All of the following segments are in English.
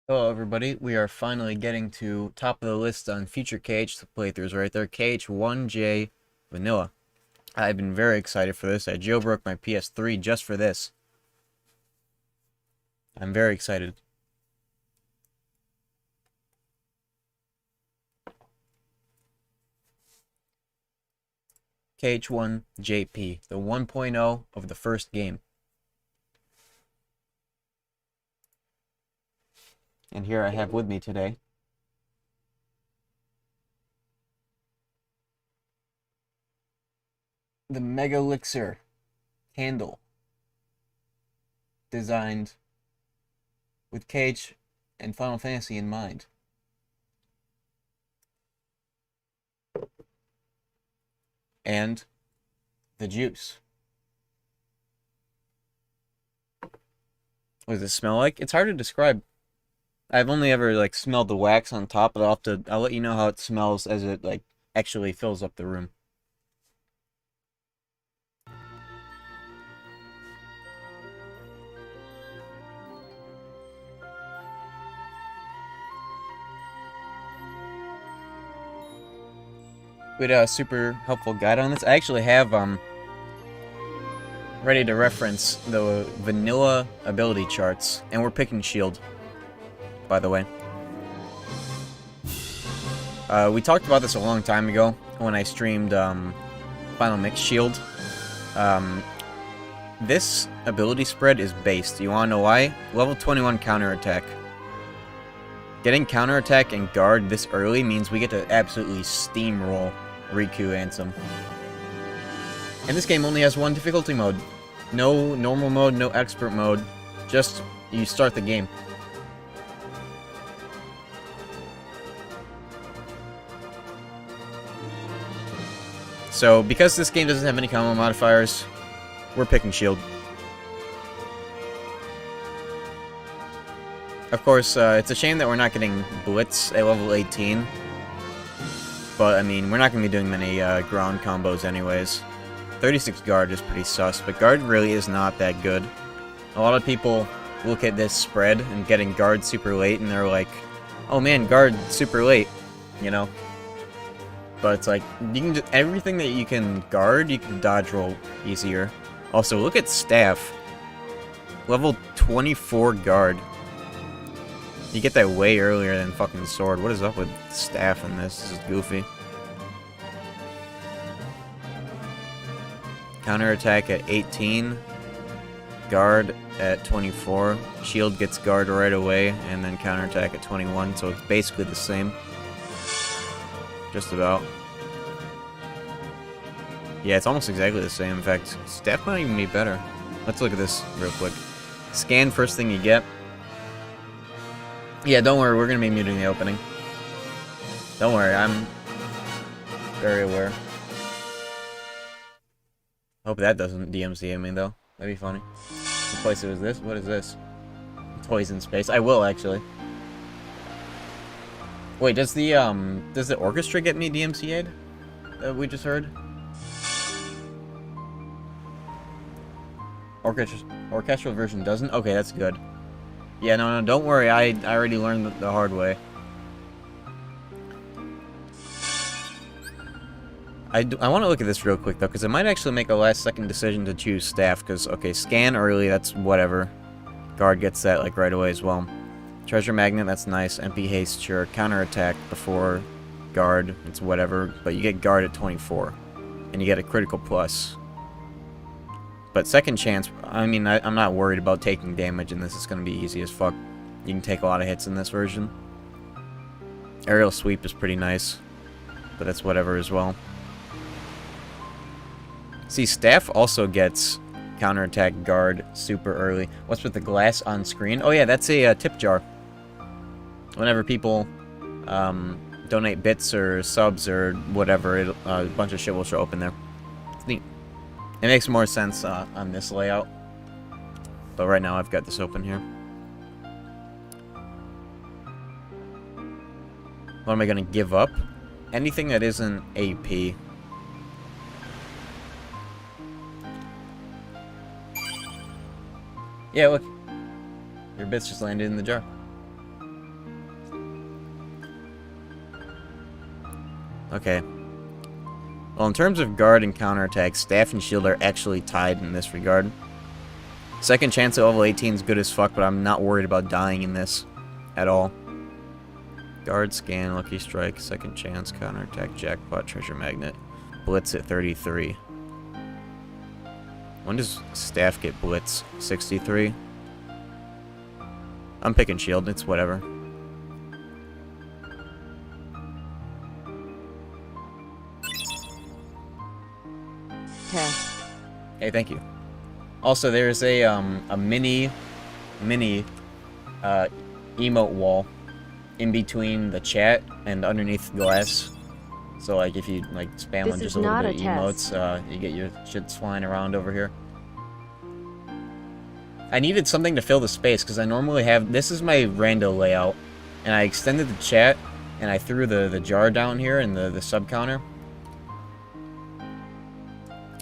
Hello everybody, we are finally getting to top of the list on future KH playthroughs right there, KH1J Vanilla. I've been very excited for this. I jailbroke my PS3 just for this. I'm very excited. KH1JP, the 1.0 of the first game. And here I have with me today the Mega Elixir handle, designed with KH and Final Fantasy in mind. And the juice. What does it smell like? It's hard to describe. I've only ever smelled the wax on top, but I'll let you know how it smells as it actually fills up the room. We had a super helpful guide on this. I actually have ready to reference the vanilla ability charts, and we're picking Shield, by the way. We talked about this a long time ago when I streamed Final Mix Shield. This ability spread is based. You wanna know why? Level 21 counterattack. Getting counterattack and guard this early means we get to absolutely steamroll Riku and some. And this game only has one difficulty mode. No normal mode, no expert mode. Just, you start the game. So, because this game doesn't have any combo modifiers, we're picking Shield. Of course, it's a shame that we're not getting Blitz at level 18. But, I mean, we're not going to be doing many ground combos anyways. 36 guard is pretty sus, but guard really is not that good. A lot of people look at this spread and getting guard super late, and they're like, oh man, guard super late, you know? But it's like, you can everything that you can guard, you can dodge roll easier. Also, look at staff. Level 24 guard. You get that way earlier than fucking sword. What is up with staff in this? This is goofy. Counterattack at 18. Guard at 24. Shield gets guard right away, and then counterattack at 21, so it's basically the same. Just about. Yeah, it's almost exactly the same. In fact, staff might even be better. Let's look at this real quick. Scan, first thing you get. Yeah, don't worry, we're gonna be muting the opening. Don't worry, I'm very aware. Hope that doesn't DMCA me though. That'd be funny. The place was this? What is this? Toys in space. I will actually. Wait, does the orchestra get me DMCA'd? That we just heard? Orchestral version doesn't? Okay, that's good. Yeah, no, don't worry. I already learned the hard way. I want to look at this real quick, though, because I might actually make a last-second decision to choose staff, because, okay, scan early, that's whatever. Guard gets that, like, right away as well. Treasure magnet, that's nice. MP haste, sure. Counterattack before guard, it's whatever, but you get guard at 24. And you get a critical plus. But second chance, I mean, I'm not worried about taking damage in this. It's going to be easy as fuck. You can take a lot of hits in this version. Aerial sweep is pretty nice, but that's whatever as well. See, staff also gets counterattack guard super early. What's with the glass on screen? Oh yeah, that's a tip jar. Whenever people donate bits or subs or whatever, a bunch of shit will show up in there. It's neat. It makes more sense on this layout. But right now I've got this open here. What am I going to give up? Anything that isn't AP. Yeah, look. Your bits just landed in the jar. Okay. Well, in terms of guard and counterattack, staff and shield are actually tied in this regard. Second chance at level 18 is good as fuck, but I'm not worried about dying in this at all. Guard, scan, lucky strike, second chance, counterattack, jackpot, treasure magnet. Blitz at 33. When does staff get blitz? 63? I'm picking shield, it's whatever. Test. Hey, thank you. Also, there's a mini emote wall in between the chat and underneath glass. So, like, if you, like, spam on just a little bit of emotes, you get your shit flying around over here. I needed something to fill the space, because I normally have... This is my rando layout, and I extended the chat, and I threw the jar down here in the sub-counter.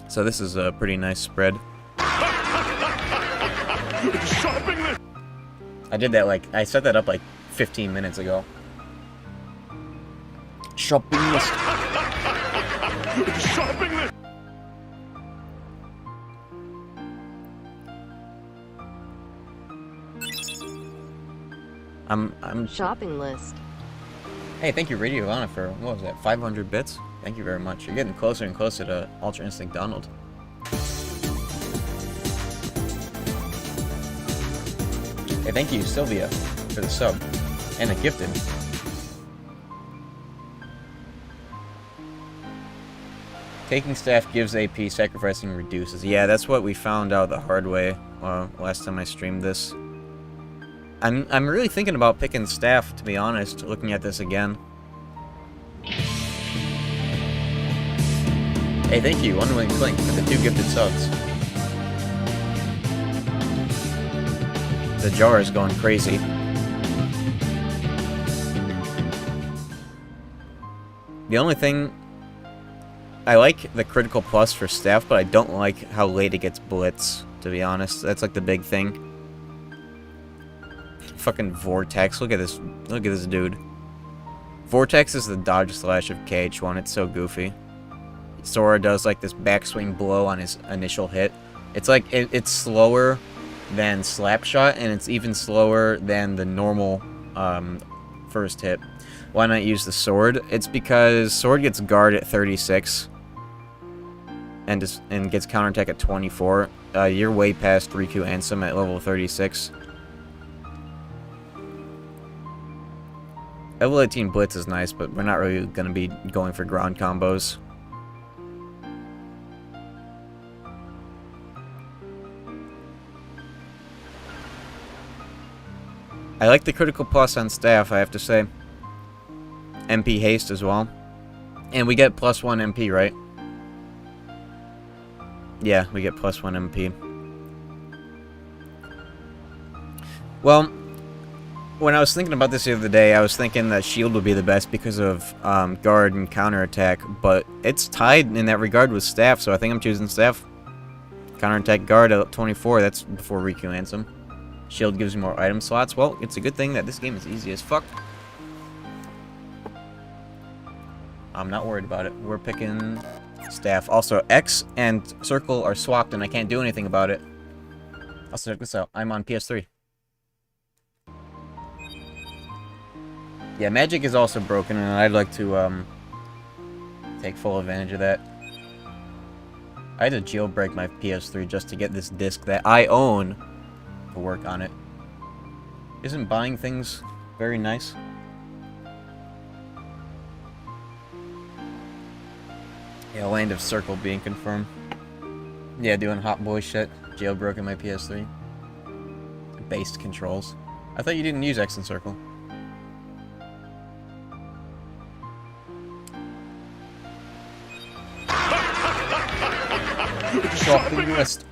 So this is a pretty nice spread. I did that, like... I set that up, like, 15 minutes ago. Shopping list. Shopping list. I'm shopping list. Hey, thank you, Radio Lana, for what was that? 500 bits. Thank you very much. You're getting closer and closer to Ultra Instinct Donald. Hey, thank you, Sylvia, for the sub and the gifted. Taking staff gives AP, sacrificing reduces. Yeah, that's what we found out the hard way last time I streamed this. I'm really thinking about picking staff, to be honest, looking at this again. Hey, thank you, Unwilling Clink, for the 2 gifted subs. The jar is going crazy. The only thing... I like the critical plus for staff, but I don't like how late it gets blitz, to be honest. That's like the big thing. Fucking Vortex. Look at this dude. Vortex is the dodge slash of KH1. It's so goofy. Sora does like this backswing blow on his initial hit. It's like it's slower than Slapshot, and it's even slower than the normal first hit. Why not use the sword? It's because sword gets guard at 36 and gets counterattack at 24. You're way past Riku Ansem at level 36. Level 18 Blitz is nice, but we're not really going to be going for ground combos. I like the critical plus on staff, I have to say. MP haste as well. And we get +1 MP, right? Yeah, we get +1 MP. Well, when I was thinking about this the other day, I was thinking that shield would be the best because of guard and counterattack, but it's tied in that regard with staff, so I think I'm choosing staff. Counterattack guard at 24, that's before Riku Ansem. Shield gives you more item slots. Well, it's a good thing that this game is easy as fuck. I'm not worried about it. We're picking staff. Also, X and circle are swapped, and I can't do anything about it. Also, check this out. I'm on PS3. Yeah, magic is also broken, and I'd like to take full advantage of that. I had to jailbreak my PS3 just to get this disc that I own to work on it. Isn't buying things very nice? Yeah, Land of Circle being confirmed. Yeah, doing hot boy shit. Jailbroken my PS3. Based controls. I thought you didn't use X and Circle. Shopping list.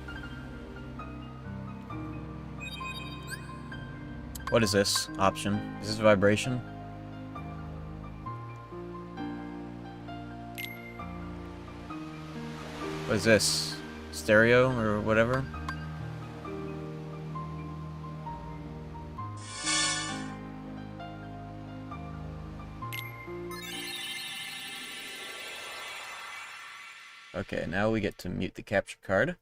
What is this option? Is this vibration? What is this? Stereo or whatever? Okay, now we get to mute the capture card.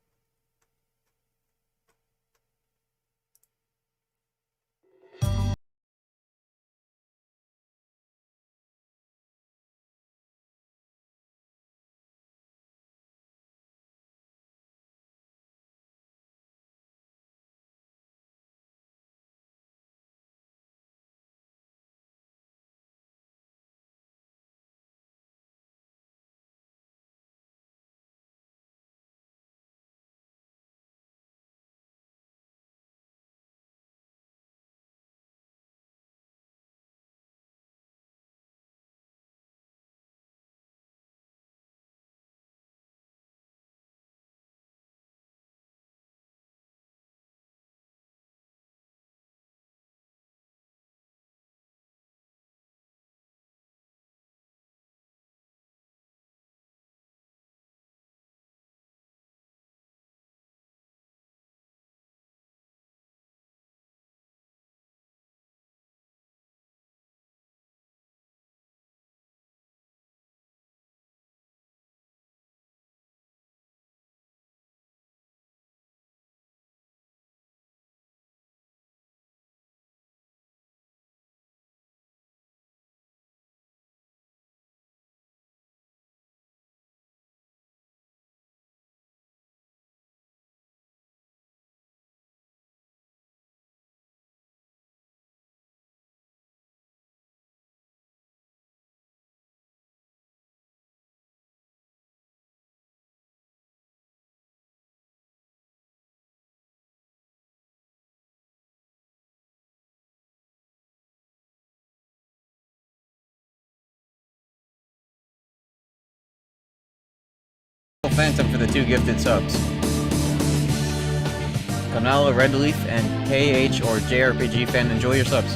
Phantom for the 2 gifted subs. Kanala, Red Leaf, and KH or JRPG fan, enjoy your subs.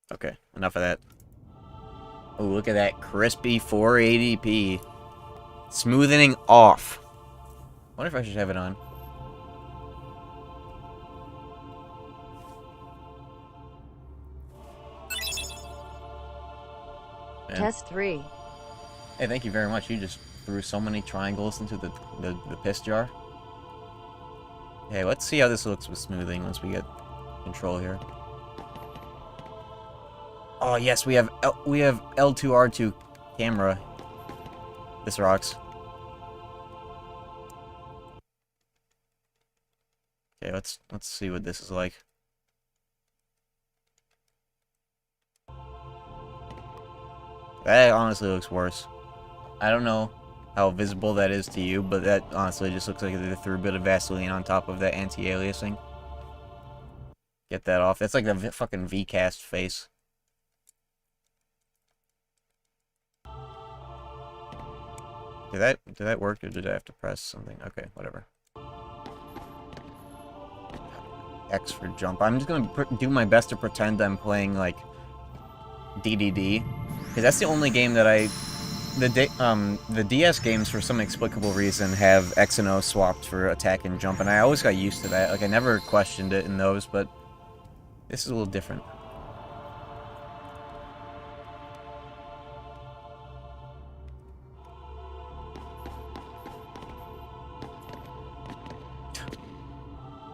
Okay, enough of that. Oh, look at that crispy 480p. Smoothening off. Wonder if I should have it on. Man. Test 3. Hey, thank you very much. You just threw so many triangles into the piss jar. Hey, let's see how this looks with smoothing once we get control here. Oh yes, we have L2R2 camera. This rocks. Okay, let's see what this is like. That honestly looks worse. I don't know how visible that is to you, but that honestly just looks like they threw a bit of Vaseline on top of that anti-aliasing. Get that off. That's like the fucking V-cast face. Did that work, or did I have to press something? Okay, whatever. X for jump. I'm just gonna do my best to pretend I'm playing like DDD, because that's the only game that the DS games for some inexplicable reason have X and O swapped for attack and jump, and I always got used to that. Like I never questioned it in those, but this is a little different.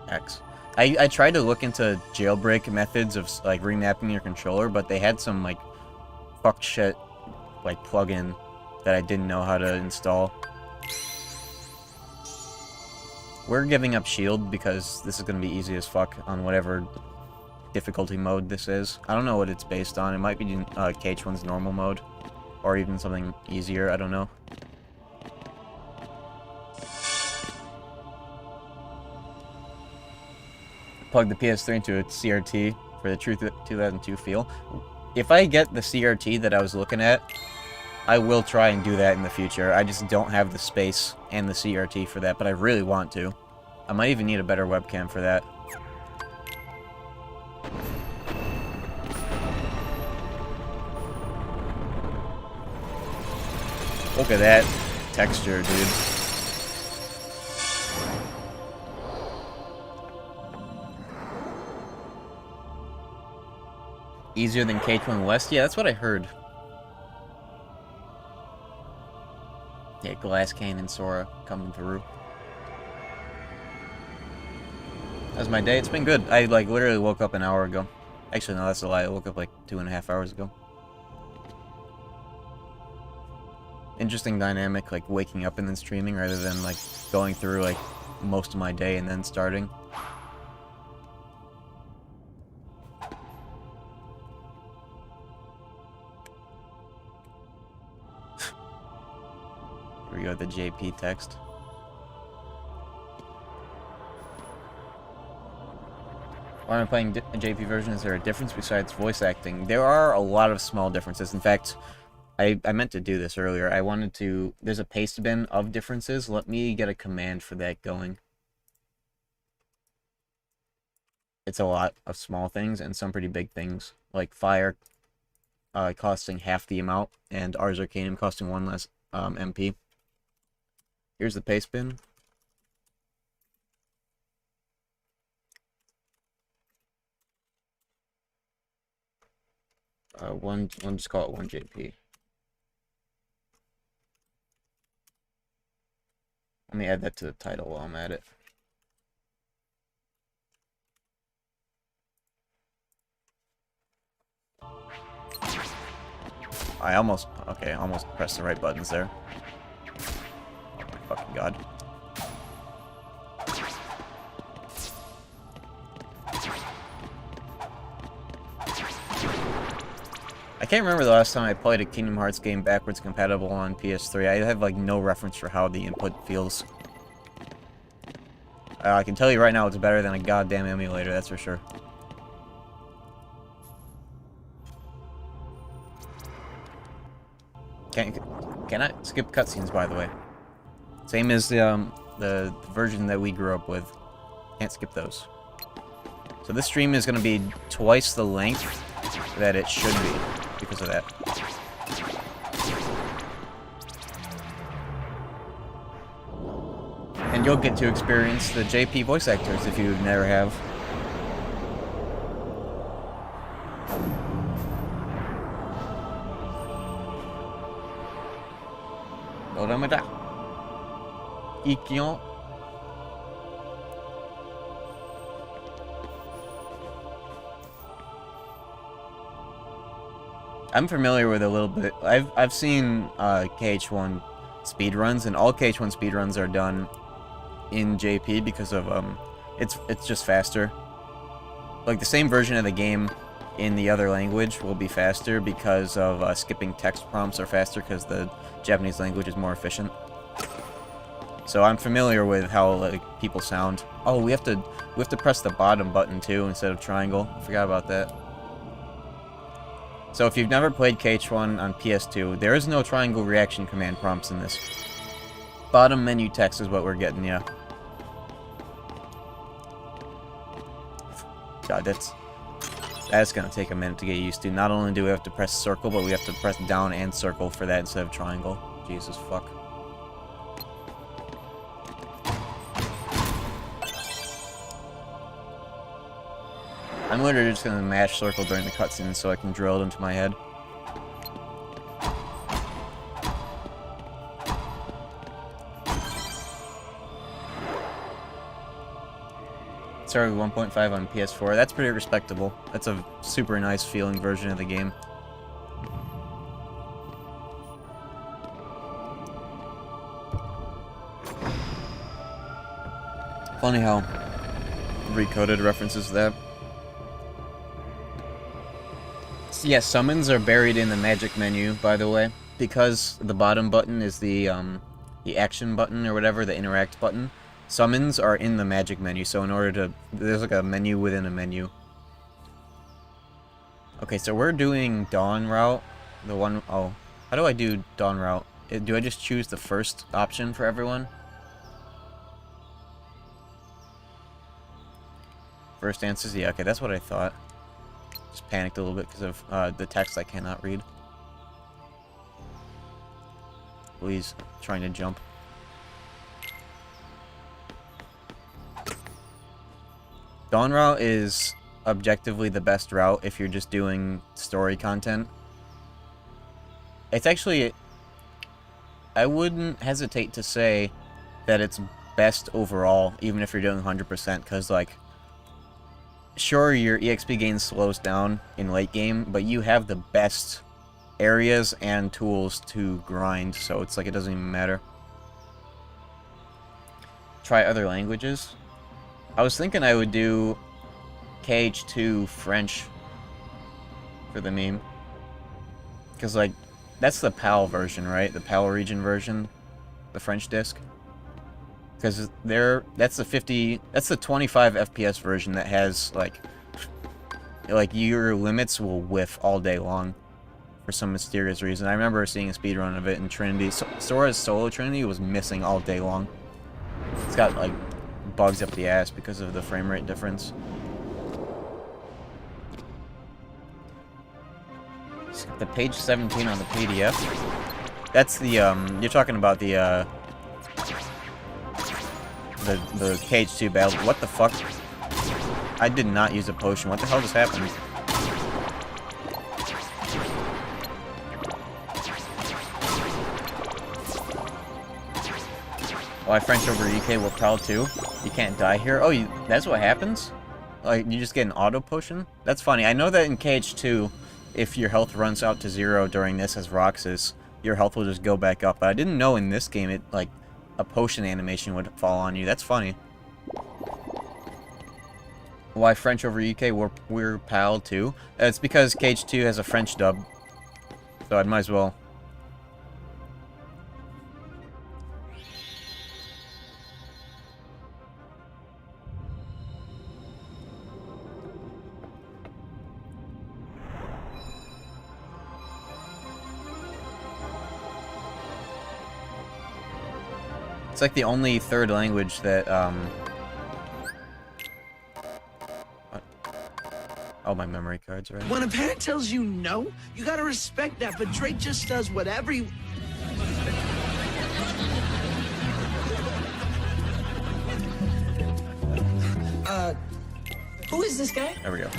X. I tried to look into jailbreak methods of like remapping your controller, but they had some like fuck shit like plugin that I didn't know how to install. We're giving up shield because this is gonna be easy as fuck on whatever difficulty mode this is. I don't know what it's based on. It might be KH1's normal mode, or even something easier. I don't know. Plug the PS3 into a CRT for the true 2002 feel. If I get the CRT that I was looking at, I will try and do that in the future. I just don't have the space and the CRT for that, but I really want to. I might even need a better webcam for that. Look at that texture, dude. Easier than KH1 West? Yeah, that's what I heard. Yeah, Glass Cannon Sora coming through. How's my day? It's been good. I, like, literally woke up an hour ago. Actually, no, that's a lie. I woke up, like, 2.5 hours ago. Interesting dynamic, like, waking up and then streaming rather than, like, going through, like, most of my day and then starting. Here we go, the JP text. When I'm playing a JP version, is there a difference besides voice acting? There are a lot of small differences. In fact, I meant to do this earlier. I wanted to... There's a paste bin of differences. Let me get a command for that going. It's a lot of small things and some pretty big things. Like Fire costing half the amount, and Ars Arcanum costing 1 less MP. Here's the paste bin. Just call it 1 JP. Let me add that to the title while I'm at it. I almost pressed the right buttons there. Oh my fucking god. I can't remember the last time I played a Kingdom Hearts game backwards compatible on PS3. I have, like, no reference for how the input feels. I can tell you right now it's better than a goddamn emulator, that's for sure. Can I skip cutscenes, by the way? Same as the version that we grew up with. Can't skip those. So this stream is going to be twice the length that it should be because of that. And you'll get to experience the JP voice actors if you never have. Ikion. I'm familiar with a little bit. I've seen KH1 speedruns, and all KH1 speedruns are done in JP because of it's just faster. Like the same version of the game in the other language will be faster because of skipping text prompts are faster because the Japanese language is more efficient. So I'm familiar with how like people sound. Oh, we have to press the bottom button too instead of triangle. I forgot about that. So if you've never played KH1 on PS2, there is no triangle reaction command prompts in this. Bottom menu text is what we're getting, yeah. God, that's gonna take a minute to get used to. Not only do we have to press circle, but we have to press down and circle for that instead of triangle. Jesus fuck. I'm literally just gonna mash circle during the cutscene so I can drill it into my head. started with 1.5 on PS4. That's pretty respectable. That's a super nice feeling version of the game. Funny how Recoded references that. So yeah, summons are buried in the magic menu, by the way, because the bottom button is the action button or whatever, the interact button. Summons are in the magic menu, so in order to... there's like a menu within a menu. Okay, so we're doing Dawn route. The one... oh. How do I do Dawn route? Do I just choose the first option for everyone? First answers? Yeah, okay, that's what I thought. Just panicked a little bit because of the text I cannot read. Please, trying to jump. Dawn route is objectively the best route if you're just doing story content. It's actually... I wouldn't hesitate to say that it's best overall, even if you're doing 100%, because, like, sure, your EXP gain slows down in late game, but you have the best areas and tools to grind, so it's like it doesn't even matter. Try other languages. I was thinking I would do KH2 French for the meme. Because, like, that's the PAL version, right? The PAL region version. The French disc. Because that's the 25 FPS version that has, like, your limits will whiff all day long. For some mysterious reason. I remember seeing a speedrun of it in Trinity. Sora's solo Trinity was missing all day long. It's got, like, bugs up the ass because of the frame rate difference. Skip the page 17 on the PDF. That's the, you're talking about the KH2 battle. What the fuck? I did not use a potion. What the hell just happened? Oh, I French over UK will proud too. You can't die here. Oh, that's what happens? Like, you just get an auto potion? That's funny. I know that in KH2, if your health runs out to 0 during this as Roxas, your health will just go back up. But I didn't know in this game, it like, a potion animation would fall on you. That's funny. Why French over UK? We're PAL too? It's because KH2 has a French dub. So I might as well. It's like the only third language that, oh, my memory card's right. When a parent tells you no, you gotta respect that, but Drake just does whatever he... Who is this guy? There we go.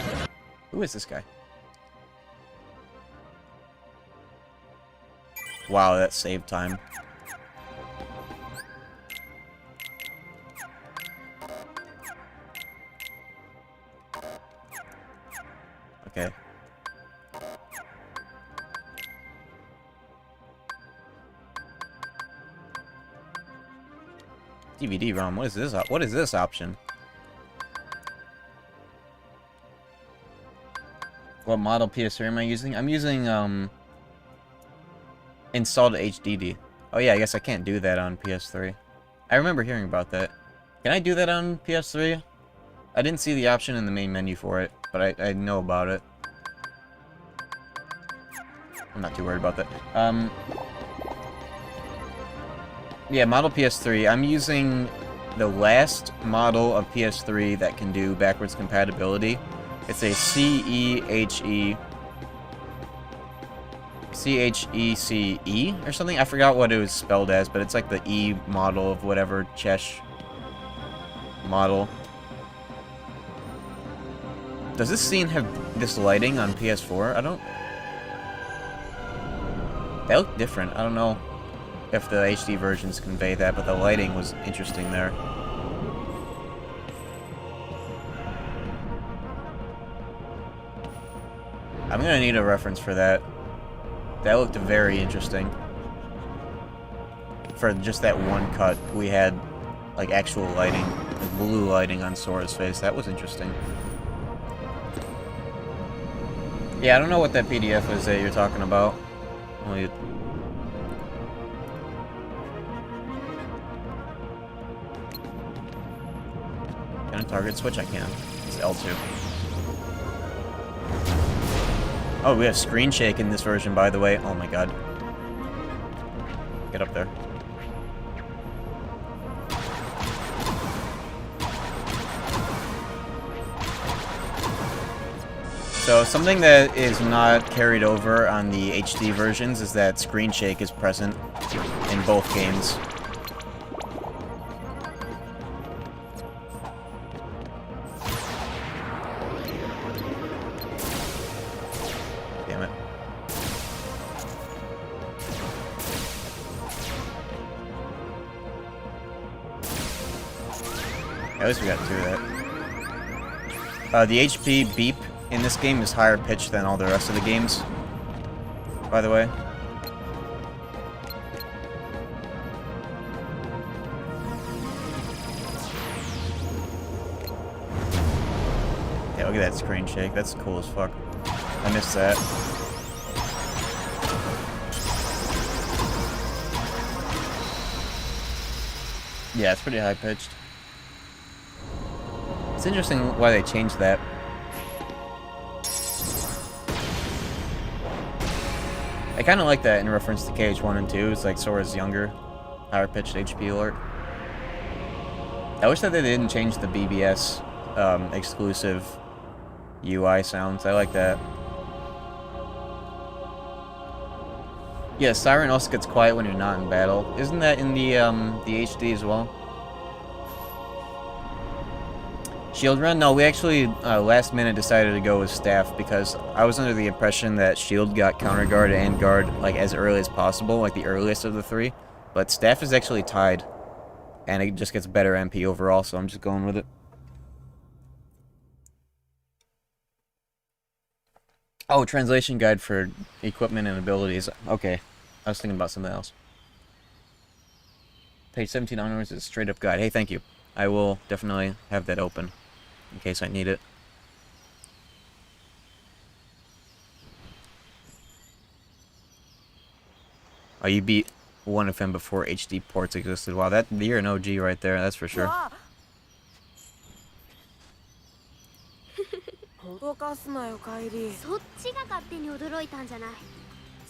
Who is this guy? Wow, that saved time. Okay. DVD-ROM. What is this? What is this option? What model PS3 am I using? I'm using installed HDD. Oh yeah, I guess I can't do that on PS3. I remember hearing about that. Can I do that on PS3? I didn't see the option in the main menu for it, but I know about it. I'm not too worried about that. Yeah, model PS3. I'm using the last model of PS3 that can do backwards compatibility. It's a CECE or something. I forgot what it was spelled as, but it's like the E model of whatever Chesh model. Does this scene have this lighting on PS4? I don't... They look different. I don't know if the HD versions convey that, but the lighting was interesting there. I'm gonna need a reference for that. That looked very interesting. For just that one cut, we had like actual lighting, like blue lighting on Sora's face. That was interesting. Yeah, I don't know what that PDF is that you're talking about. Only... Can I target switch? I can. It's L2. Oh, we have screen shake in this version, by the way. Oh my god. Get up there. So something that is not carried over on the HD versions is that screen shake is present in both games. Damn it. At least we got through that. The HP beep in this game is higher pitched than all the rest of the games, by the way. Yeah, look at that screen shake. That's cool as fuck. I missed that. Yeah, it's pretty high pitched. It's interesting why they changed that. I kind of like that in reference to KH1 and 2. It's like Sora's younger, higher pitched HP alert. I wish that they didn't change the BBS exclusive UI sounds. I like that. Yeah, Siren also gets quiet when you're not in battle. Isn't that in the HD as well? Shield run? No, we actually last minute decided to go with staff because I was under the impression that shield got counter guard and guard like as early as possible, like the earliest of the three. But staff is actually tied, and it just gets better MP overall. So I'm just going with it. Oh, translation guide for equipment and abilities. Okay, I was thinking about something else. Page 17 onwards is a straight up guide. Hey, thank you. I will definitely have that open in case I need it. Oh, you beat one of them before HD ports existed. Wow, you're an OG right there, that's for sure. 脅かすなよ帰り。そっちが勝手に驚いたんじゃない。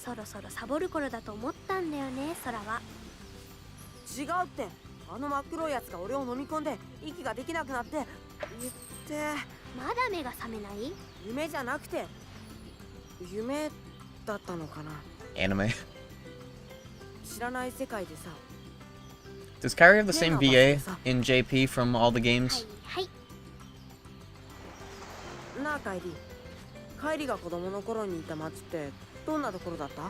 そろそろサボる頃だと思ったんだよね、空は。違うって。あの真っ黒いやつが俺を飲み込んで息ができなくなって言って。まだ目が覚めない？夢じゃなくて夢だったのかな。Anime. 知らない世界でさ。Does Kyrie have the same VA in JP from all the games? はい。なあカイリ。カイリが子供の頃にいた町ってどんなところだった？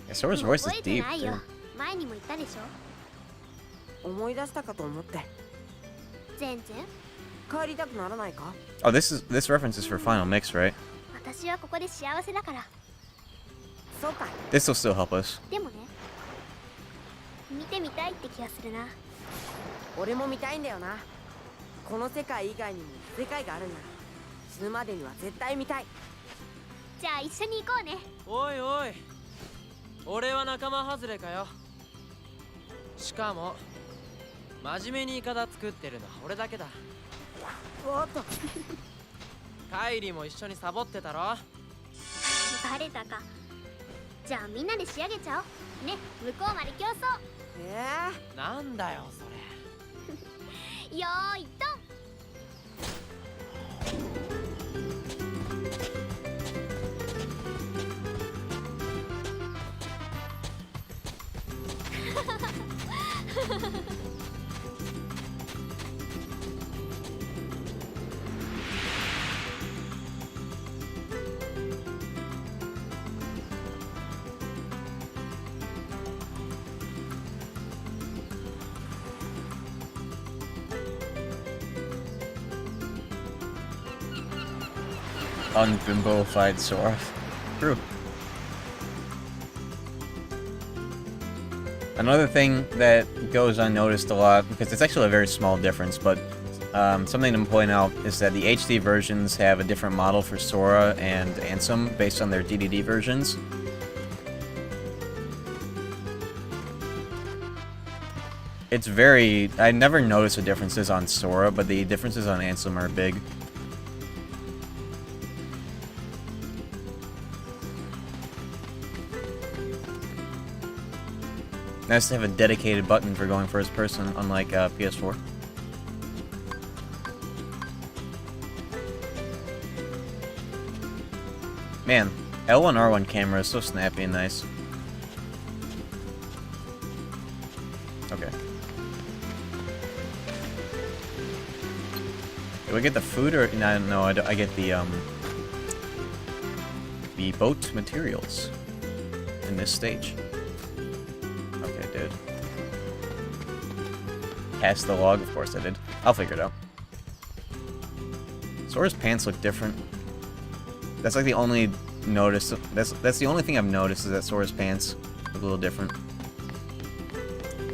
Yeah, Sora's voice is deep. 前にも言ったでしょ。思い出したかと思って。全然。帰りたくならないか？ Oh, this reference is for Final Mix, right? 私はここで幸せだから。そうか。This will still help us. でもね。見てみたいって気がするな。俺も見たいんだよな。この世界以外にも世界があるんだ。死ぬまでには絶対見たい。じゃあ一緒に行こうね。おいおい。俺は仲間外れかよ。しかも真面目にイカダ作ってるのは俺だけだ。おっと。カイリも一緒にサボってたろ。バレたか。じゃあみんなで仕上げちゃおう。ね、向こうまで競争。なんだよそれ。よーいドン。Unbimbofied Sora. screw. Another thing that goes unnoticed a lot, because it's actually a very small difference, but something to point out is that the HD versions have a different model for Sora and Ansem based on their DDD versions. It's very... I never noticed the differences on Sora, but the differences on Ansem are big. Nice to have a dedicated button for going first person, unlike PS4. Man, L1 R1 camera is so snappy and nice. Okay. Do I get the food or no? I get the boat materials in this stage. Okay, dude. Cast the log, of course I did. I'll figure it out. Sora's pants look different. That's like the only notice. That's the only thing I've noticed is that Sora's pants look a little different.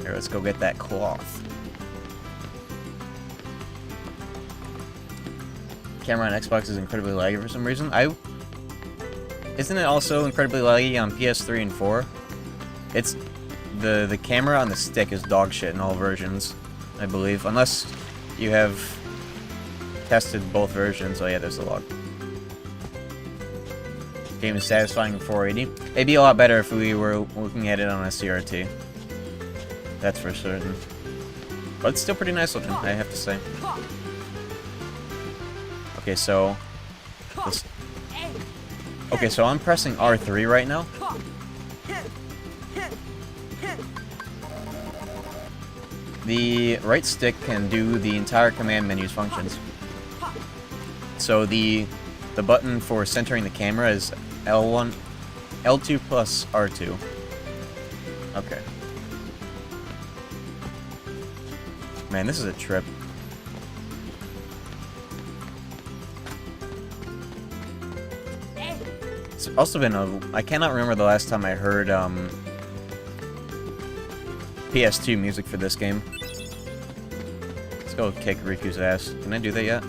Here, let's go get that cloth. Camera on Xbox is incredibly laggy for some reason. Isn't it also incredibly laggy on PS3 and 4? It's the camera on the stick is dog shit in all versions, I believe, unless you have tested both versions. Oh yeah, there's the log. Game is satisfying in 480. It'd be a lot better if we were looking at it on a CRT. That's for certain. But it's still pretty nice looking, I have to say. Okay, so... Okay, so I'm pressing R3 right now. The right stick can do the entire command menu's functions. So the button for centering the camera is L1, L2 plus R2. Okay. Man, this is a trip. It's also been I cannot remember the last time I heard PS2 music for this game. Let's go kick Riku's ass. Can I do that yet?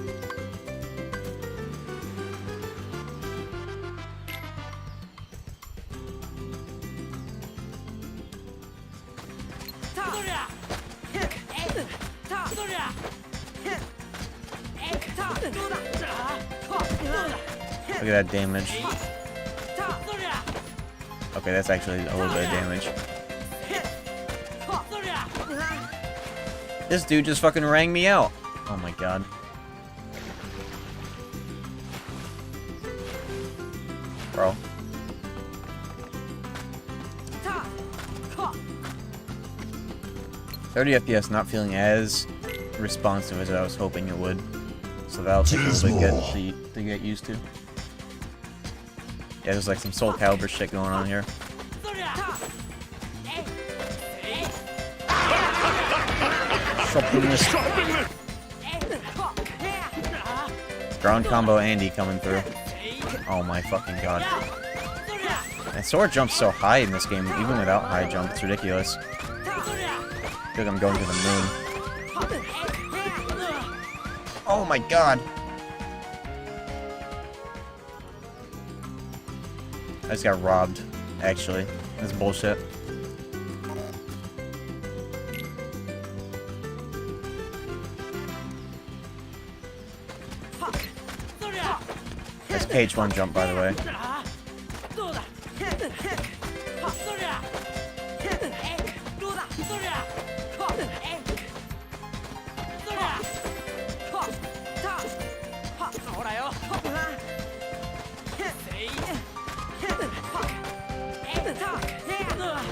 Look at that damage. Okay, that's actually a little bit of damage. This dude just fucking rang me out. Oh my god. Bro. $30 FPS not feeling as responsive as I was hoping it would. So that'll take a little bit to get used to. Yeah, there's like some Soul Calibur shit going on here. Ground combo Andy coming through. Oh my fucking god. And Sora jumps so high in this game, even without high jump, it's ridiculous. I feel like I'm going to the moon. Oh my god! I just got robbed, actually. That's bullshit. That's KH1 jump, by the way.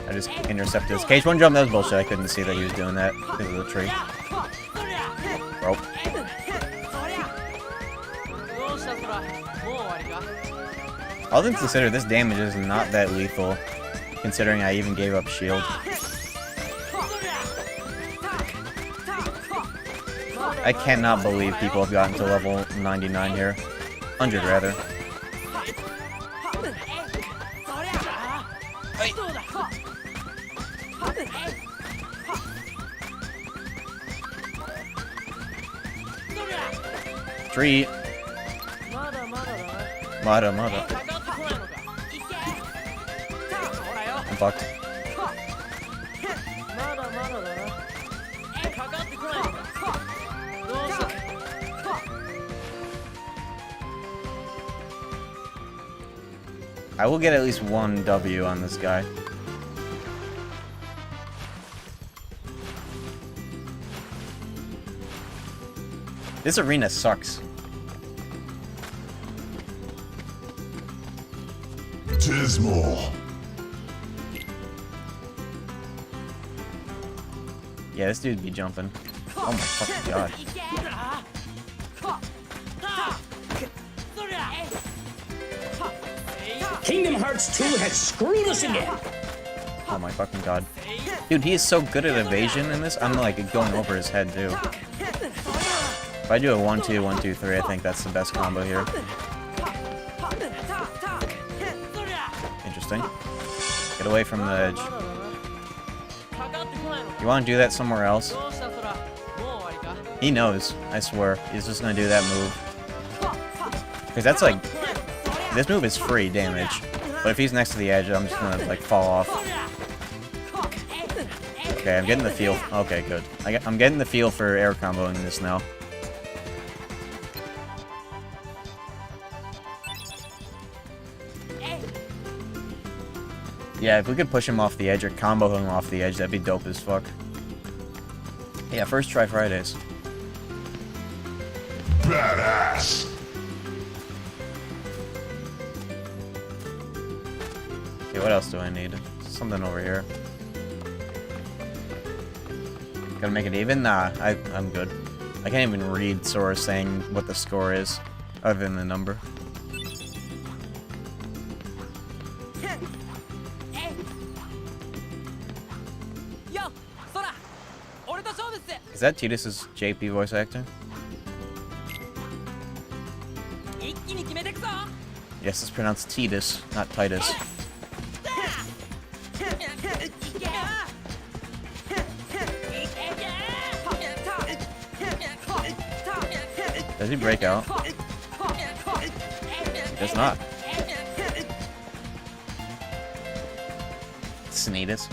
I just intercepted his KH1 jump. That was bullshit. I couldn't see that he was doing that because of the tree. Bro. All things considered, this damage is not that lethal, considering I even gave up shield. I cannot believe people have gotten to level 99 here. 100 rather. Free. まだまだだな。 Mada, mada. かかってこないのか。いけ。ほらよ。 I'm fucked. まだまだだな。かかってこないのか。どうした。 I will get at least one W on this guy. This arena sucks. Dismal. Yeah, this dude be jumping. Oh my fucking god. Kingdom Hearts 2 has screwed us again. Oh my fucking god. Dude, he is so good at evasion in this. I'm like going over his head too. If I do a 1-2, 1-2-3, I think that's the best combo here. Interesting. Get away from the edge. You want to do that somewhere else? He knows, I swear. He's just going to do that move. Because that's like... This move is free damage. But if he's next to the edge, I'm just going to like fall off. Okay, I'm getting the feel. Okay, good. I'm getting the feel for air comboing this now. Yeah, if we could push him off the edge or combo him off the edge, that'd be dope as fuck. Yeah, first try Fridays. Badass. Okay, what else do I need? Something over here. Gotta make it even? Nah, I'm good. I can't even read Sora saying what the score is, other than the number. Is that Tidus's JP voice actor? Yes, it's pronounced Tidus, not Titus. Does he break out? He does not. Sneedus.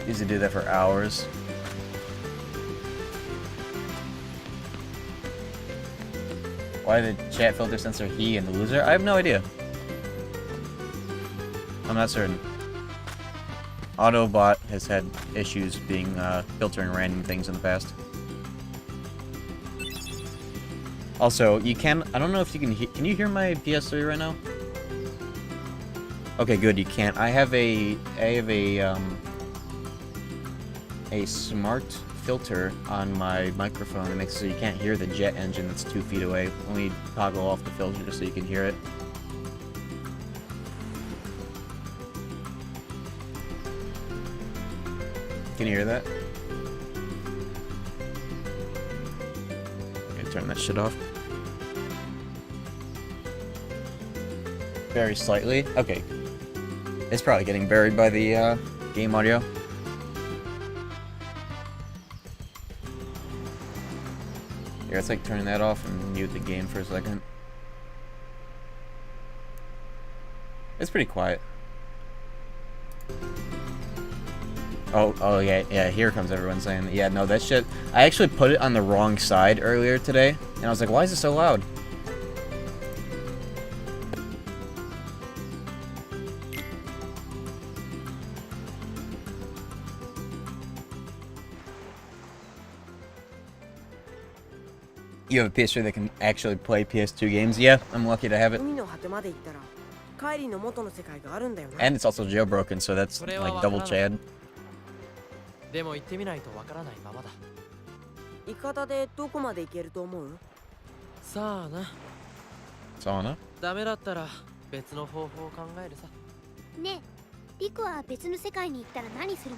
Used to do that for hours. Why did chat filter censor he and the loser? I have no idea. I'm not certain. Autobot has had issues being filtering random things in the past. Also, you can. I don't know if you can. Can you hear my PS3 right now? Okay, good. You can't. I have a smart filter on my microphone that makes it so you can't hear the jet engine that's 2 feet away. Only toggle off the filter just so you can hear it. Can you hear that? Okay, turn that shit off. Very slightly. Okay. It's probably getting buried by the game audio. Here, let's like turn that off and mute the game for a second. It's pretty quiet. Oh yeah, here comes everyone saying that. Yeah, no, that shit. I actually put it on the wrong side earlier today, and I was like, why is it so loud? You have a PS3 that can actually play PS2 games? Yeah, I'm lucky to have it. And it's also jailbroken, so that's like double Chad. でも行ってみないとわからないままだ。行き方でどこまで行けると思う？さあな。さあな。ダメだったら別の方法を考えるさ。ねえ、リクは別の世界に行ったら何するの？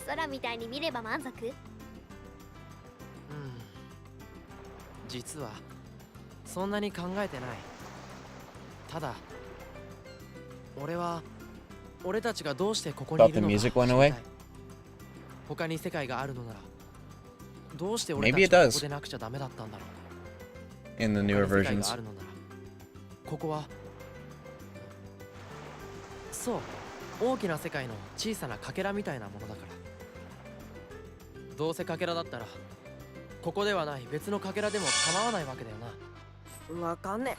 空みたいに見れば満足？実はそんなに考えてない。ただ俺たちがどうしてここに Thought い the るのか music went 知り away? たい。他に世界があるのならどうして俺 Maybe た it ちがこ does こでなくちゃダメだったんだろう。 in the 他 newer に世界 versions. があるのならここはそう大きな世界の小さなかけらみたいなものだから。どうせかけらだったらここではない別のかけらでも構わないわけだよな。わかんね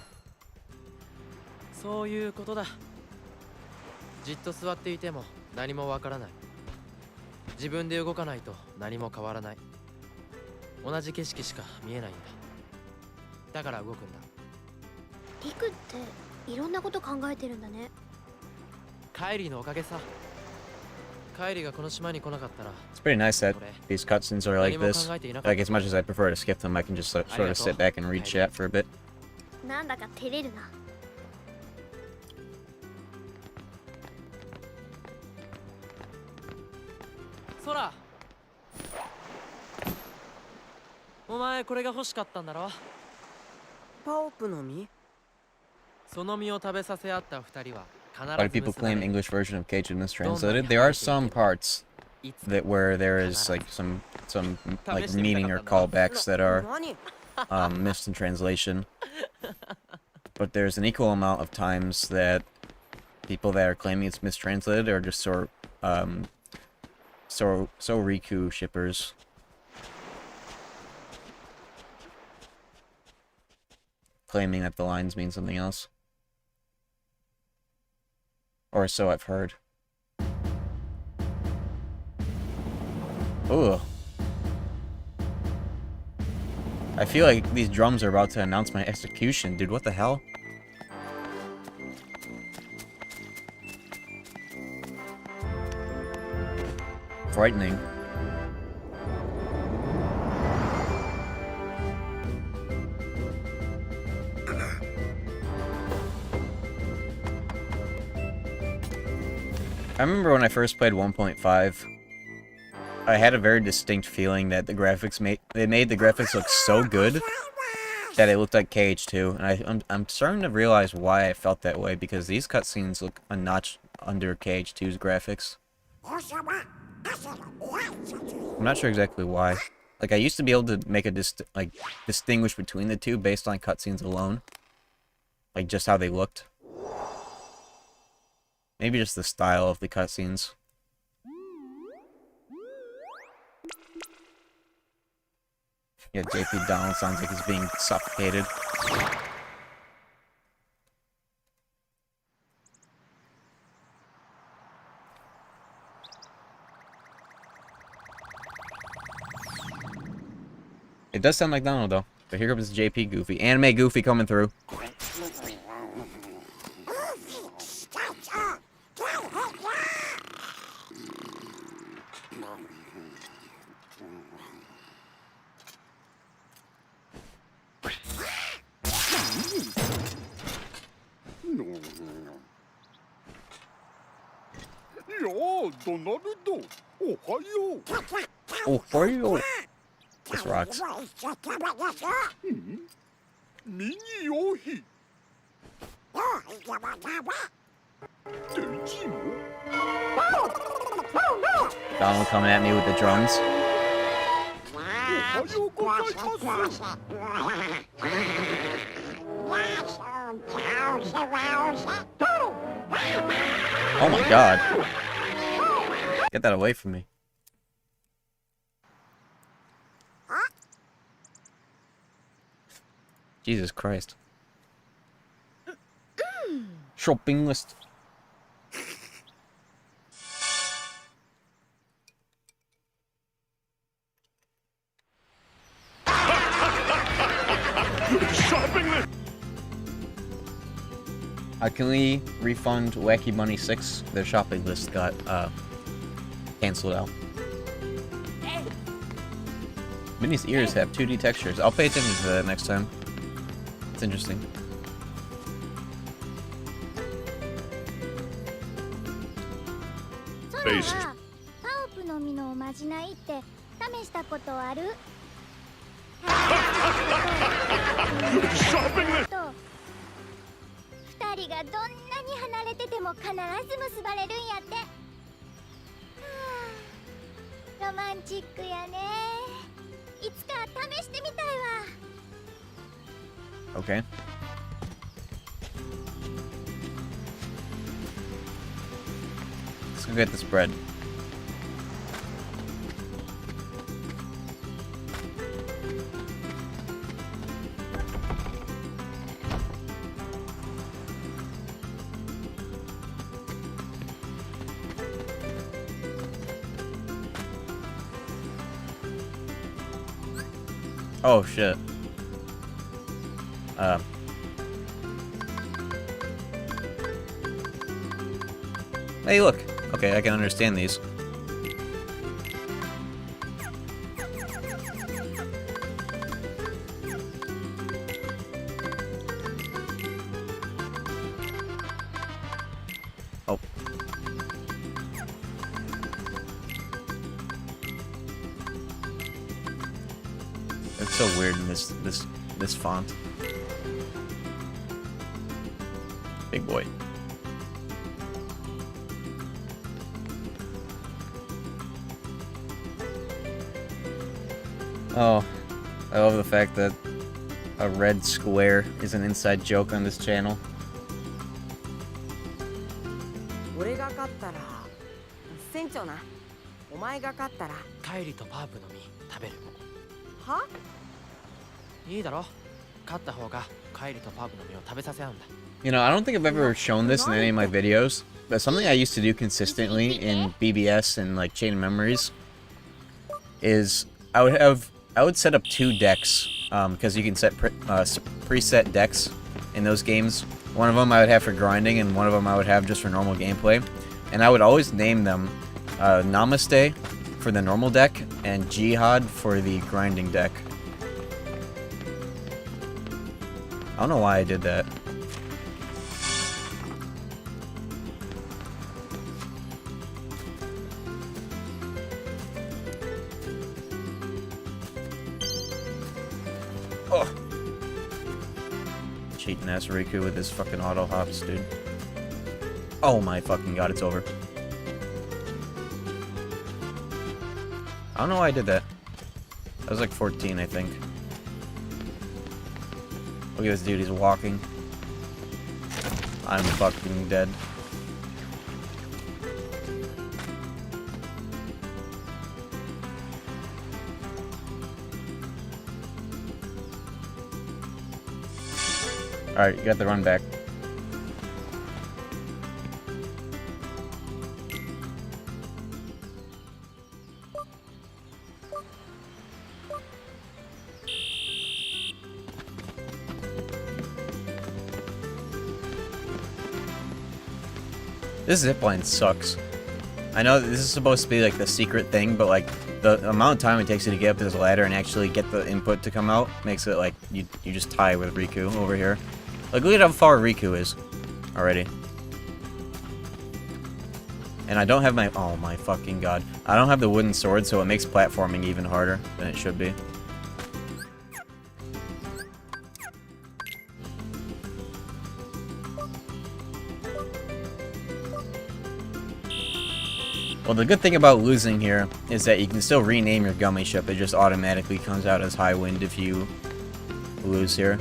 そういうことだ。じっと座っていても何もわからない。自分で動かないと何も変わらない。同じ景色しか見えないんだ。だから動くんだ。リクっていろんなこと考えてるんだね。カイリーのおかげさ。カイリーがこの島に来なかったら It's pretty nice that these cutscenes are like 何も this. 考えていなかった。 Like, as much as I prefer to skip them, I can just sort of sit back and read chat for a bit. なんだか照れるな。ソラ、お前これが欲しかったんだろ。パオプの実。その実を食べさせ合った二人は A lot of people claim English version of KH1 mistranslated. There are some parts that where there is like some like meaning or callbacks that are 何 missed in translation. But there's an equal amount of times that people that are claiming it's mistranslated are just so Riku shippers. Claiming that the lines mean something else. Or so I've heard. Ooh. I feel like these drums are about to announce my execution, dude. What the hell? Frightening. I remember when I first played 1.5, I had a very distinct feeling that the graphics made the graphics look so good that it looked like KH2, and I'm starting to realize why I felt that way, because these cutscenes look a notch under KH2's graphics. I'm not sure exactly why. Like, I used to be able to make a distinguish between the two based on cutscenes alone, like just how they looked. Maybe just the style of the cutscenes. Yeah, JP Donald sounds like he's being suffocated. It does sound like Donald, though. But here comes JP Goofy. Anime Goofy coming through. Oh, for you. This rocks. Donald coming at me with the drums. Oh my god. Get that away from me. Jesus Christ. Shopping list. Shopping list. Can we refund Wacky Bunny 6? Their shopping list got cancelled out. Minnie's ears have 2D textures. I'll pay attention to that next time. It's interesting. Based. パオプの実のおまじないって試したことあるShopping list. と2二人がどんなに離れてても必ず結ばれるんやって。はあ、ロマンチックやね。いつか試してみたいわ。 Okay. Let's go get this bread. Oh shit. Hey, look. Okay, I can understand these. Oh. It's so weird in this font. Big boy. Oh, I love the fact that a red square is an inside joke on this channel. 俺が勝ったら船長な。お前が勝ったらカイリとパープの実食べる。は？いいだろ。勝った方がカイリとパープの実を食べさせ合うんだ。 You know, I don't think I've ever shown this in any of my videos, but something I used to do consistently in BBS and like Chain of Memories is I would set up 2 decks, because you can set preset decks in those games. One of them I would have for grinding, and one of them I would have just for normal gameplay. And I would always name them Namaste for the normal deck and Jihad for the grinding deck. I don't know why I did that. Oh. Cheating ass Riku with his fucking auto hops, dude. Oh my fucking god, it's over. I don't know why I did that. I was like 14, I think. Look at this dude, he's walking. I'm fucking dead. Alright, you got the run back. This zipline sucks. I know that this is supposed to be like the secret thing, but like the amount of time it takes you to get up this ladder and actually get the input to come out makes it like you just tie with Riku over here. Like, look at how far Riku is already. And I don't have my... Oh my fucking god. I don't have the wooden sword, so it makes platforming even harder than it should be. Well, the good thing about losing here is that you can still rename your Gummy ship. It just automatically comes out as High Wind if you lose here.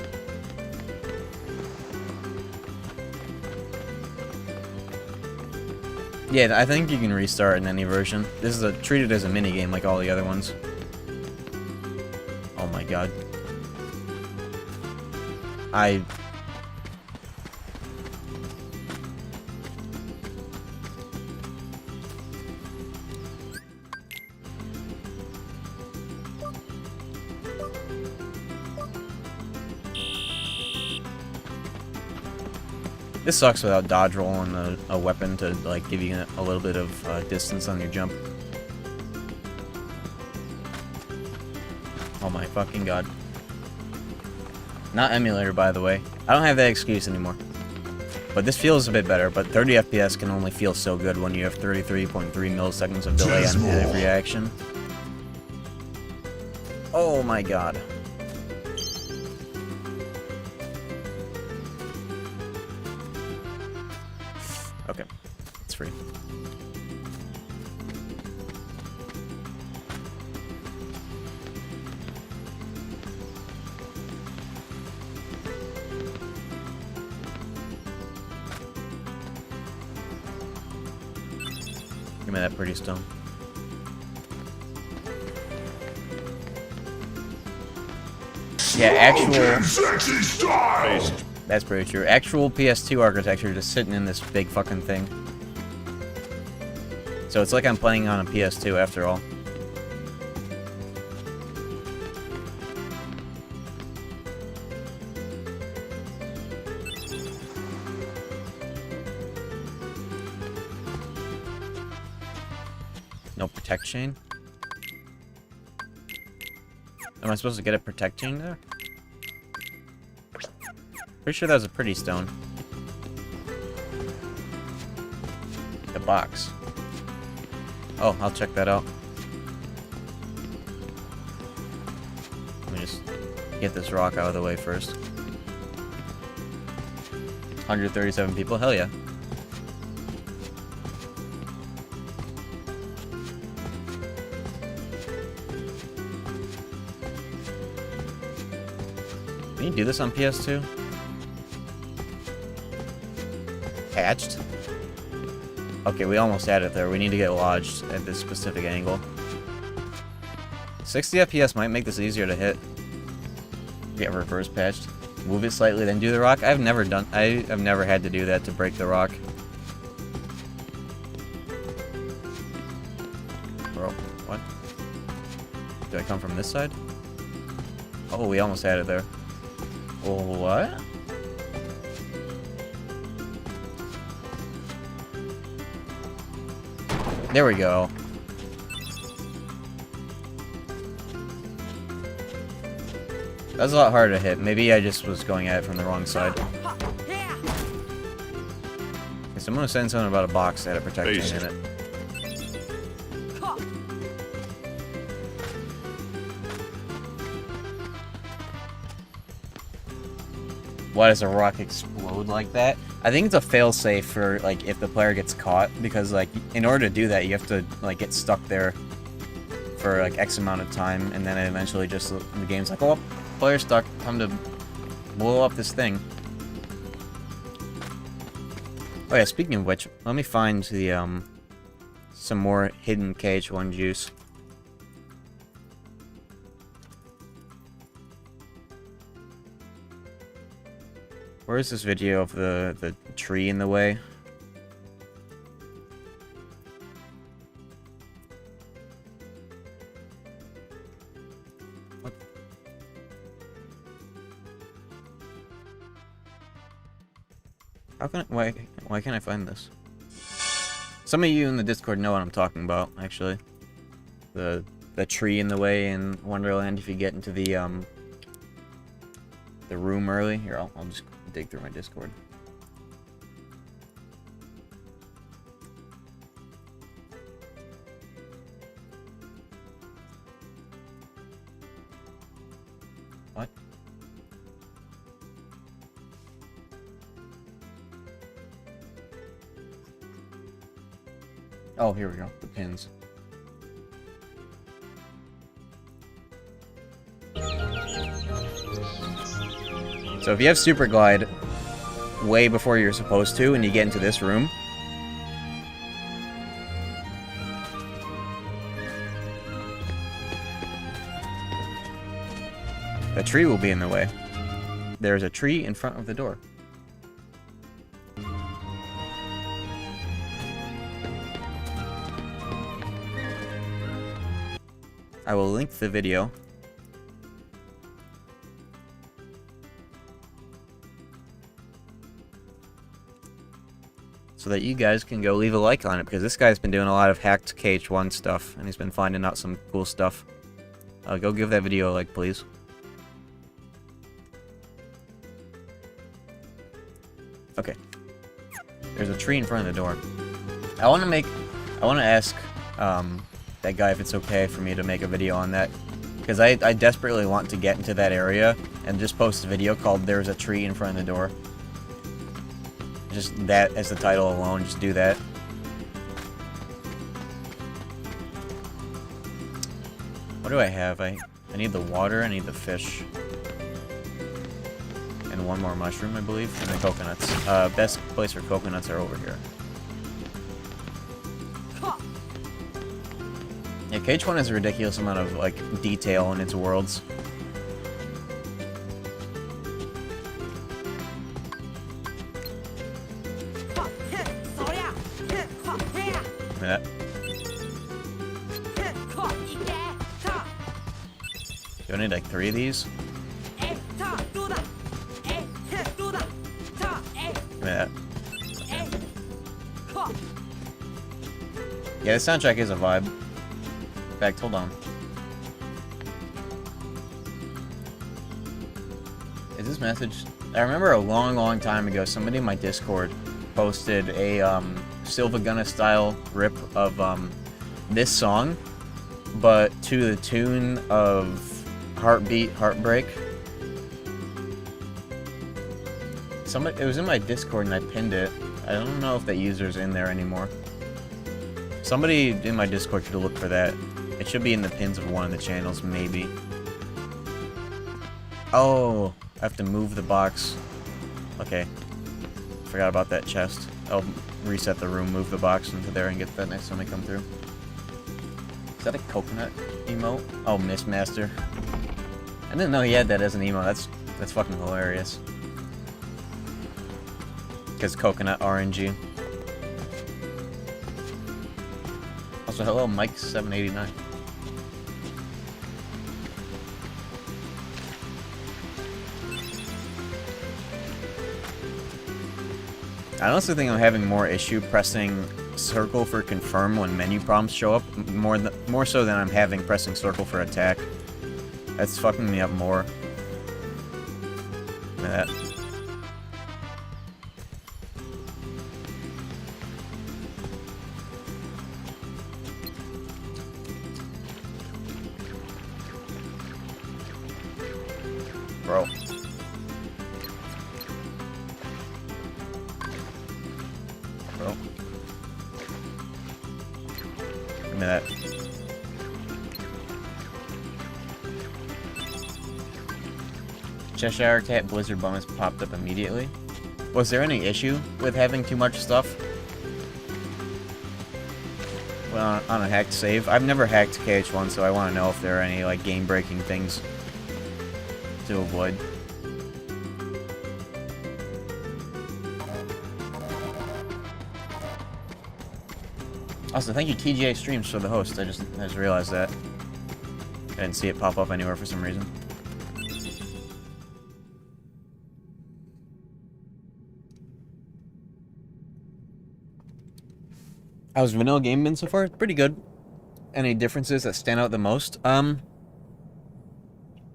Yeah, I think you can restart in any version. This is treated as a minigame like all the other ones. Oh my god. This sucks without dodge roll and a weapon to like give you a little bit of distance on your jump. Oh my fucking god. Not emulator, by the way. I don't have that excuse anymore. But this feels a bit better, but 30 FPS can only feel so good when you have 33.3 milliseconds of delay on every action. Oh my god. Give me that pretty stone. Yeah, actual... Sexy style! That's pretty true. Actual PS2 architecture just sitting in this big fucking thing. So it's like I'm playing on a PS2 after all. No protect chain? Am I supposed to get a protect chain there? Pretty sure that was a pretty stone. The box. Oh, I'll check that out. Let me just get this rock out of the way first. 137 people? Hell yeah. Can you do this on PS2? Hatched? Okay, we almost had it there. We need to get lodged at this specific angle. 60 FPS might make this easier to hit. Get reverse patched. Move it slightly, then do the rock. I've never had to do that to break the rock. Bro, what? Do I come from this side? Oh, we almost had it there. Oh, what? There we go. That was a lot harder to hit. Maybe I just was going at it from the wrong side. Okay, so I'm gonna send something about a box that had a protection in it. Why does a rock explode like that? I think it's a failsafe for, like, if the player gets caught, because, like, in order to do that, you have to, like, get stuck there for, like, X amount of time, and then eventually just, the game's like, oh, player's stuck, time to blow up this thing. Oh yeah, speaking of which, let me find the, some more hidden KH1 juice. Where is this video of the tree in the way? What? How can I, why can't I find this? Some of you in the Discord know what I'm talking about, actually. The tree in the way in Wonderland. If you get into the room early, here I'll just dig through my Discord. What? Oh, here we go. The pins. So if you have Super Glide way before you're supposed to, and you get into this room, the tree will be in the way. There's a tree in front of the door. I will link the video. So that you guys can go leave a like on it, because this guy's been doing a lot of hacked KH1 stuff, and he's been finding out some cool stuff. Go give that video a like, please. Okay. There's a tree in front of the door. I want to ask that guy if it's okay for me to make a video on that, because I desperately want to get into that area and just post a video called "There's a Tree in Front of the Door." Just that as the title alone, just do that. What do I have? I need the water, I need the fish. And one more mushroom, I believe, and the coconuts. Best place for coconuts are over here. KH1 has a ridiculous amount of, like, detail in its worlds. That. Do I need like 3 of these? Give me that. Yeah, the soundtrack is a vibe. In fact, hold on. Is this message? I remember a long time ago, somebody in my Discord posted a Sylvaguna style rip of this song, but to the tune of Heartbeat Heartbreak. It was in my Discord and I pinned it. I don't know if that user's in there anymore. Somebody in my Discord should look for that. It should be in the pins of one of the channels, maybe. Oh, I have to move the box. Okay. Forgot about that chest. I'll reset the room, move the box into there, and get that next time I come through. Is that a coconut emote? Oh, Mistmaster. I didn't know he had that as an emote. That's fucking hilarious. Because coconut RNG. Also, hello, Mike789. I honestly think I'm having more issue pressing circle for confirm when menu prompts show up, more so than I'm having pressing circle for attack. That's fucking me up more. Look at that. Bro. Give me that. Cheshire Cat Blizzard bonus popped up immediately. Was there any issue with having too much stuff? Well, on a hacked save? I've never hacked KH1, so I want to know if there are any like game-breaking things to avoid. Also, thank you TGA Streams for the host. I just realized that. I didn't see it pop up anywhere for some reason. How's vanilla game been so far? Pretty good. Any differences that stand out the most?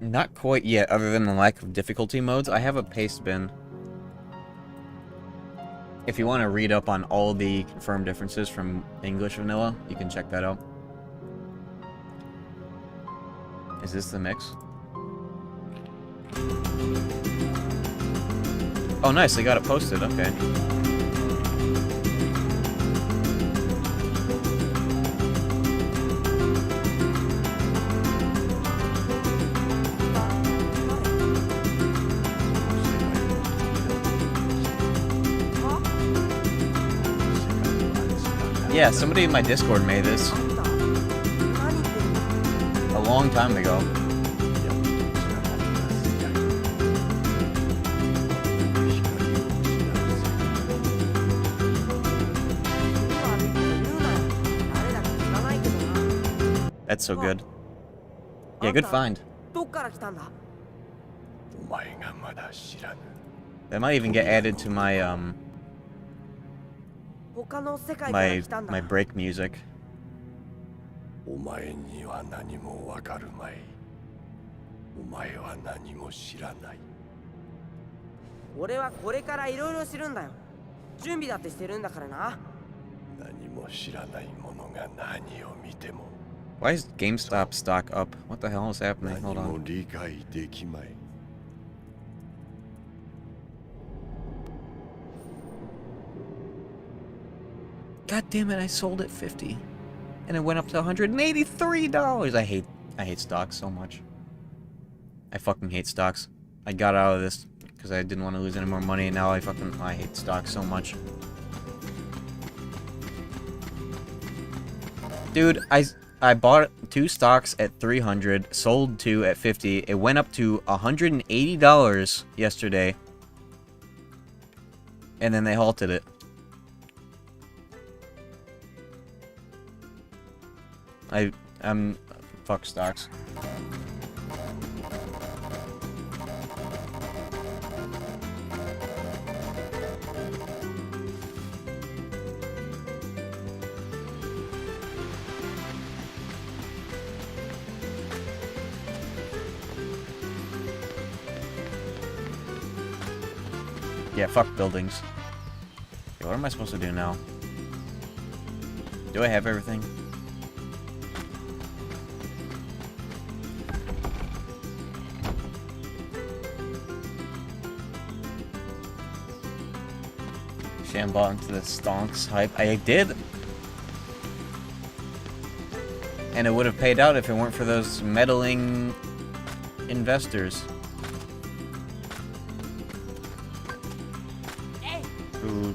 Not quite yet, other than the lack of difficulty modes. I have a paste bin. If you want to read up on all the confirmed differences from English vanilla, you can check that out. Is this the mix? Oh nice, they got it posted, okay. Yeah, somebody in my Discord made this a long time ago. That's so good. Yeah, good find. That might even get added to my my break music. Why is GameStop stock up? What the hell is happening? Hold on. God damn it, I sold it 50. And it went up to $183. I hate stocks so much. I fucking hate stocks. I got out of this because I didn't want to lose any more money, and now I hate stocks so much. Dude, I bought 2 stocks at 300, sold 2 at 50. It went up to $180 yesterday. And then they halted it. I'm fuck stocks. Yeah, fuck buildings. Okay, what am I supposed to do now? Do I have everything? Sham bought into the stonks hype. I did. And it would have paid out if it weren't for those meddling investors. Who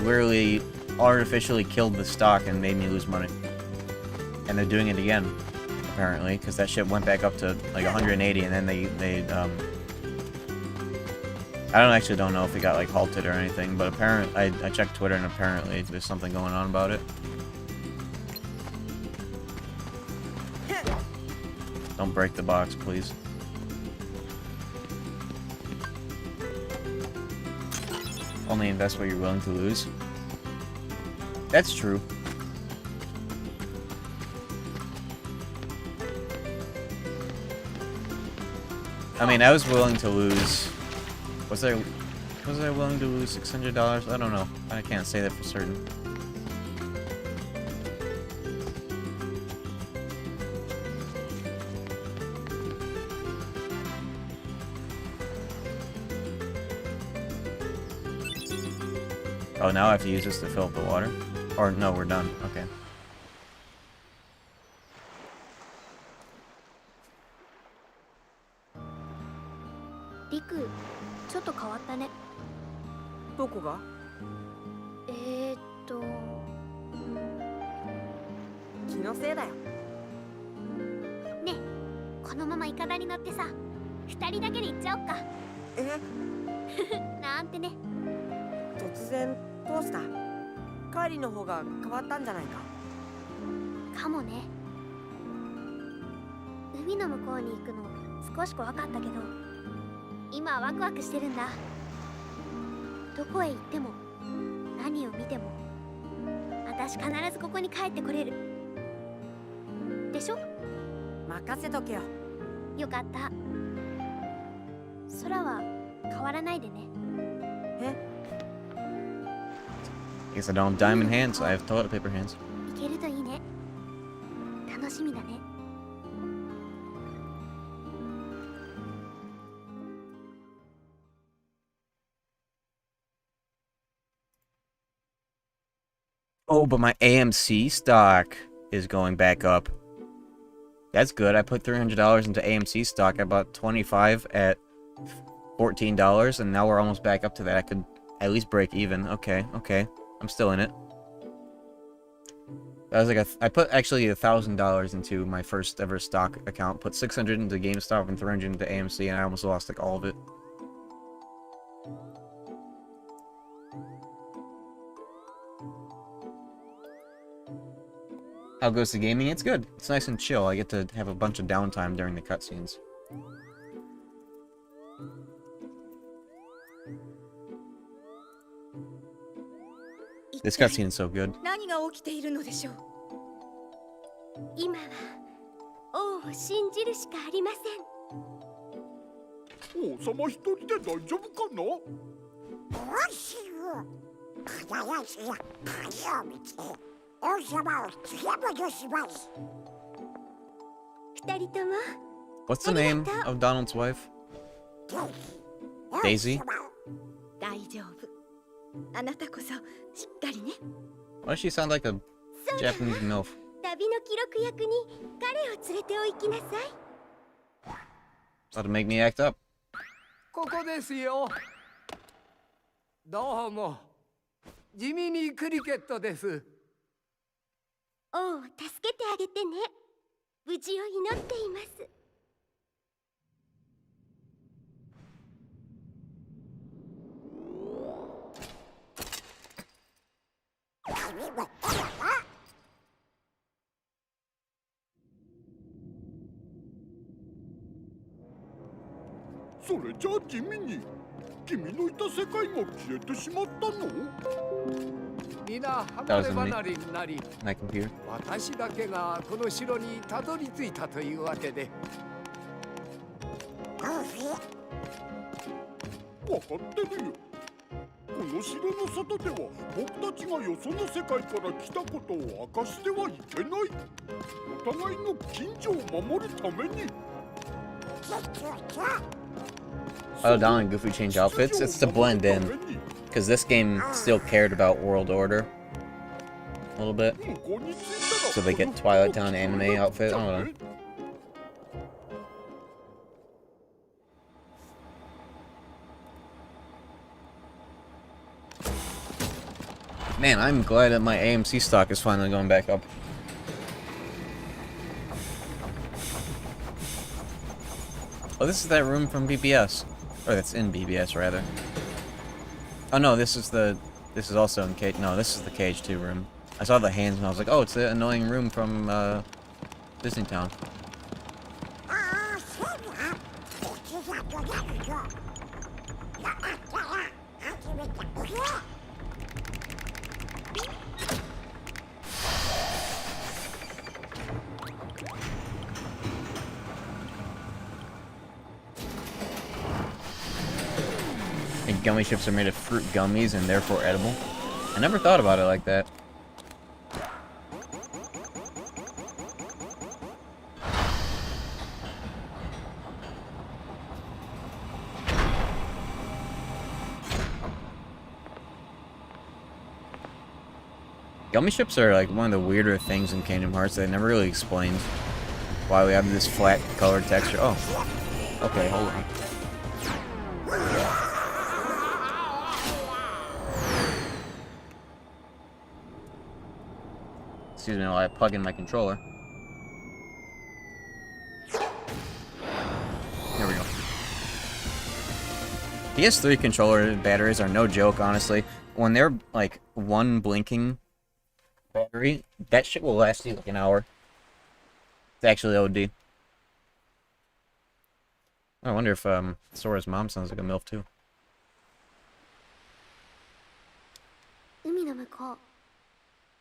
literally artificially killed the stock and made me lose money. And they're doing it again, apparently, because that shit went back up to like 180, and then they I don't know if it got like halted or anything, but apparently I checked Twitter and apparently there's something going on about it. Don't break the box, please. Only invest what you're willing to lose. That's true. I mean, I was willing to lose. Was I willing to lose $600? I don't know. I can't say that for certain. Oh, now I have to use this to fill up the water? Or no, we're done. Okay. Riku, ちょっと変わったね。どこが？気のせいだよ。ね、このままイカダに乗ってさ、2人だけで行っちゃおっか。なんてね。突然どうした？帰りの方が変わったんじゃないか。かもね。海の向こうに行くの少し怖かったけど、今はワクワクしてるんだ。どこへ行っても何を見ても私必ずここに帰ってこれるでしょ。任せとけよ。よかった。空は変わらないでね。I guess I don't have diamond hands, I have toilet paper hands. 行けるといいね。楽しみだね。Oh, but my AMC stock is going back up. That's good. I put $300 into AMC stock. I bought 25 at $14, and now we're almost back up to that. I could at least break even. Okay, okay. I'm still in it. That was like I put actually $1,000 into my first ever stock account. Put 600 into GameStop and 300 into AMC, and I almost lost like all of it. How goes the gaming? It's good. It's nice and chill. I get to have a bunch of downtime during the cutscenes. This cutscene is so good. 何が起きているのでしょう。今は王を信じるしかありません。王様一人で大丈夫かな？二人とも What's the name of Donald's wife? Daisy? 大丈夫。あなたこそしっかりね。Why does she sound like a Japanese MILF? 旅の記録役に彼を連れてお行きなさい。About to make me act up. ここですよ。どうも。地味にクリケットです。王を助けてあげてね。無事を祈っています。それじゃあ地味に君のいた世界も消えてしまったの？皆離れ離れになり、 My computer. 私だけがこの城にたどり着いたというわけで。わかってるよ。この城の外では僕たちがよその世界から来たことを明かしてはいけない。お互いの近所を守るために。Oh, Don and Goofy change outfits? It's to blend in. Because this game still cared about world order. A little bit. So they get Twilight Town anime outfit. I don't know. Man, I'm glad that my AMC stock is finally going back up. Oh, this is that room from BBS. Or that's in BBS, rather. Oh no, this is also in KH... No, this is the KH2 room. I saw the hands and I was like, oh, it's the annoying room from, Disney Town. And gummy ships are made of fruit gummies and therefore edible. I never thought about it like that. Gummy ships are like one of the weirder things in Kingdom Hearts. They never really explained why we have this flat colored texture. Oh, okay, hold on. Excuse me while I plug in my controller. There we go. PS3 controller batteries are no joke, honestly. When they're like one blinking battery, that shit will last you like an hour. It's actually OD. I wonder if Sora's mom sounds like a MILF too. 海の向こう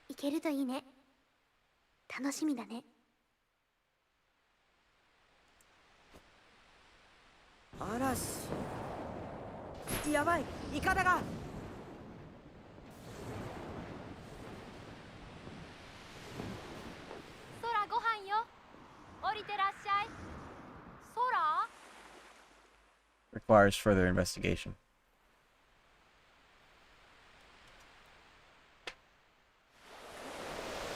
行けるといいね。楽しみだね。嵐。やばい、イカダが。空ご飯よ。降りてらっしゃい。空 Requires further investigation.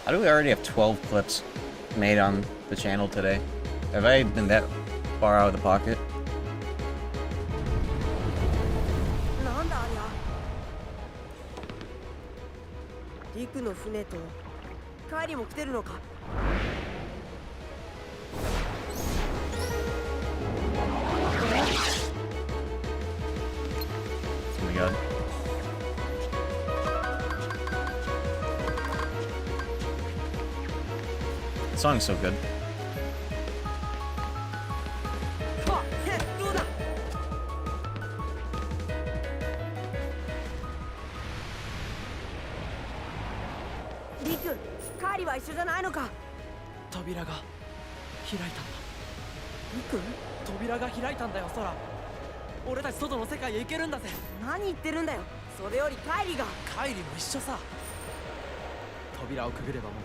How do we already have 12 clips made on the channel today? Have I been that far out of the pocket? なんだありゃ。リクの船と帰りも来てるのか。Oh my god. The song's so good. どうだ。リク、帰りは一緒じゃないのか。扉が開いたんだ。リク、扉が開いたんだよ、空。俺たち外の世界へ行けるんだぜ。何言ってるんだよ。それより帰りが。帰りも一緒さ。扉をくぐればもう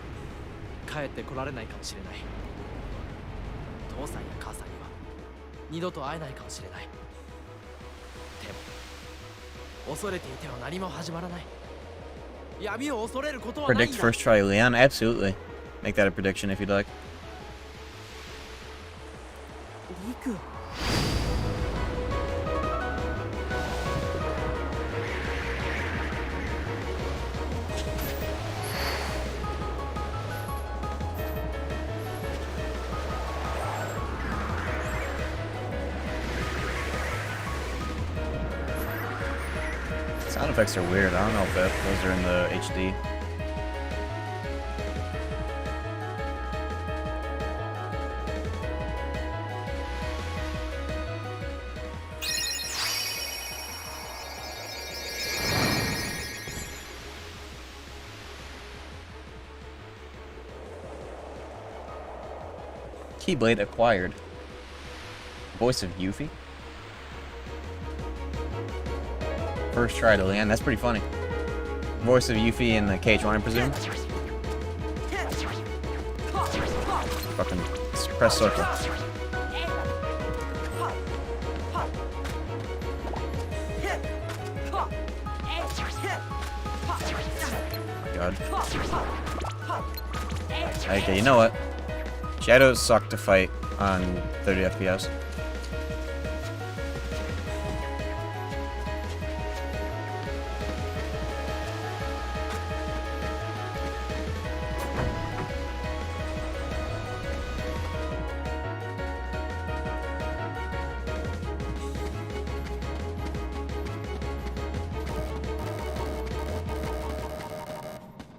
帰ってこられないかもしれない。父さんや母さんには二度と会えないかもしれない。でも恐れていては何も始まらない。闇を恐れることはないん Predict だ。 first try, Leon? Absolutely. Make that a prediction if you'd like. リク。Sound effects are weird. I don't know if those are in the HD. Keyblade acquired. Voice of Yuffie. First try to land. That's pretty funny. Voice of Yuffie in the KH1, I presume. Fucking press circle. God. Okay, you know what? Shadows suck to fight on 30 FPS.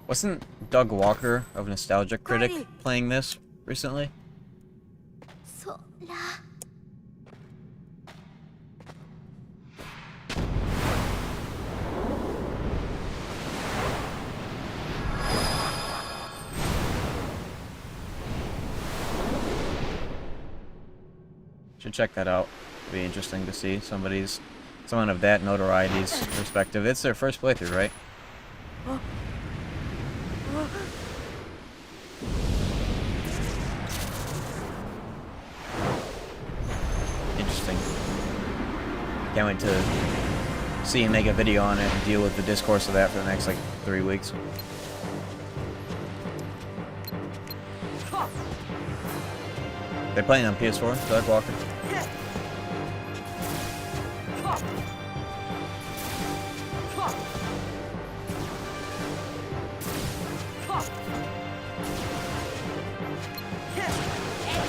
Wasn't Doug Walker of Nostalgia Critic playing this recently? Should check that out. It'd be interesting to see someone of that notoriety's perspective. It's their first playthrough, right? Interesting. Can't wait to see him make a video on it and deal with the discourse of that for the next, like, 3 weeks. They're playing on PS4, Doug Walker.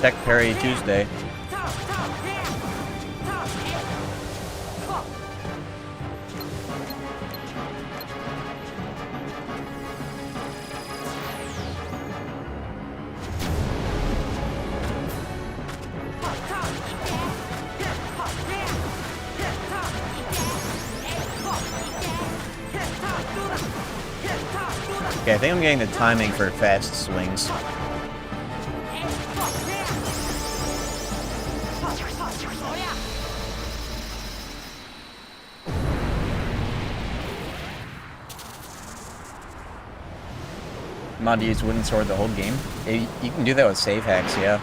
Tech Parry Tuesday. Okay, I think I'm getting the timing for fast swings. I'm about to use wooden sword the whole game. You can do that with save hacks, yeah.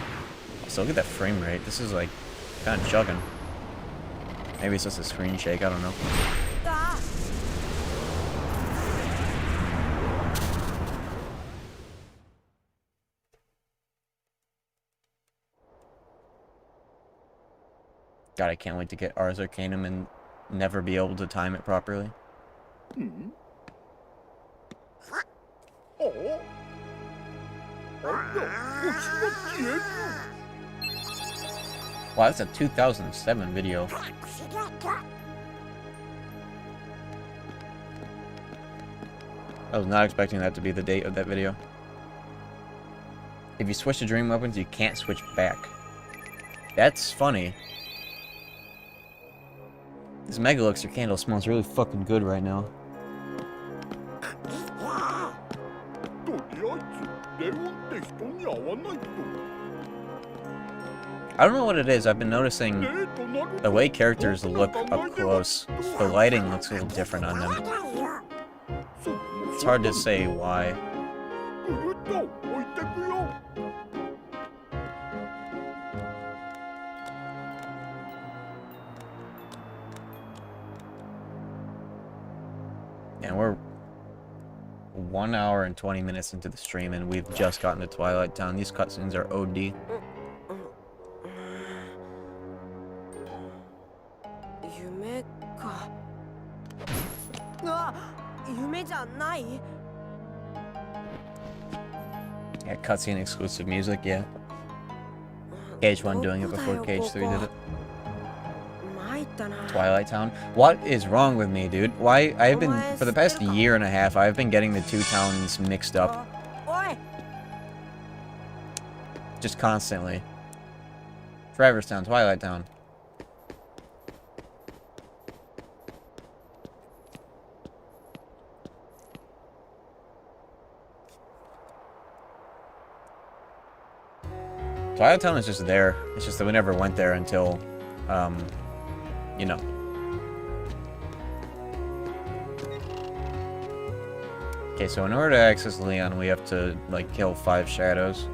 So look at that frame rate. This is like kind of chugging. Maybe it's just a screen shake, I don't know. God, I can't wait to get Ars Arcanum and never be able to time it properly. Wow, that's a 2007 video. I was not expecting that to be the date of that video. If you switch to dream weapons, you can't switch back. That's funny. This Mega Elixir candle smells really fucking good right now. I don't know what it is. I've been noticing the way characters look up close. The lighting looks a little different on them. It's hard to say why. And we're 1 hour and 20 minutes into the stream, and we've just gotten to Twilight Town. These cutscenes are OD. Yeah, cutscene exclusive music, yeah. KH1 doing it before KH3 did it. Twilight Town. What is wrong with me, dude? Why? I've been, for the past year and a half, I've been getting the two towns mixed up. Just constantly. Traverse Town, Twilight Town. Twilight Town is just there. It's just that we never went there until, you know. Okay, so in order to access Leon, we have to, like, kill 5 shadows.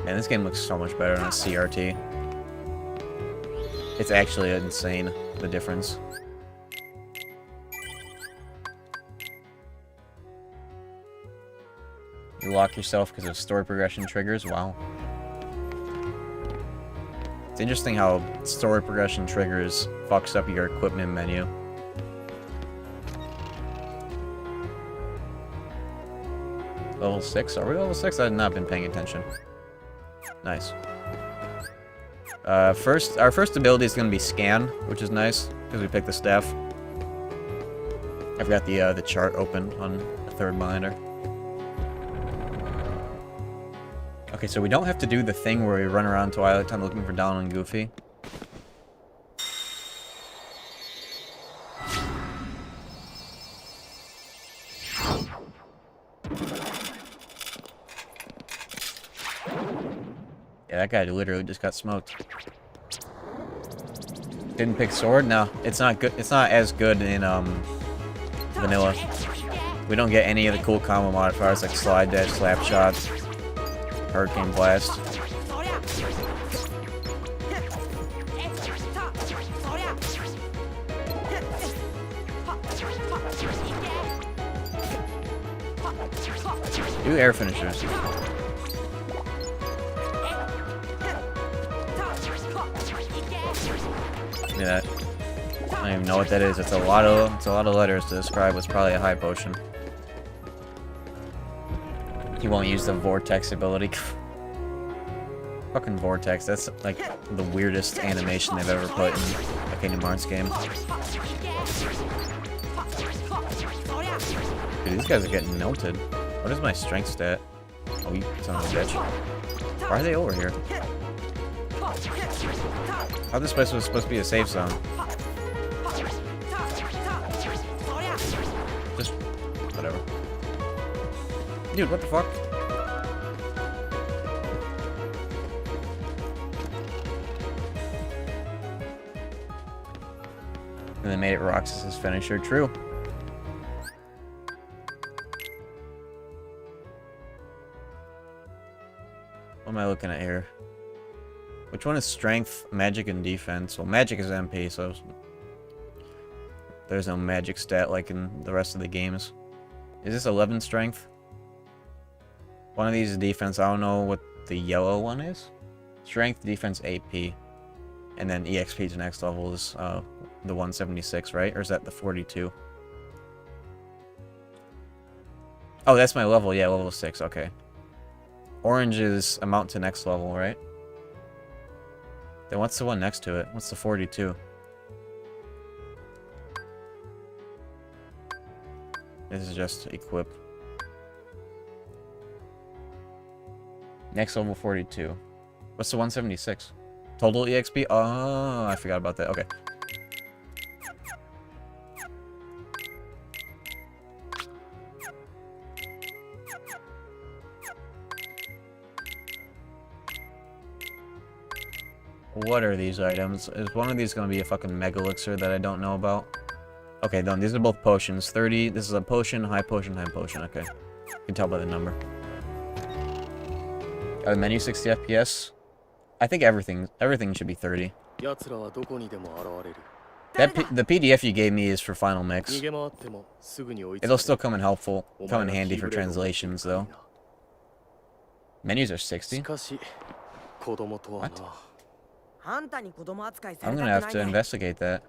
Man, this game looks so much better on a CRT. It's actually insane, the difference. You lock yourself because of story progression triggers? Wow. It's interesting how story progression triggers fucks up your equipment menu. Level 6? Are we level 6? I have not been paying attention. Nice. Our first ability is going to be Scan, which is nice, because we picked the staff. I've got the chart open on the third monitor. Okay, so we don't have to do the thing where we run around Twilight Town looking for Donald and Goofy. Yeah, that guy literally just got smoked. Didn't pick sword? No, it's not good. It's not as good in vanilla. We don't get any of the cool combo modifiers like slide dash, slap shots, hurricane blast. Do air finishers. Yeah, I don't even know what that is. It's a lot of letters to describe what's probably a high potion. He won't use the vortex ability. Fucking vortex. That's like the weirdest animation they've ever put in a Kingdom Hearts game. Dude, these guys are getting melted. What is my strength stat? Oh, you son of a bitch. Why are they over here? How this place was supposed to be a safe zone? Just whatever. Dude, what the fuck? And they made it Roxas's finisher. True. What am I looking at here? Which one is strength, magic, and defense? Well, magic is MP, so there's no magic stat like in the rest of the games. Is this 11 strength? One of these is defense. I don't know what the yellow one is. Strength, defense, AP. And then EXP to next level is the 176, right? Or is that the 42? Oh, that's my level. Yeah, level 6. Okay. Orange is amount to next level, right? Then what's the one next to it? What's the 42? This is just equip. Next level 42. What's the 176? Total EXP? Oh, I forgot about that. Okay. What are these items? Is one of these going to be a fucking Mega Elixir that I don't know about? Okay, then these are both potions. 30. This is a potion, high potion, high potion. Okay. You can tell by the number. The menu 60 FPS. I think everything should be 30. The PDF you gave me is for final mix. It'll still come in handy for translations though. Menus are 60. What? I'm gonna have to investigate that.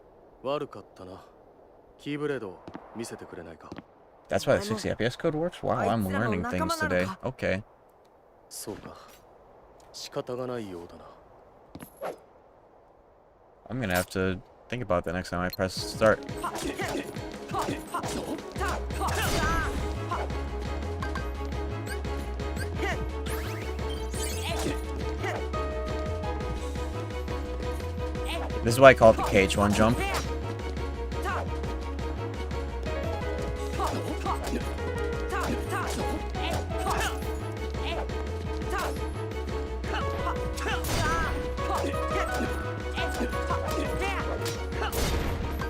That's why the 60 FPS code works? Wow, I'm learning things today. Okay. そうか。仕方がないようだな。 I'm gonna have to think about that next time I press start. This is why I call it the KH1 jump.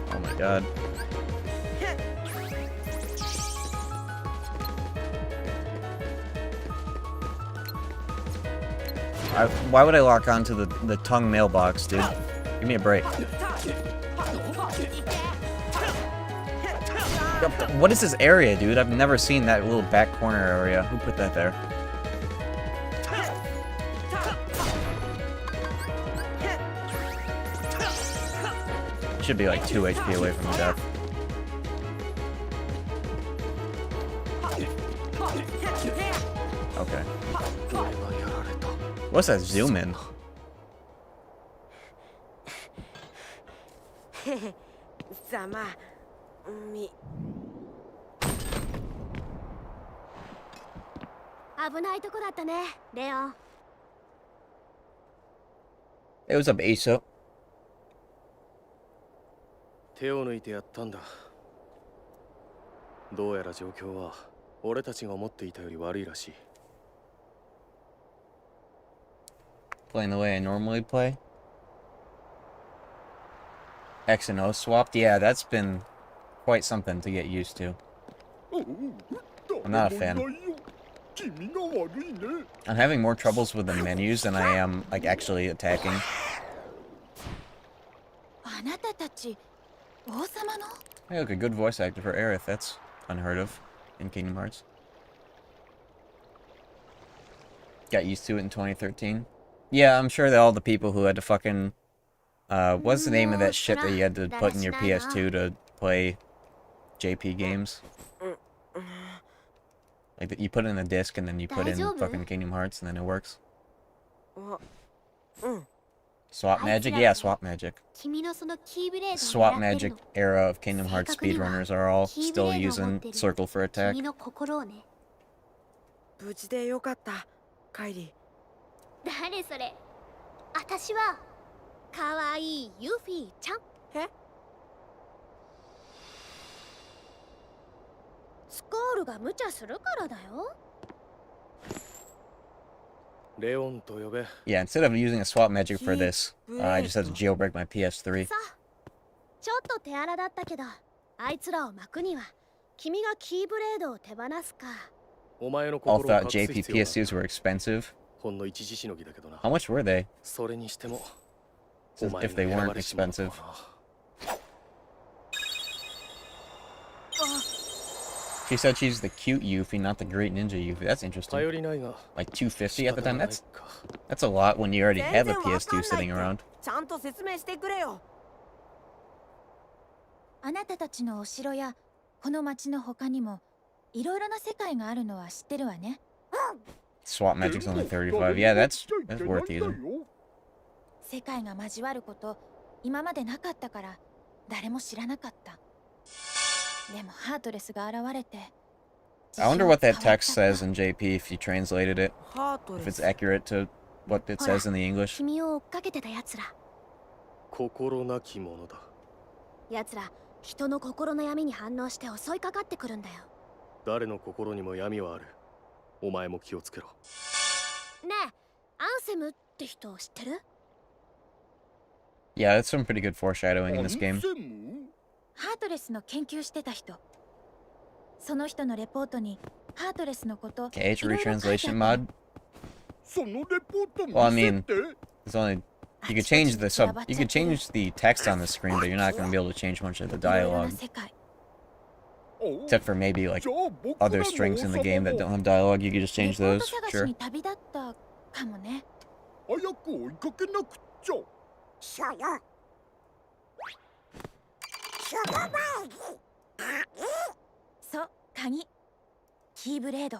Oh my god. Why would I lock onto the tongue mailbox, dude? Give me a break. What is this area, dude? I've never seen that little back corner area. Who put that there? Should be like 2 HP away from death. Okay. What's that zoom in? ざまみ危ないとこだったね、レオン。 Hey, what's up, Aso? 手を抜いてやったんだ。どうやら状況は俺たちが思っていたより悪いらしい。 Playing the way I normally play? X and O swapped? Yeah, that's been quite something to get used to. I'm not a fan. I'm having more troubles with the menus than I am, like, actually attacking. あなたたち王様の Hey, look, a good voice actor for Aerith. That's unheard of in Kingdom Hearts. Got used to it in 2013. Yeah, I'm sure that all the people who had to fucking... what's the name of that shit that you had to put in your PS2 to play JP games? Like, that you put in a disc and then you put in fucking Kingdom Hearts and then it works. Swap Magic? Yeah, Swap Magic. Swap Magic era of Kingdom Hearts speedrunners are all still using Circle for attack. 無事でよかったカイリ誰それ？私はかわいいユフィちゃん。えスコールが無茶するからだよ。レオンと呼べ。 Yeah, instead of using a Swap Magic for this, I just had to jailbreak my PS3. さあ、ちょっと手荒だったけど、あいつらを巻くには君がキーブレードを手放すか。お前の All 心を thought 隠す JP 必要が PS2s were expensive. ほんの一時しのぎだけどな。 How much were they? それにしても As if they weren't expensive. She said she's the cute Yuffie, not the great ninja Yuffie. That's interesting. 頼りないが Like 250 at the time? That's a lot when you already have a PS2 sitting around. ちゃんと説明してくれよあなたたちのお城やこの町の他にもいろいろな世界があるのは知ってるわね。 Swap Magic's only 35. Yeah, that's worth using. 世界が交わること今までなかったから誰も知らなかった。でもハートレスが現れて。I wonder what that text says in JP if you translated it. ハートレ If ス it's accurate to what it says in the English. 君を追っかけてた奴ら。心なきものだ。奴ら、人の心の闇に反応して襲いかかってくるんだよ。誰の心にも闇はある。お前も気をつけろ。ねえ、アンセムって人知ってる？ Yeah, that's some pretty good foreshadowing in this game. ハートレスの研究してた人。その人のレポートにハートレスのこと。 KH retranslation mod? そのレポート Well, I 見せ mean, て it's only you could change the you could change the text on the screen, but you're not going to be able to change much of the dialogue. Except for maybe like other strings in the game that don't have dialogue, you could just change those. Sure. 旅立ったかもね。早く追いかけなくっちゃ。そうよ。その前に。そう、鍵キーブレード。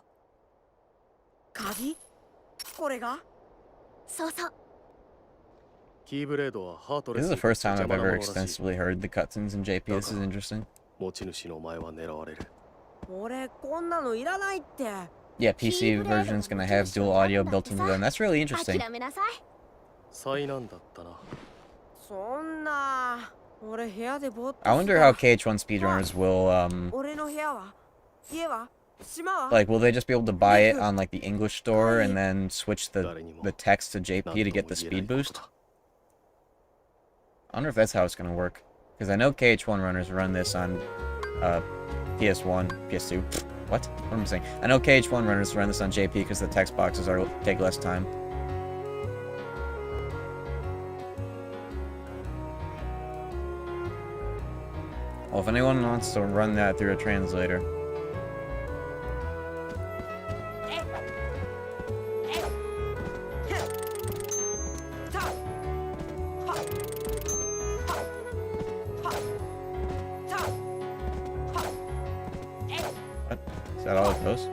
鍵これがそうそう。キーブレードはハートレ This ス is the first time I've 邪魔な ever ものらしい。 extensively heard the cutscenes in JP. This is interesting. 持ち主の前は狙われる。俺こんなのいらないって。 Yeah, PC version's gonna have dual audio built into them. That's really interesting. 諦めなさい。災難だったな。そんな俺部屋でぼーっと I wonder how KH1 speedrunners will, 俺の部屋は家は島は like, will they just be able to buy it on, like, the English store and then switch the text to JP to get the speed boost? I wonder if that's how it's gonna work. Because I know KH1 runners run this on, PS1, PS2. What? What am I saying? I know KH1 runners run this on JP because the text boxes take less time. Well, if anyone wants to run that through a translator. What? Is that all it goes?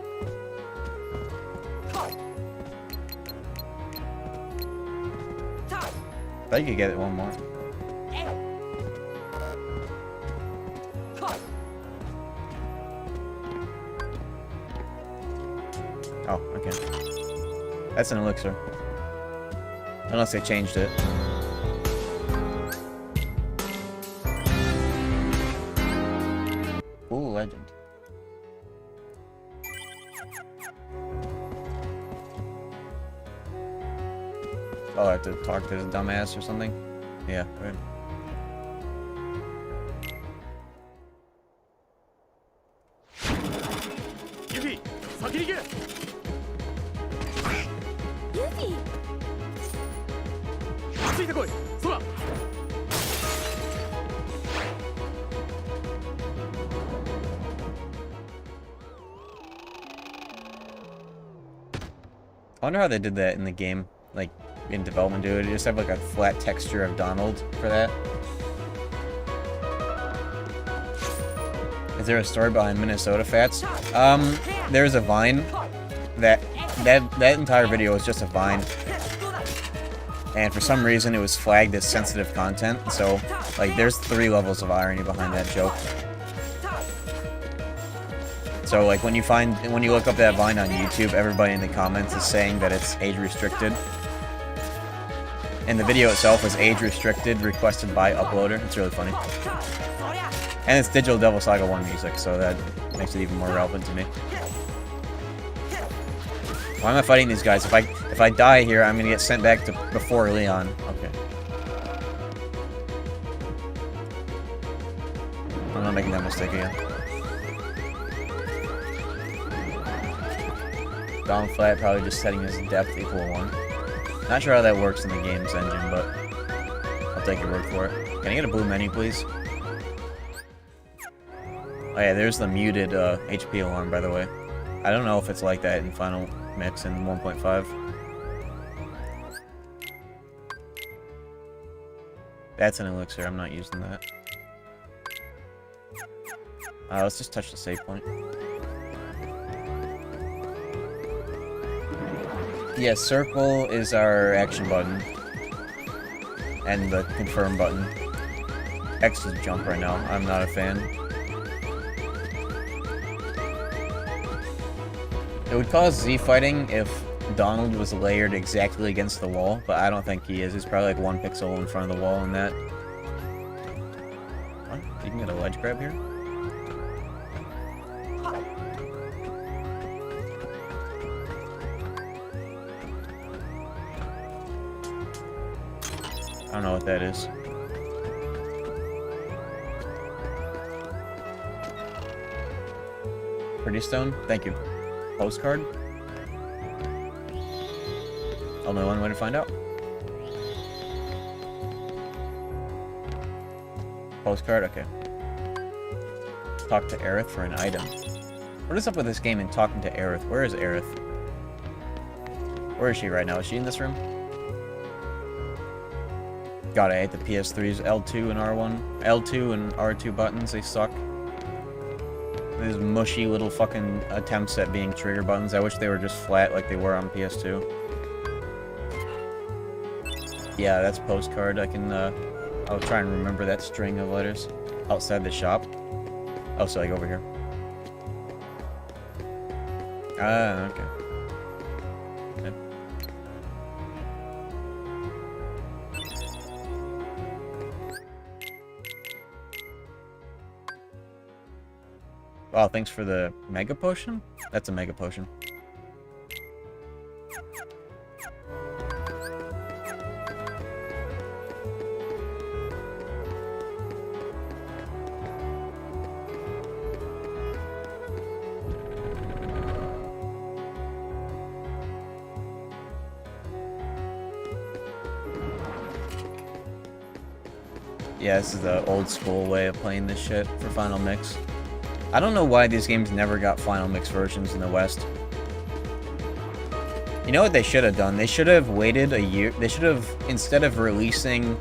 I thought you could get it one more. Oh, okay. That's an elixir. Unless they changed it. Ooh, legend. Oh, I have to talk to the dumbass or something? Yeah, right. Yuffie, 先に行け。ユフィ。ついてこい。空。I wonder how they did that in the game, like in development. Do it just have like a flat texture of Donald for that? Is there a story behind Minnesota Fats? There's a Vine that entire video was just a Vine, and for some reason it was flagged as sensitive content. So like, there's 3 levels of irony behind that joke. So like, when you look up that Vine on YouTube, everybody in the comments is saying that it's age restricted. And the video itself is age restricted, requested by uploader. It's really funny. And it's Digital Devil Saga 1 music, so that makes it even more relevant to me. Why am I fighting these guys? If I die here, I'm gonna get sent back to before Leon. Okay. I'm not making that mistake again. Down flat, probably just setting his depth equal 1. Not sure how that works in the game's engine, but I'll take your word for it. Can I get a blue menu, please? Oh yeah, there's the muted HP alarm, by the way. I don't know if it's like that in Final Mix in 1.5. That's an elixir, I'm not using that. Let's just touch the save point. Yeah, circle is our action button. And the confirm button. X is jump right now, I'm not a fan. It would cause Z fighting if Donald was layered exactly against the wall, but I don't think he is. He's probably like 1 pixel in front of the wall in that. What? You can get a ledge grab here? I don't know what that is. Pretty stone? Thank you. Postcard? Only one way to find out. Postcard? Okay. Talk to Aerith for an item. What is up with this game and talking to Aerith? Where is Aerith? Where is she right now? Is she in this room? God, I hate the PS3's L2 and R1. L2 and R2 buttons, they suck. these mushy little fucking attempts at being trigger buttons. I wish they were just flat like they were on PS2. Yeah, that's Postcard. I'll try and remember that string of letters outside the shop. Oh, so like over here. Ah, okay. Yep. Wow, thanks for the Mega Potion? That's a Mega Potion. Yeah, this is the old school way of playing this shit for Final Mix. I don't know why these games never got Final Mix versions in the West. You know what they should have done? They should have waited a year. They should have, instead of releasing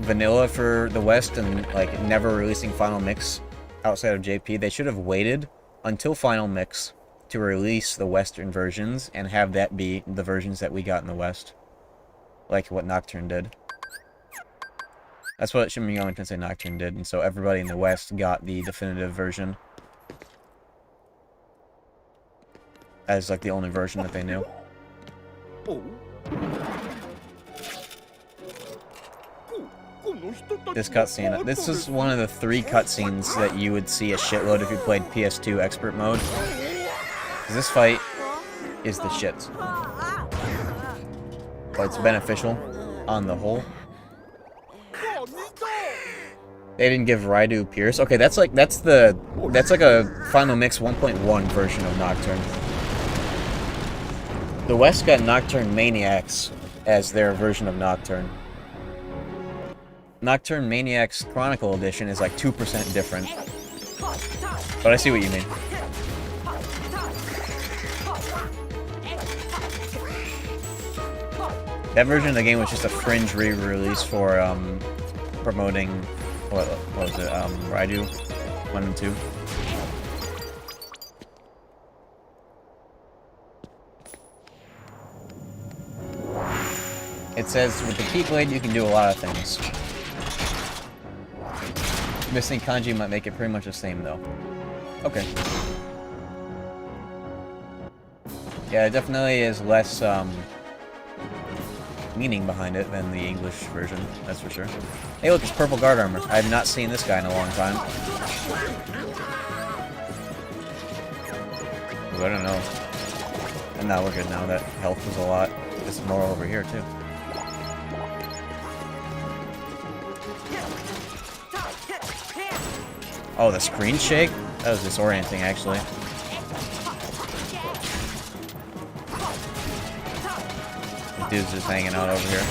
vanilla for the West and like never releasing Final Mix outside of JP, they should have waited until Final Mix to release the Western versions and have that be the versions that we got in the West. Like what Nocturne did. That's what Shin Megami Tensei Nocturne did, and so everybody in the West got the definitive version. As like the only version that they knew. This cutscene. This is one of the 3 cutscenes that you would see a shitload if you played PS2 Expert Mode. This fight is the shit. But it's beneficial on the whole. They didn't give Raidu Pierce. Okay, that's like a Final Mix 1.1 version of Nocturne. The West got Nocturne Maniacs as their version of Nocturne. Nocturne Maniacs Chronicle Edition is like 2% different. But I see what you mean. That version of the game was just a fringe re-release for promoting what was it? Raidu 1 and 2. It says with the Keyblade you can do a lot of things. Missing kanji might make it pretty much the same though. Okay. Yeah, it definitely is less meaning behind it than the English version, that's for sure. Hey look, it's purple guard armor. I have not seen this guy in a long time. Ooh, I don't know. And now we're good now. That health was a lot. There's more over here too. Oh, the screen shake? That was disorienting actually. Dude's just hanging out over here.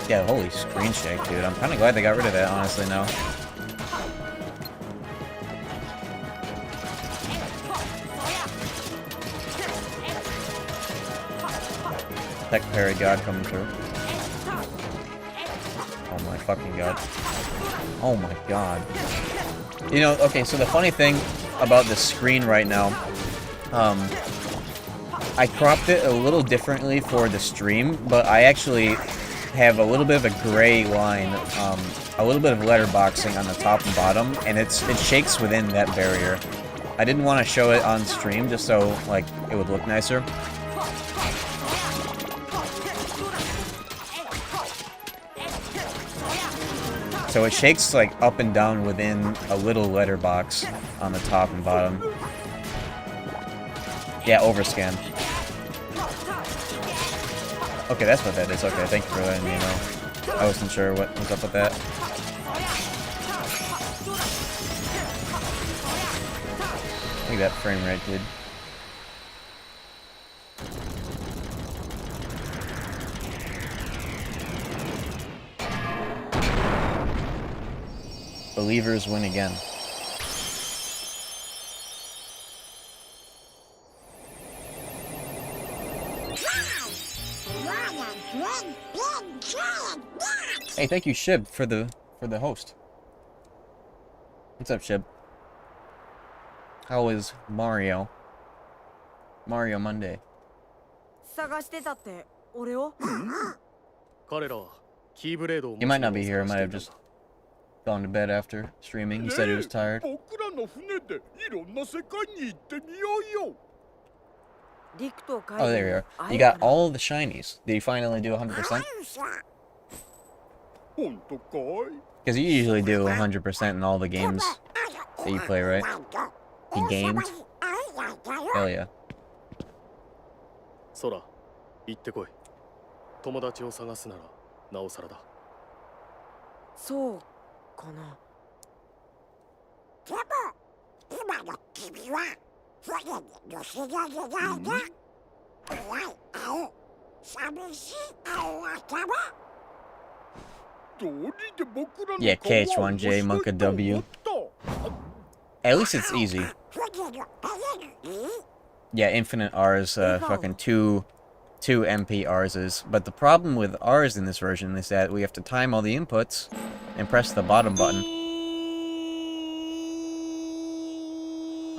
Yeah, holy screen shake, dude. I'm kind of glad they got rid of that, honestly, now. Tech parry god coming through. Oh my fucking god. Oh my god. You know, okay, so the funny thing about the screen right now, I cropped it a little differently for the stream, but I actually have a little bit of a gray line, a little bit of letterboxing on the top and bottom, and it shakes within that barrier. I didn't want to show it on stream just so, like, it would look nicer. So it shakes, like, up and down within a little letterbox on the top and bottom. Yeah, overscan. Okay, that's what that is. Okay, thank you for letting me know. I wasn't sure what was up with that. Look at that frame rate, dude. Believers win again. Hey, thank you, Shib, for the host. What's up, Shib? How was Mario? Mario Monday. 探してたって俺を彼らはキーブレードを He might not be here. He might have just gone to bed after streaming. He said he was tired. 僕らの船でいろんな世界に行ってみようよ。 Oh, there you are. You got all of the shinies. Did you finally do 100%? 本当かい？ Because you usually do 100% in all the games that you play, right? You gamed? Hell yeah. ソラ、行ってこい。友達を探すならなおさらだ。そうかな。でも今の君は船に乗せられないな。怖い顔、寂しい顔はダメ。 Yeah, KH1J, Monka W. At least it's easy. Yeah, infinite R's, fucking two MP R's. But the problem with R's in this version is that we have to time all the inputs and press the bottom button.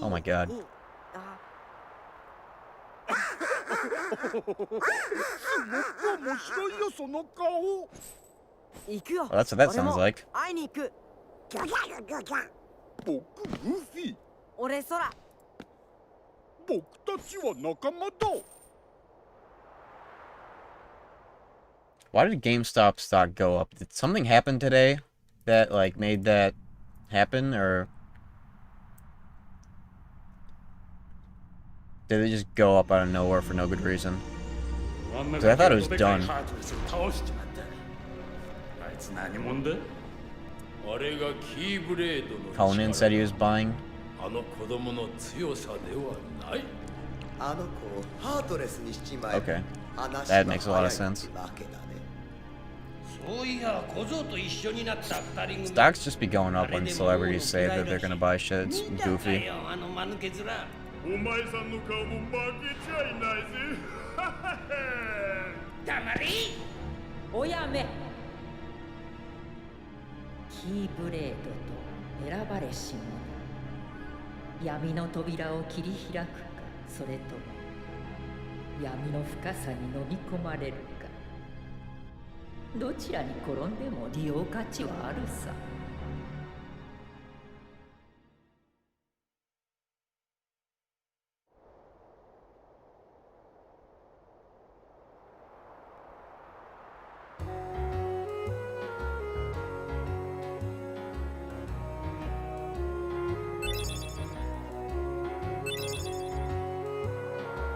Oh my god. Well, that's what that sounds like. 会いに行く。僕、ルフィ。俺、空。僕たちは仲間だ。Why did GameStop stock go up? Did something happen today that, like, made that happen, or did it just go up out of nowhere for no good reason? Because I thought it was done. Conan said he was buying. Okay, that makes a lot of sense. Stocks just be going up when celebrities say that they're gonna buy shit. It's goofy. お前さんの顔も負けちゃいないぜ。黙れ。おやめ。キーブレードと選ばれし者。闇の扉を切り開くか、それとも闇の深さに飲み込まれるか。どちらに転んでも利用価値はあるさ。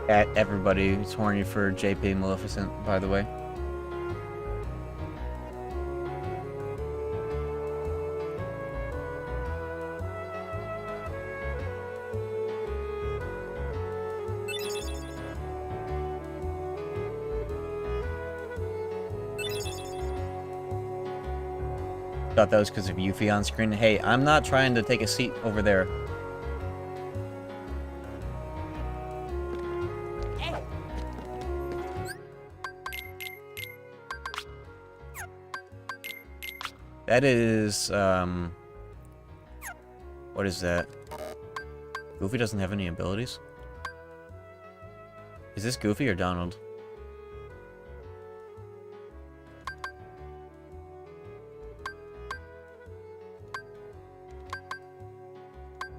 At everybody who's horny for JP Maleficent, by the way. Thought that was because of Yuffie on screen. Hey, I'm not trying to take a seat over there. That is, what is that? Goofy doesn't have any abilities? Is this Goofy or Donald?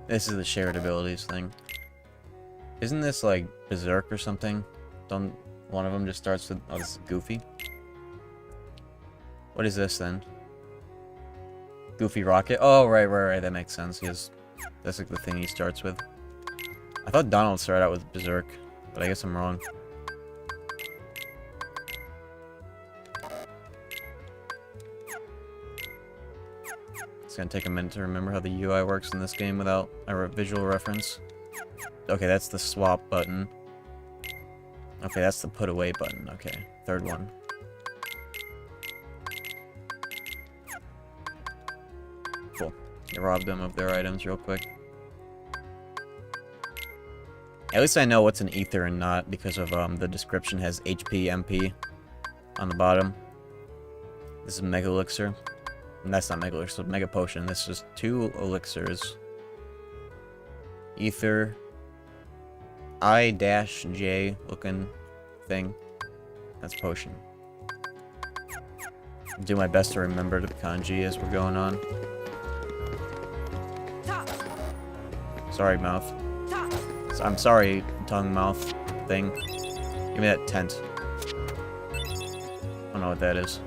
This is the shared abilities thing. Isn't this like Berserk or something? Don't one of them just starts with, oh, this is Goofy? What is this then? Goofy Rocket? Oh, right, that makes sense. That's like the thing he starts with. I thought Donald started out with Berserk, but I guess I'm wrong. It's gonna take a minute to remember how the UI works in this game without a visual reference. Okay, that's the swap button. Okay, that's the put away button. Okay, third one. Cool. You robbed them of their items real quick. At least I know what's an ether and not because of the description has HP MP on the bottom. This is Mega Elixir. And that's not Mega Elixir, Mega Potion. This is 2 elixirs. Ether. I-J looking thing. That's potion. Do my best to remember the kanji as we're going on. Sorry, mouth. I'm sorry, tongue mouth thing. Give me that tent. I don't know what that is.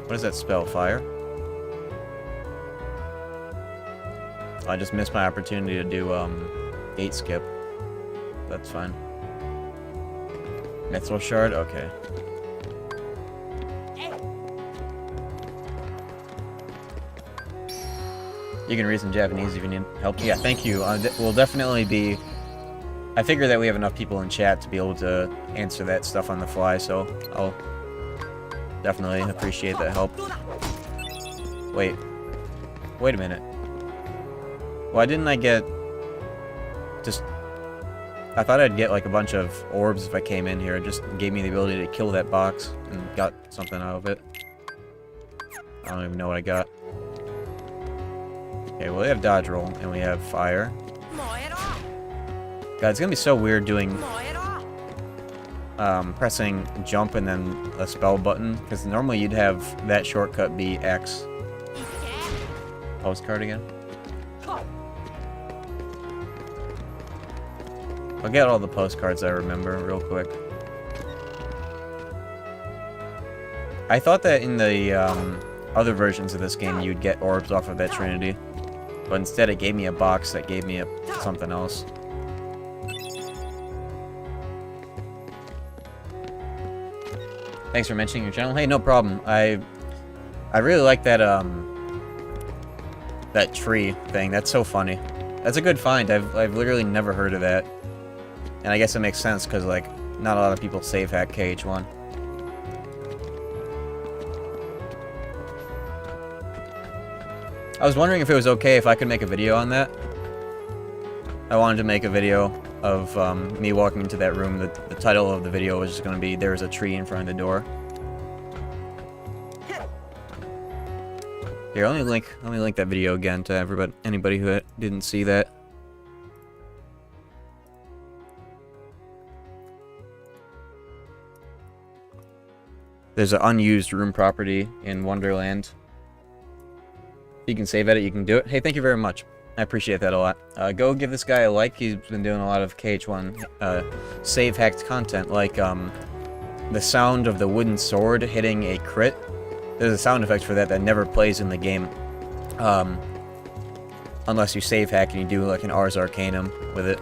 What does that spell? Fire? I just missed my opportunity to do gate skip. That's fine. Mithril shard? Okay. You can read some Japanese if you need help. Yeah, thank you. We'll definitely be... I figure that we have enough people in chat to be able to answer that stuff on the fly, so I'll definitely appreciate that help. Wait a minute. Why didn't I get... just... I thought I'd get like a bunch of orbs if I came in here. It just gave me the ability to kill that box and got something out of it. I don't even know what I got. Okay, well we have dodge roll and we have fire. God, it's gonna be so weird doing... pressing jump and then a spell button, because normally you'd have that shortcut be X. Postcard again? I'll get all the postcards I remember real quick. I thought that in the other versions of this game you'd get orbs off of that Trinity, but instead it gave me a box that gave me something else. Thanks for mentioning your channel. Hey, no problem. I really like that that tree thing. That's so funny. That's a good find. I've literally never heard of that. And I guess it makes sense because like not a lot of people save hack KH1. I was wondering if it was okay if I could make a video on that. I wanted to make a video of me walking into that room. The title of the video was just going to be "There's a tree in front of the door." Here, let me link that video again to anybody who didn't see that. There's an unused room property in Wonderland. If you can save at it, you can do it. Hey, thank you very much. I appreciate that a lot. Go give this guy a like. He's been doing a lot of KH1 save hacked content, like the sound of the wooden sword hitting a crit. There's a sound effect for that that never plays in the game, unless you save hack and you do like an Ars Arcanum with it.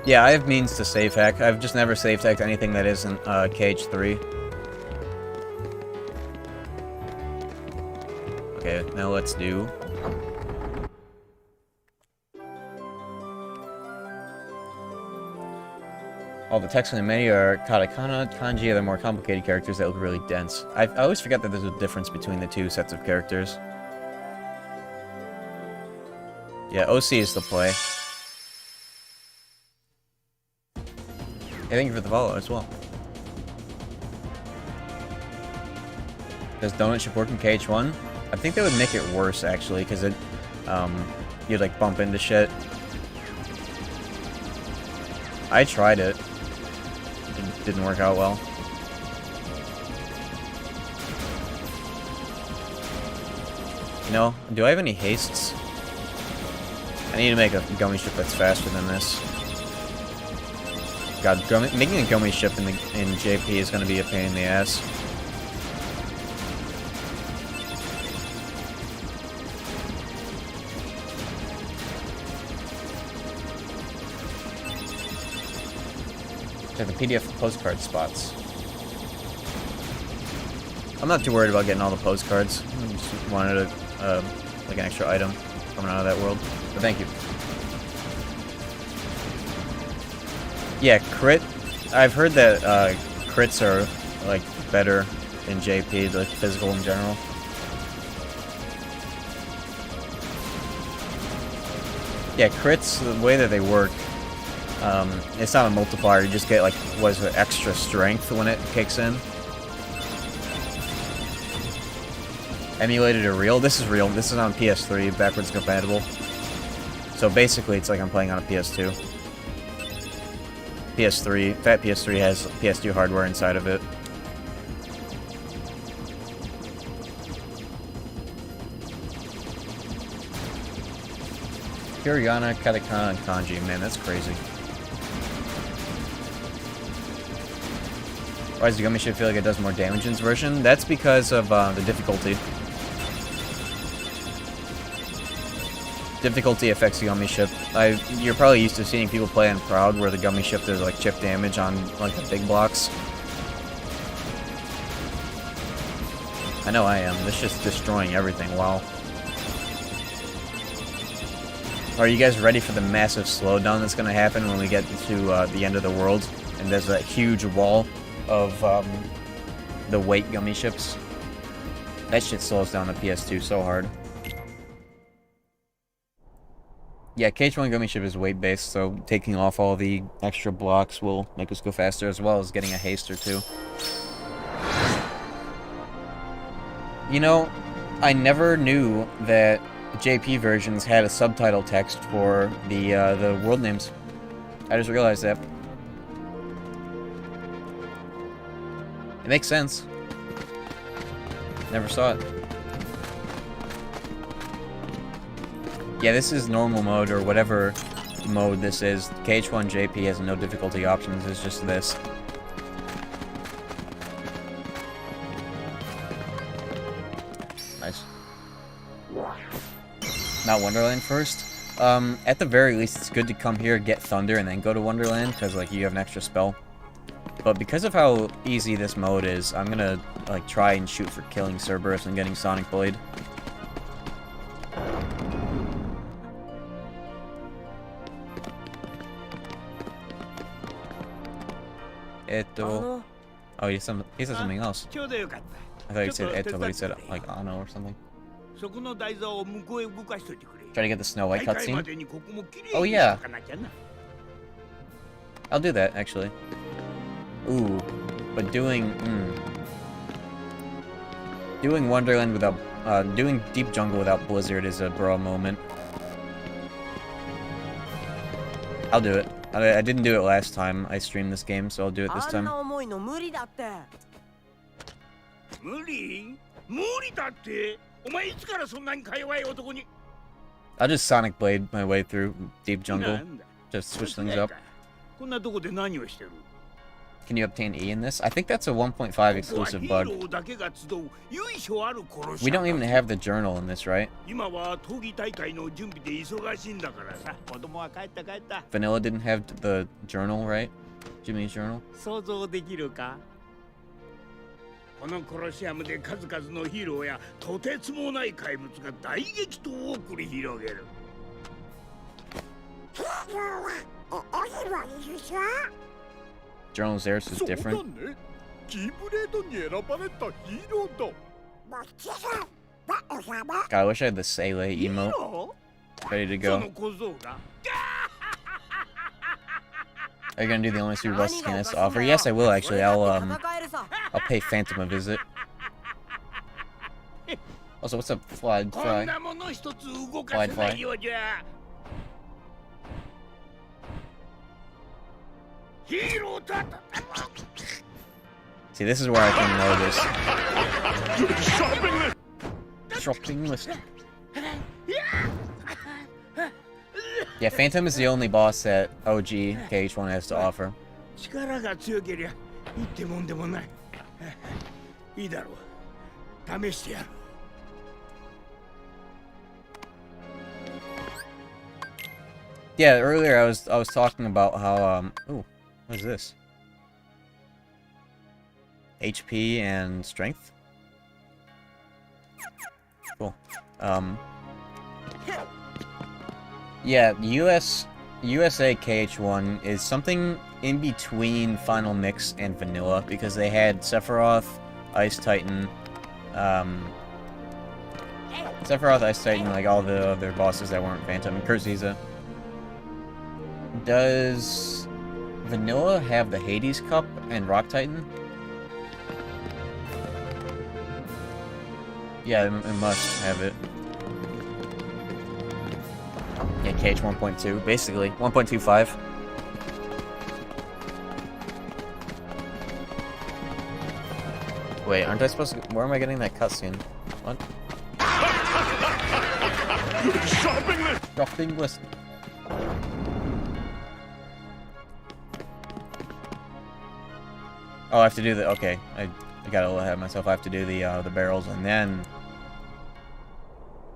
Yeah, I have means to save hack. I've just never save hacked anything that isn't KH3. Okay, now let's do... All the text in the menu are katakana, kanji, are the more complicated characters that look really dense. I always forget that there's a difference between the two sets of characters. Yeah, OC is the play. Hey, thank you for the follow as well. Does donut chip work in KH1? I think that would make it worse, actually, because it, you'd, like, bump into shit. I tried it. It didn't work out well. You know, do I have any hastes? I need to make a gummy ship that's faster than this. God, making a gummy ship in JP is going to be a pain in the ass. Check the PDF postcard spots. I'm not too worried about getting all the postcards. I just wanted like an extra item coming out of that world. But thank you. Yeah, crit. I've heard that crits are like better in JP, like physical in general. Yeah, crits, the way that they work, it's not a multiplier, you just get, like, what is it, extra strength when it kicks in. Emulated or real? This is real. This is on PS3, backwards compatible. So basically, it's like I'm playing on a PS2. PS3, Fat PS3 has PS2 hardware inside of it. Hiragana, katakana, and kanji. Man, that's crazy. Why does the Gummy ship feel like it does more damage in this version? That's because of the difficulty. Difficulty affects the Gummy ship. You're probably used to seeing people play on Proud where the Gummy ship there's like chip damage on like the big blocks. I know I am. This just destroying everything. Wow. Are you guys ready for the massive slowdown that's going to happen when we get to the end of the world? And there's that huge wall of the weight Gummy ships. That shit slows down the PS2 so hard. Yeah, KH1 Gummy ship is weight-based, so taking off all the extra blocks will make us go faster, as well as getting a haste or two. You know, I never knew that JP versions had a subtitle text for the world names. I just realized that. It makes sense. Never saw it. Yeah, this is normal mode, or whatever mode this is. KH1 JP has no difficulty options, it's just this. Nice. Not Wonderland first? At the very least, it's good to come here, get Thunder, and then go to Wonderland, because, like, you have an extra spell. But because of how easy this mode is, I'm gonna, like, try and shoot for killing Cerberus and getting Sonic Blade. Oh, he said something else. I thought he said Eto, but he said, like, Ano or something. Try to get the Snow White cutscene. Oh, yeah. I'll do that, actually. Ooh, but doing Wonderland without, doing Deep Jungle without Blizzard is a bro moment. I'll do it. I didn't do it last time I streamed this game, so I'll do it this time. I'll just Sonic Blade my way through Deep Jungle. Just switch things up. Can you obtain E in this? I think that's a 1.5 exclusive bug. We don't even have the journal in this, right? Vanilla didn't have the journal, right? Jimmy's journal? Journal Xeris is different. God, I wish I had the Seile emote ready to go. Are you gonna do the only Super Boss skin that's to offer? Yes, I will actually. I'll pay Phantom a visit. Also, what's up, Fly? Fly. See, this is where I can know this. Shopping list. Yeah, Phantom is the only boss that OG KH1 has to offer. Yeah, earlier I was talking about how ooh, what is this? HP and strength? Cool. Yeah, USA KH1 is something in between Final Mix and Vanilla because they had Sephiroth, Ice Titan, Sephiroth, Ice Titan, like all the other bosses that weren't Phantom, and Kurziza. Does Vanilla have the Hades Cup and Rock Titan? Yeah, it must have it. Yeah, KH 1.2, basically. 1.25. Wait, aren't I supposed to... Where am I getting that cutscene? What? Shopping list! Shopping list. Oh, I have to do the... Okay, I got a little ahead of myself. I have to do the barrels and then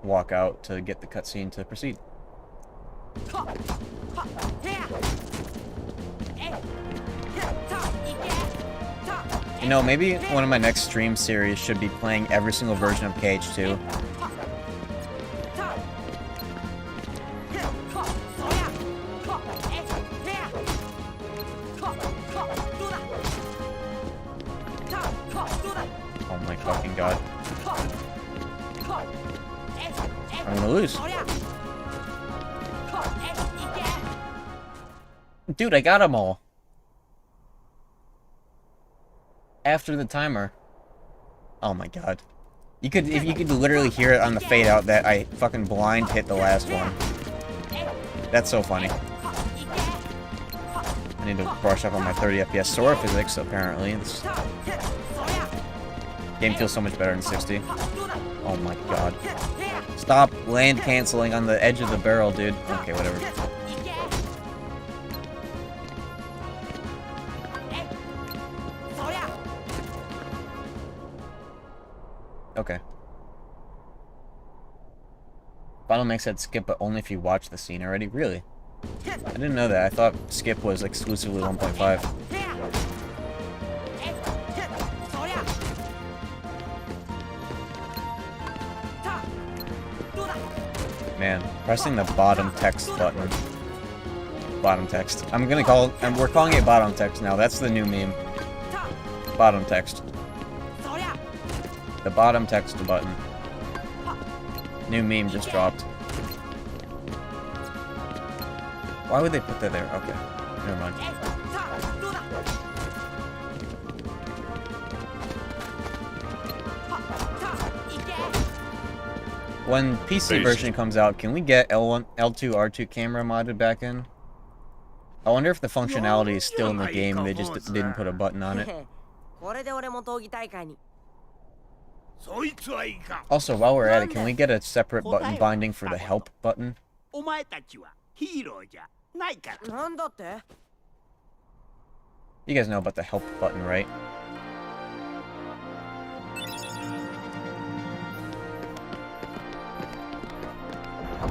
walk out to get the cutscene to proceed. You know, maybe one of my next stream series should be playing every single version of KH2. Oh my fucking god. I'm gonna lose. Dude, I got them all. After the timer. Oh my god. You could, if you could literally hear it on the fade out that I fucking blind hit the last one. That's so funny. I need to brush up on my 30 FPS Sora physics, apparently. This game feels so much better than 60. Oh my god. Stop land canceling on the edge of the barrel, dude. Okay, whatever. Okay. Final Mix said skip, but only if you watch the scene already? Really? I didn't know that. I thought skip was exclusively 1.5. Man, pressing the bottom text button. Bottom text. We're calling it bottom text now. That's the new meme. Bottom text. The bottom text button. New meme just dropped. Why would they put that there? Okay. Never mind. When PC version comes out, can we get L1, L2, R2 camera modded back in? I wonder if the functionality is still in the game, they just didn't put a button on it. Also, while we're at it, can we get a separate button binding for the help button? You guys know about the help button, right?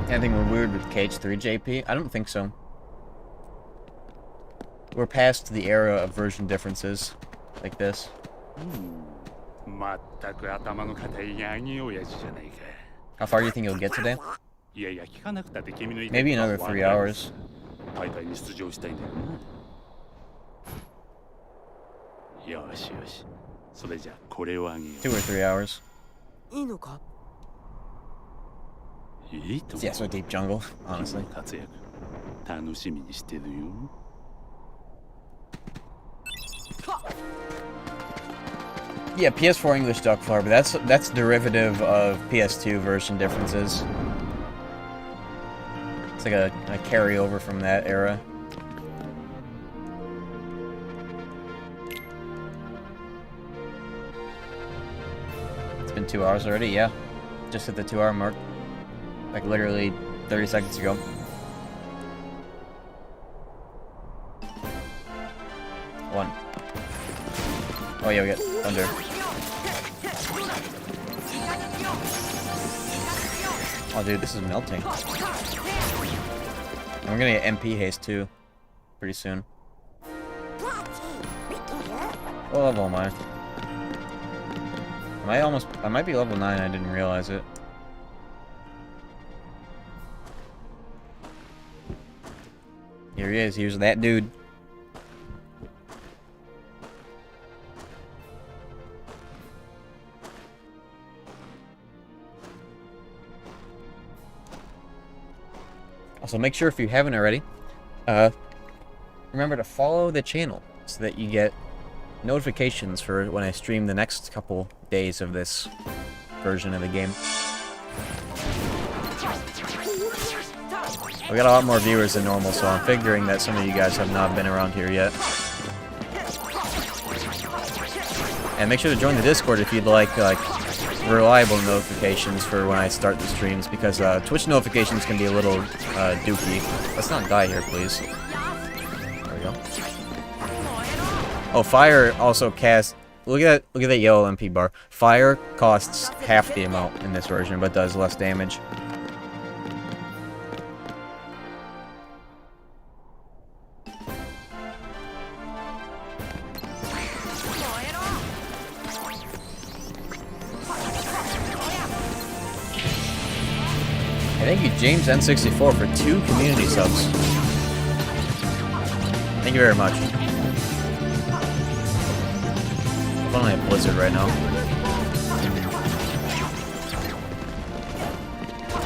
Anything weird with KH3 JP? I don't think so. We're past the era of version differences like this. How far do you think you'll get today? Maybe another 3 hours. 2 or 3 hours. Yeah, so deep jungle, honestly. Yeah, PS4 English Duckflower, but that's derivative of PS2 version differences. It's like a carryover from that era. It's been 2 hours already, yeah. Just hit the 2 hour mark. Like literally 30 seconds ago. One. Oh yeah, we got thunder. Oh dude, this is melting. And we're gonna get MP haste too. Pretty soon. What level am I? I might be level 9, I didn't realize it. Here he is, here's that dude. Also, make sure if you haven't already, remember to follow the channel so that you get notifications for when I stream the next couple days of this version of the game. We got a lot more viewers than normal, so I'm figuring that some of you guys have not been around here yet. And make sure to join the Discord if you'd like reliable notifications for when I start the streams, because Twitch notifications can be a little dookie. Let's not die here, please. There we go. Oh, fire also casts. Look at that yellow MP bar. Fire costs half the amount in this version, but does less damage. Thank you, James N64, for 2 community subs. Thank you very much. I'm only at Blizzard right now.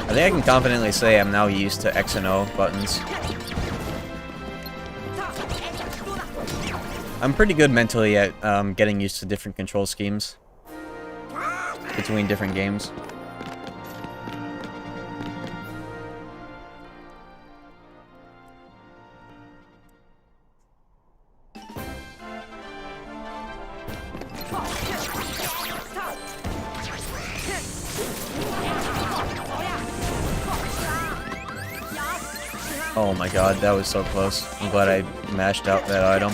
I think I can confidently say I'm now used to X and O buttons. I'm pretty good mentally at getting used to different control schemes between different games. Oh my god, that was so close. I'm glad I mashed out that item.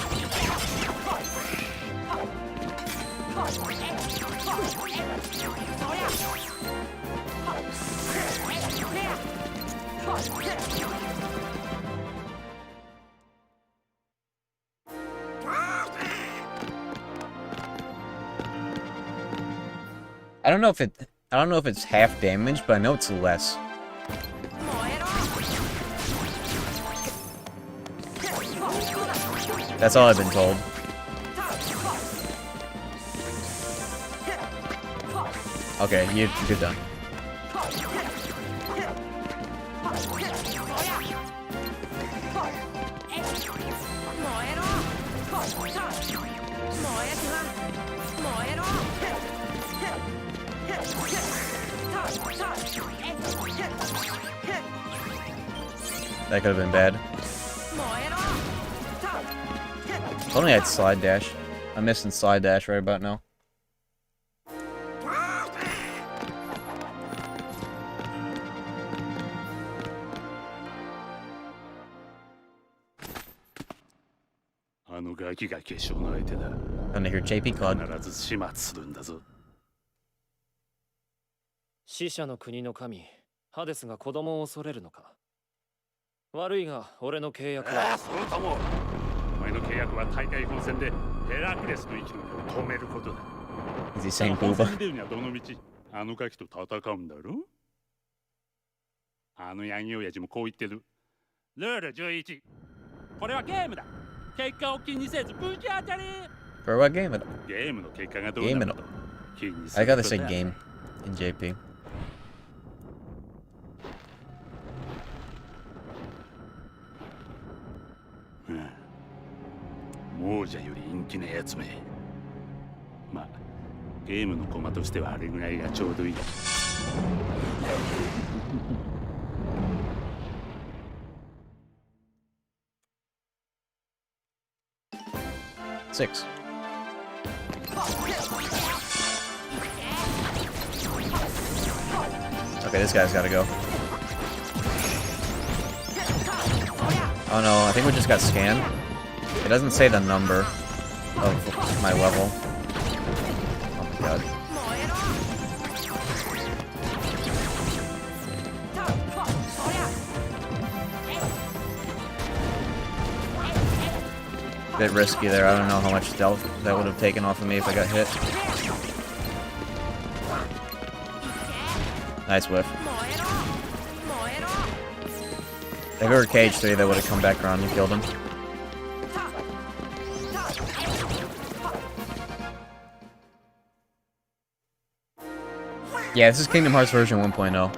I don't know if it's half damage, but I know it's less. That's all I've been told. Okay, you're done. That could have been bad. If only I had slide dash. I'm missing slide dash right about now. Gonna hear JP Cloud. 死者の国の神ハデスが子供を恐れるのか。悪いが俺の契約は。そのとも。お前の契約は大会本戦でヘラクレスの生きるを止めることだ。Is he saying Booba? 本戦に出るにはどの道あのガキと戦うんだろ。あのヤギ親父もこう言ってる。ルール11。これはゲームだ。結果を気にせずぶち当たり。For what game? ゲームの結果がどうなるか。I gotta say game in JP. 亡者より陰気なやつめ。まあ、ゲームの駒としてはあれぐらいがちょうどいい。6. Okay, this guy's gotta go. Oh no, I think we just got scanned. It doesn't say the number of my level. Oh my god. Bit risky there. I don't know how much stealth that would have taken off of me if I got hit. Nice whiff. If it were KH3, that would have come back around and killed him. Yeah, this is Kingdom Hearts version 1.0.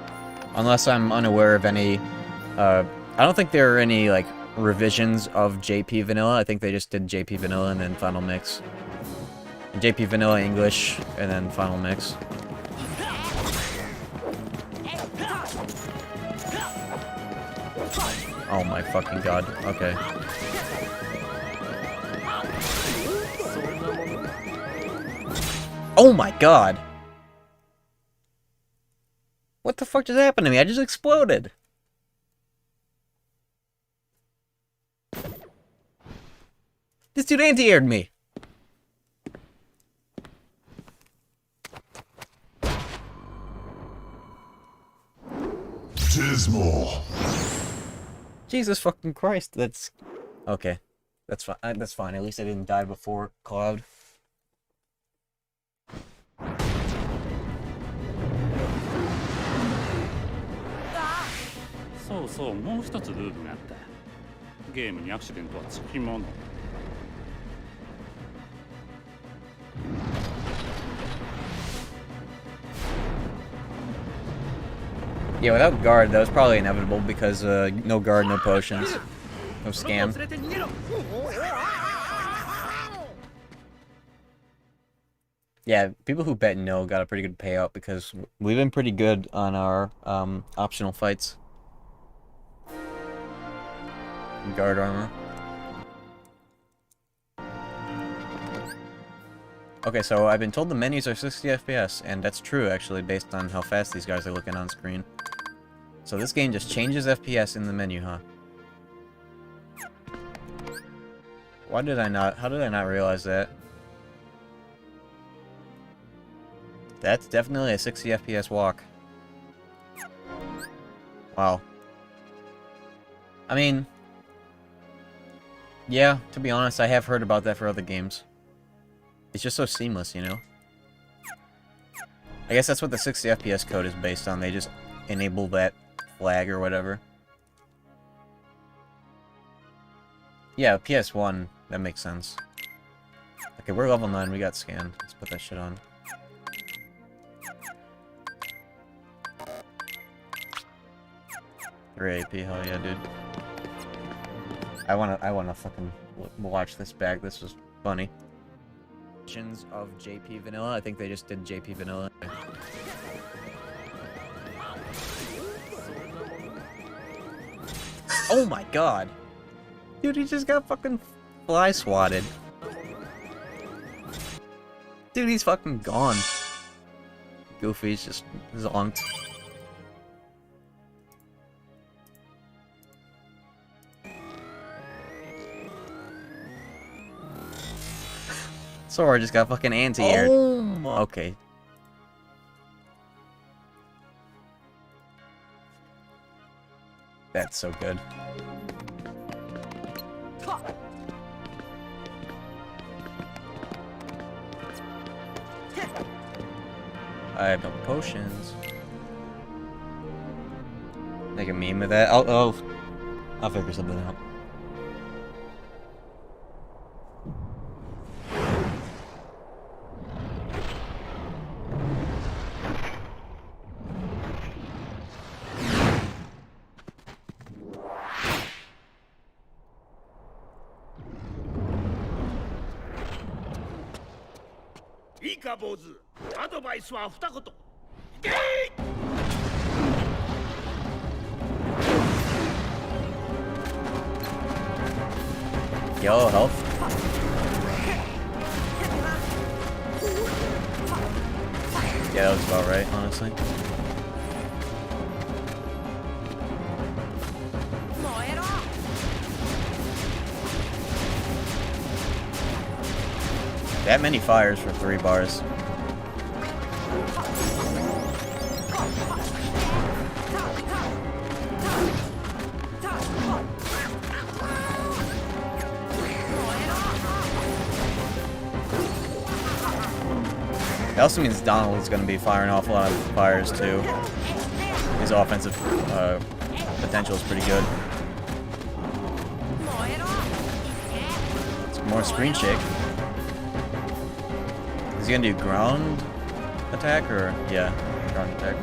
Unless I'm unaware of any, I don't think there are any, like, revisions of JP Vanilla. I think they just did JP Vanilla and then Final Mix. JP Vanilla English and then Final Mix. Oh my fucking god. Okay. Oh my god! What the fuck just happened to me? I just exploded! This dude anti-aired me! Dismal. Jesus fucking Christ, that's... Okay. That's fine. That's fine. At least I didn't die before Cloud.そう、もう一つルールがあった。ゲームにアクシデントはつきもの。Yeah, without guard, that was probably inevitable because no guard, no potions, no scam. Yeah, people who bet no got a pretty good payout because we've been pretty good on our optional fights. Guard armor. Okay, so I've been told the menus are 60 FPS, and that's true actually based on how fast these guys are looking on screen. So this game just changes FPS in the menu, huh? How did I not realize that? That's definitely a 60 FPS walk. Wow. I mean, yeah, to be honest, I have heard about that for other games. It's just so seamless, you know? I guess that's what the 60 FPS code is based on. They just enable that flag or whatever. Yeah, PS1, that makes sense. Okay, we're level 9, we got scanned. Let's put that shit on. Great AP, hell yeah, dude. I wanna fucking watch this back. This was funny. Of JP Vanilla. I think they just did JP Vanilla. Oh my god! Dude, he just got fucking fly swatted. Dude, he's fucking gone. Goofy's just zonked. Sora just got fucking anti-aired. Oh, okay. That's so good. I have no potions. Make a meme of that. I'll figure something out. Yo, health. Yeah, that was about right, honestly. That many fires for 3 bars. That also means Donald is going to be firing off a lot of fires too. His offensive potential is pretty good. Some more screen shake. Is he gonna do ground attack or yeah, ground attack?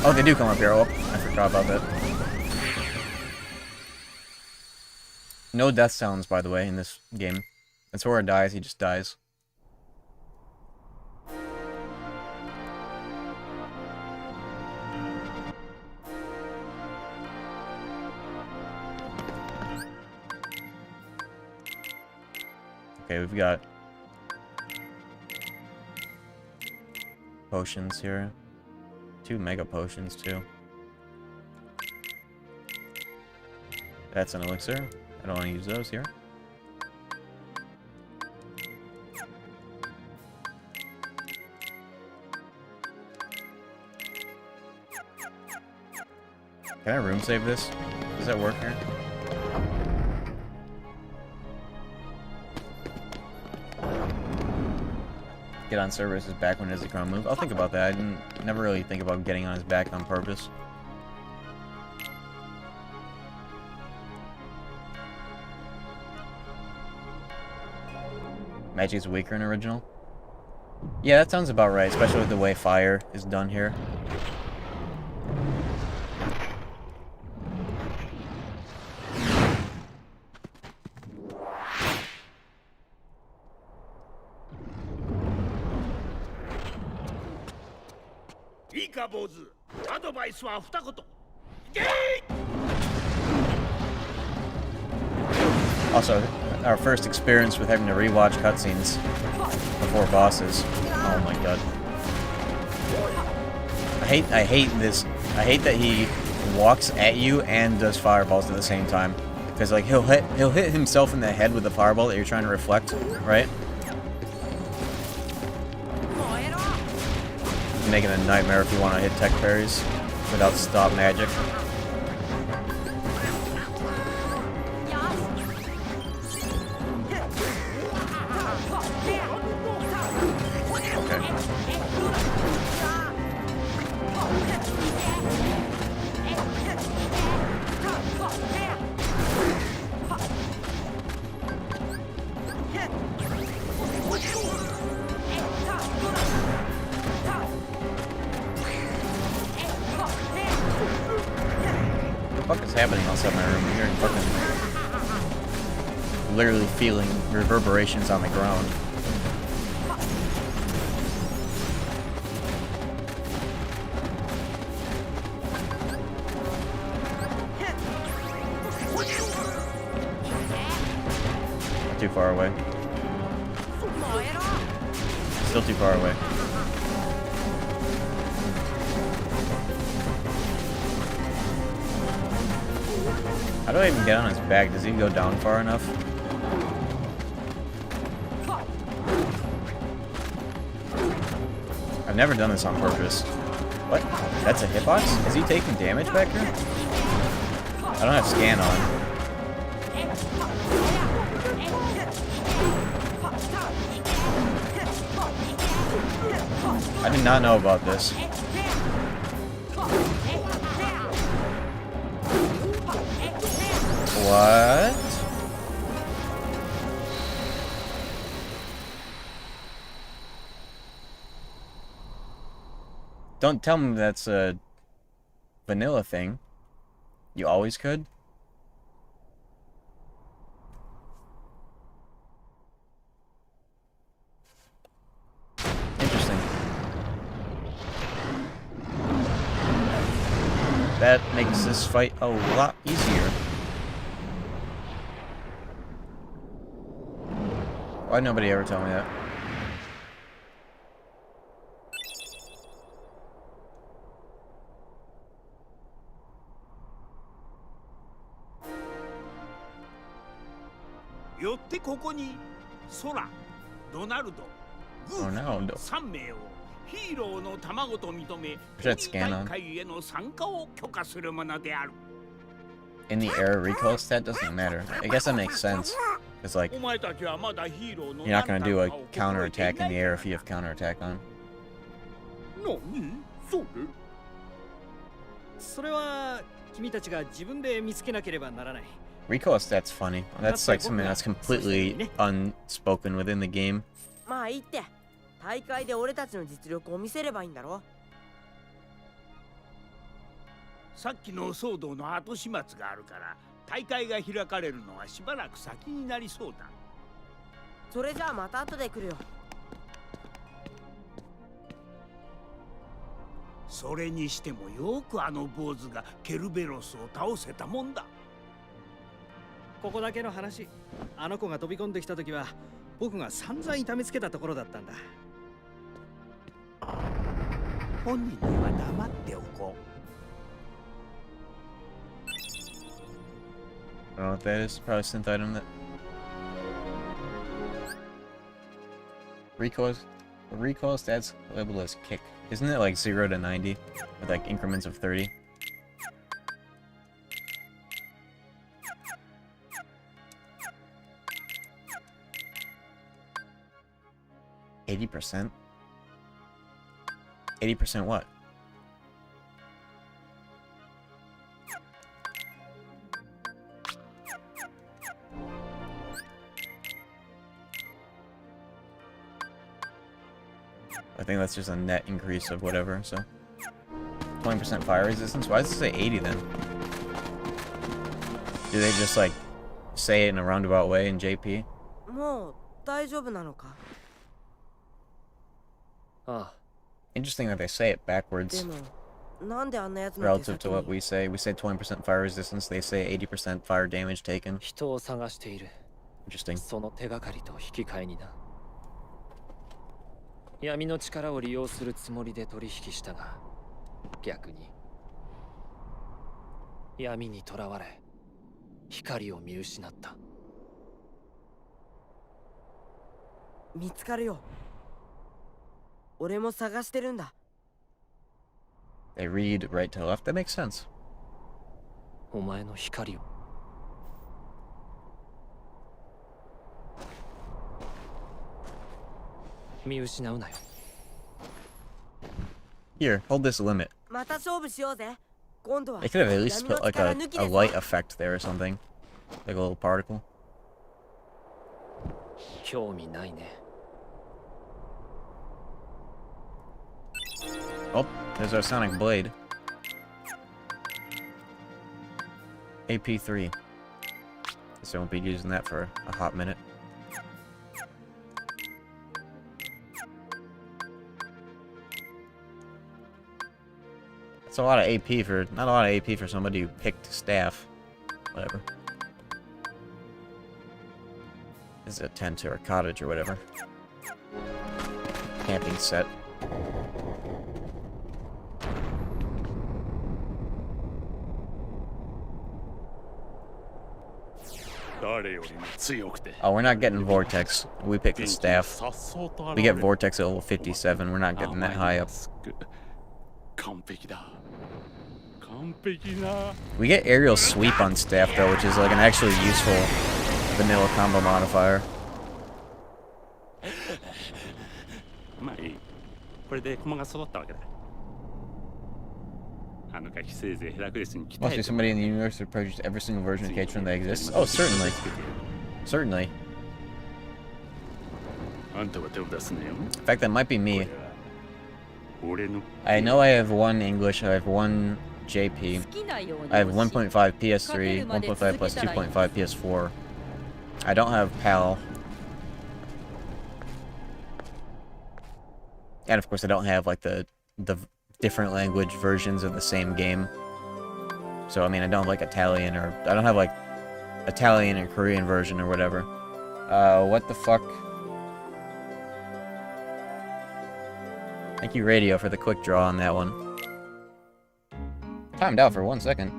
Oh, they do come up here. Oh, I forgot about that. No death sounds, by the way, in this game. When Sora dies, he just dies. Okay, we've got potions here. 2 mega potions, too. That's an elixir. I don't want to use those here. Can I room save this? Does that work here? Get on Cerberus' back when it is a ground move. I'll think about that. I never really think about getting on his back on purpose. Magic's weaker in original. Yeah, that sounds about right, especially with the way fire is done here. Also, our first experience with having to rewatch cutscenes before bosses. Oh my god. I hate this. I hate that he walks at you and does fireballs at the same time. Because like he'll hit himself in the head with the fireball that you're trying to reflect, right? Making a nightmare if you want to hit tech parries without stop magic. What the fuck is happening outside my room? I'm hearing fucking... literally feeling reverberations on the ground. Not too far away. Still too far away. How do I even get on his back? Does he go down far enough? I've never done this on purpose. What? That's a hitbox? Is he taking damage back here? I don't have scan on. I did not know about this. What? Don't tell me that's a vanilla thing. You always could? Interesting. That makes this fight a lot easier. Why'd nobody ever tell me that? Oh no. Should scan on. In the air recoil stat doesn't matter. I guess that makes sense. Because, like, you're not going to do a counterattack in the air if you have counterattack on. Recoil stat's funny. That's like something that's completely unspoken within the game. さっきの騒動の後始末があるから大会が開かれるのはしばらく先になりそうだ。それじゃあまた後で来るよ。それにしてもよくあの坊主がケルベロスを倒せたもんだ。ここだけの話、あの子が飛び込んできた時は僕が散々痛めつけたところだったんだ。本人には黙っておこう。I don't know what that is. Probably a synth item that recoil stats labeled as kick. Isn't it like 0 to 90 with like increments of 30? %? 80% what? I think that's just a net increase of whatever, so 20% fire resistance? Why does it say 80 then? Do they just like say it in a roundabout way in JP? もう大丈夫なのか? Interesting that they say it backwards でもなんであんなやつの手 relative 先 to what we say. We say 20% fire resistance, they say 80% fire damage taken. 人を探している。 Interesting. その手がかりと引き換えにな。闇の力を利用するつもりで取引したが、逆に闇にとらわれ光を見失った。見つかるよ。俺も探してるんだ。They read right to left. That makes sense. お前の光を。見失うなよ。 Here, hold this limit. また勝負しようぜ。今度は They could have at least put like a light effect there or something. Like a little particle. 興味ないね。 Oh, there's our sonic blade. AP3. Guess I won't be using that for a hot minute. That's a lot of AP for... Not a lot of AP for somebody who picked staff. Whatever. This is a tent or a cottage or whatever. Camping set. Oh, we're not getting Vortex. We pick the staff. We get Vortex at level 57. We're not getting that high up. We get Aerial Sweep on staff, though, which is like an actually useful vanilla combo modifier. Must be somebody in the universe who purchased every single version of KH1 that exists. Oh, certainly. Certainly. In fact, that might be me. I know I have one English, I have one JP. I have 1.5 PS3, 1.5 plus 2.5 PS4. I don't have PAL. And of course I don't have like the different language versions of the same game. So I mean I don't have like Italian, or I don't have like Italian and Korean version or whatever. What the fuck? Thank you Radio for the quick draw on that one. Timed out for 1 second.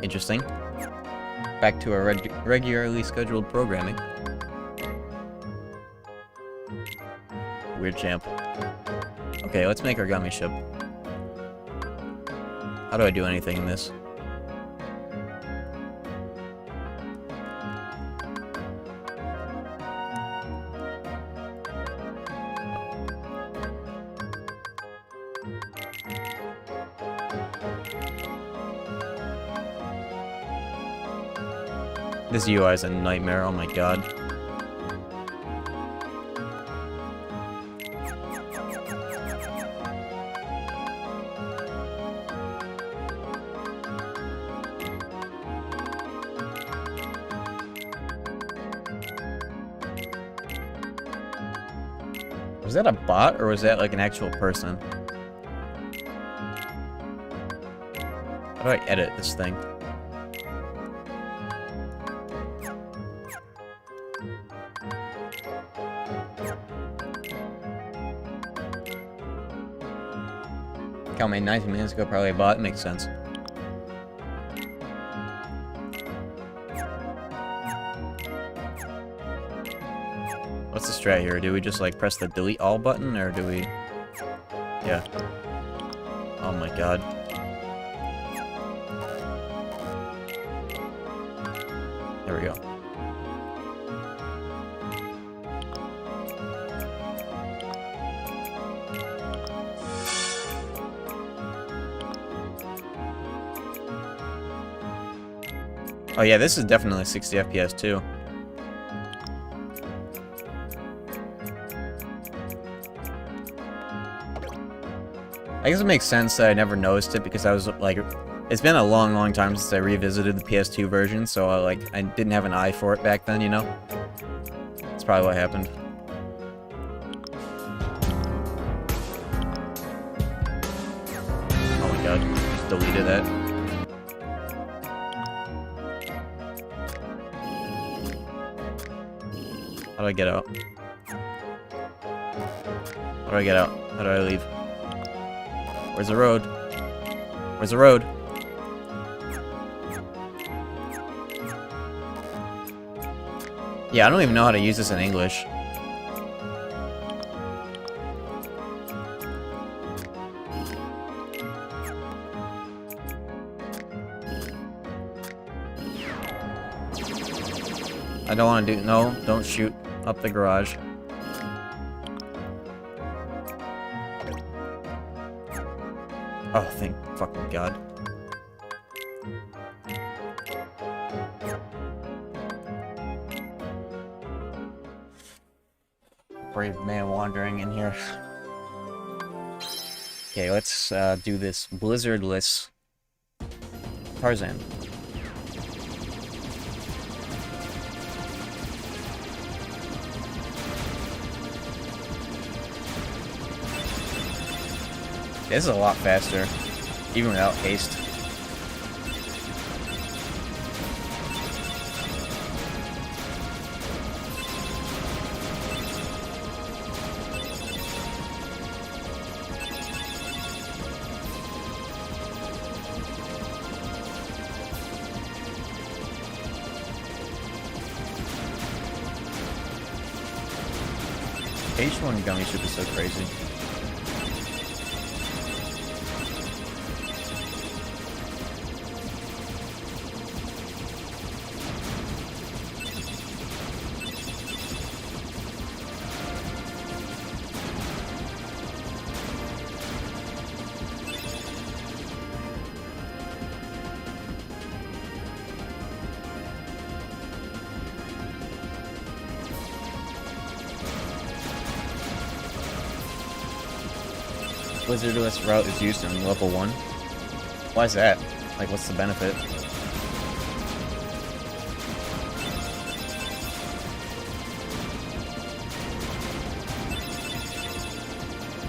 Interesting. Back to our regularly scheduled programming. Weird champ. Okay, let's make our Gummy ship. How do I do anything in this? This UI is a nightmare, oh my god. Was that a bot, or was that like an actual person? How do I edit this thing? Count me 19 minutes ago, probably a bot, makes sense. What's the strat here? Do we just like press the delete all button, or do we... Yeah. Oh my god. There we go. Oh yeah, this is definitely 60 FPS too. I guess it makes sense that I never noticed it because I was like, it's been a long time since I revisited the PS2 version, so I didn't have an eye for it back then, you know? That's probably what happened. Oh my god, just deleted that. How do I get out? How do I get out? How do I leave? Where's the road? Where's the road? Yeah, I don't even know how to use this in English. I don't want to do... No, don't shoot up the garage. Oh, thank fucking God. Brave man wandering in here. Okay, let's do this blizzardless Tarzan. This is a lot faster, even without haste. KH1 Gummy should be so crazy. Blizzardless route is used in level 1. Why is that? Like, what's the benefit?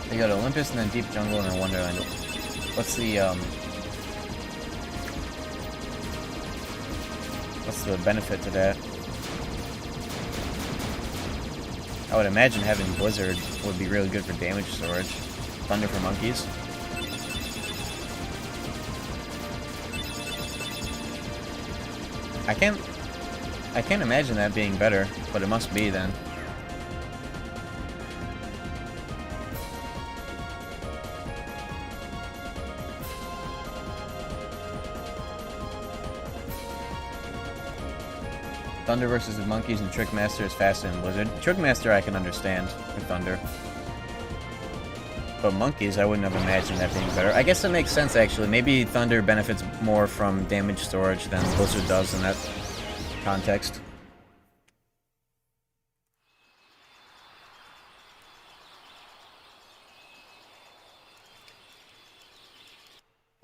They go to Olympus and then Deep Jungle and then Wonderland. What's the benefit to that? I would imagine having Blizzard would be really good for damage storage. Thunder for monkeys. I can't imagine that being better, but it must be then. Thunder versus the monkeys and Trickmaster is faster than Blizzard. Trickmaster I can understand with Thunder. But monkeys, I wouldn't have imagined that being better. I guess that makes sense, actually. Maybe Thunder benefits more from damage storage than Blizzard does, and that context.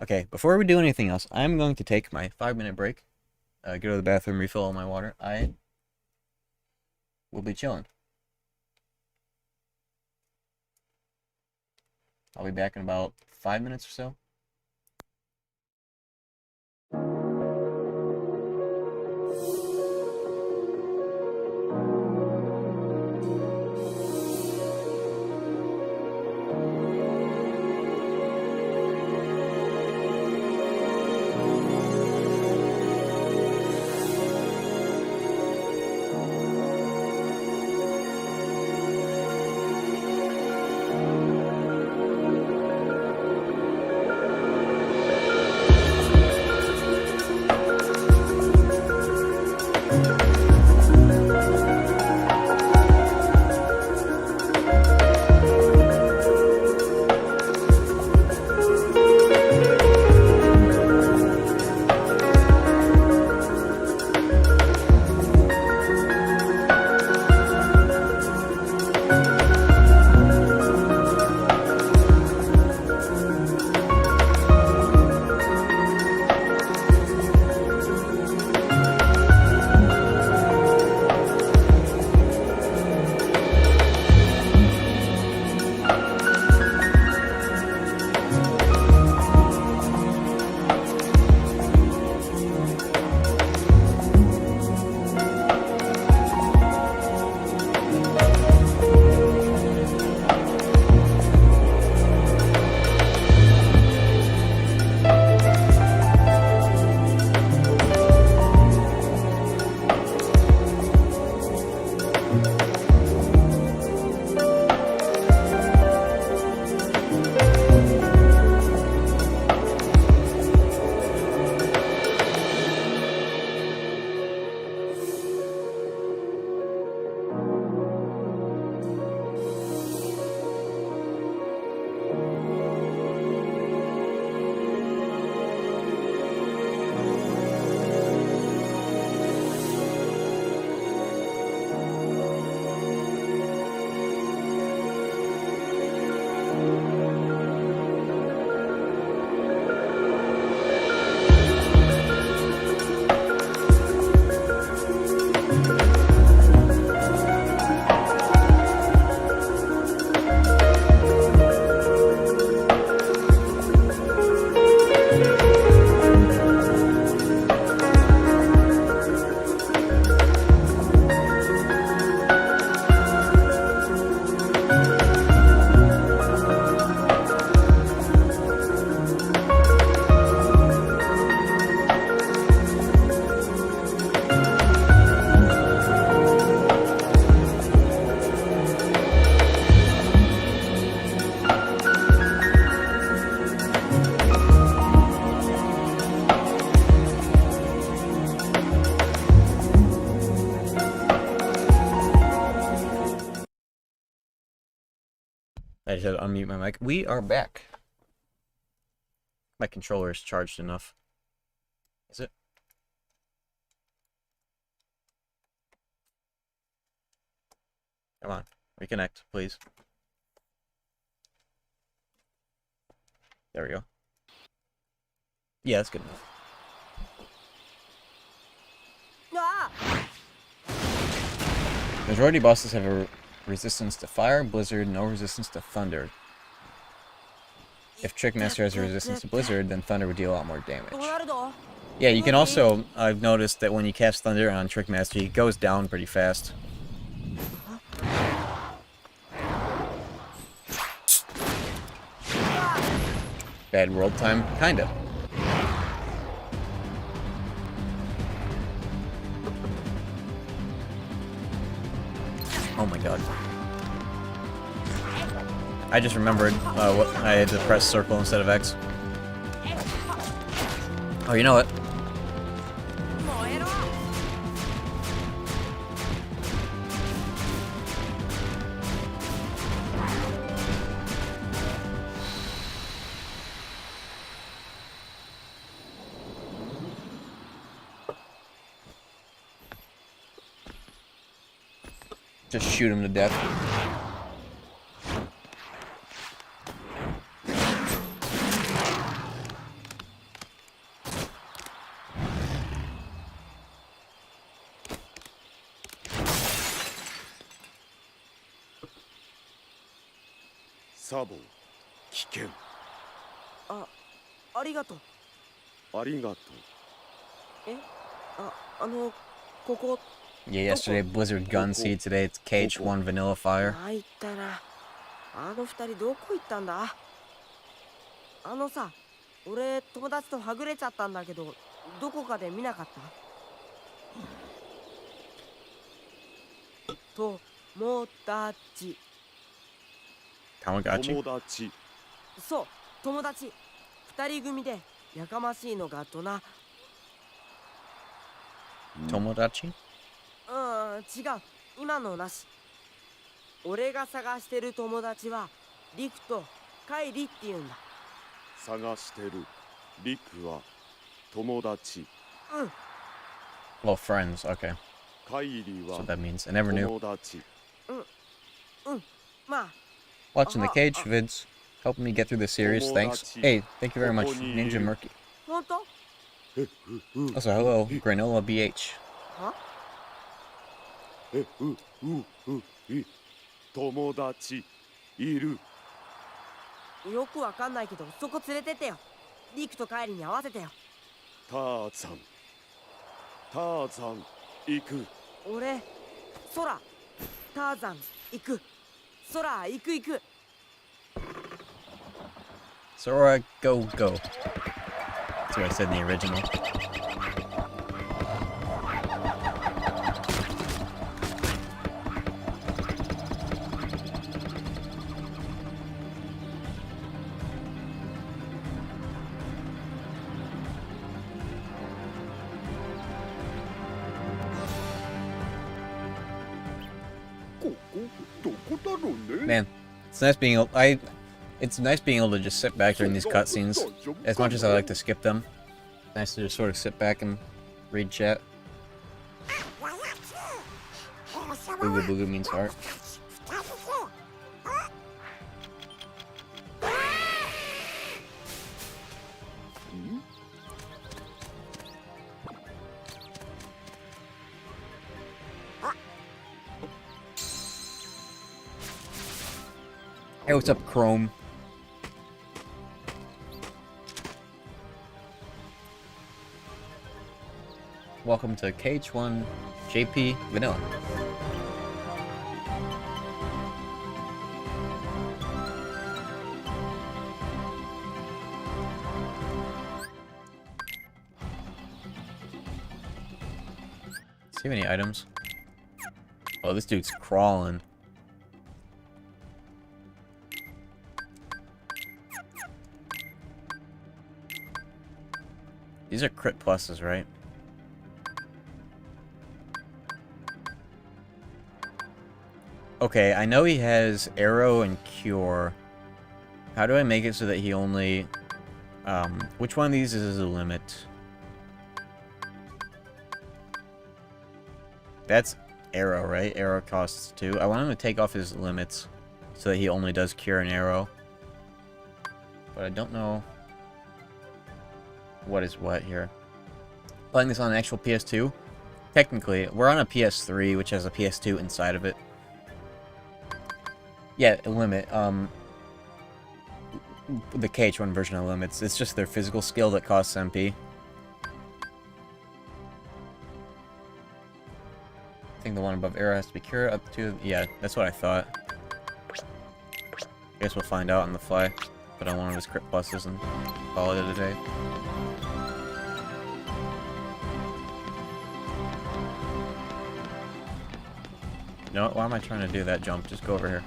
Okay, before we do anything else, I'm going to take my 5-minute break. Go to the bathroom, refill all my water. I will be chilling. I'll be back in about 5 minutes or so. I just had to unmute my mic. We are back. My controller is charged enough. Is it? Come on. Reconnect, please. There we go. Yeah, that's good enough. Majority bosses have a resistance to fire, blizzard, no resistance to thunder. If Trickmaster has a resistance to blizzard, then thunder would deal a lot more damage. Yeah, you can also, I've noticed that when you cast thunder on Trickmaster, he goes down pretty fast. Bad world time? Kinda. Oh my god. I just remembered what I had to press circle instead of X. Oh, you know what? Just shoot him to death. Sabo, 危険。ありがとう。ありがとう。ここ。 Yeah, yesterday Blizzard Gun Seed, today it's KH1 Vanilla Fire. 参ったな。あの二人どこ行ったんだ？あのさ、俺友達とはぐれちゃったんだけど、どこかで見なかった？友達。Tamagotchi? 友達。そう、友達。二人組でやかましいのがとな。Tomodachi? 違う。今のなし。俺が探してる友達はリクとカイリって言うんだ。探してるリクは友達。Well, friends, okay. カイリは That's what that means. I never knew. 友達。まあ。 Watching the KH vids, helping me get through the series, thanks. Hey, thank you very much, Ninja Murky. 本当？ Also, hello, Granola BH. は？友達いる。よくわかんないけど、そこ連れてってよ。リクとカイリに合わせてよ。ターザン行く。俺、空、ターザン行く。空行く。 Sora, go. That's what I said in the original. Man, it's nice being it's nice being able to just sit back during these cutscenes. As much as I like to skip them, it's nice to just sort of sit back and read chat. Booga means heart. Hey, what's up, Chrome? Welcome to KH1 JP Vanilla. See any items? Oh, this dude's crawling. These are crit pluses, right? Okay, I know he has arrow and cure. How do I make it so that he only... which one of these is a limit? That's arrow, right? Arrow costs 2. I want him to take off his limits so that he only does cure and arrow. But I don't know what is what here. Playing this on an actual PS2? Technically, we're on a PS3, which has a PS2 inside of it. Yeah, a limit. The KH1 version of limits. It's just their physical skill that costs MP. I think the one above arrow has to be cure up to... Yeah, that's what I thought. I guess we'll find out on the fly. Put on one of his crit pluses and call it a day. You know what? Why am I trying to do that jump? Just go over here.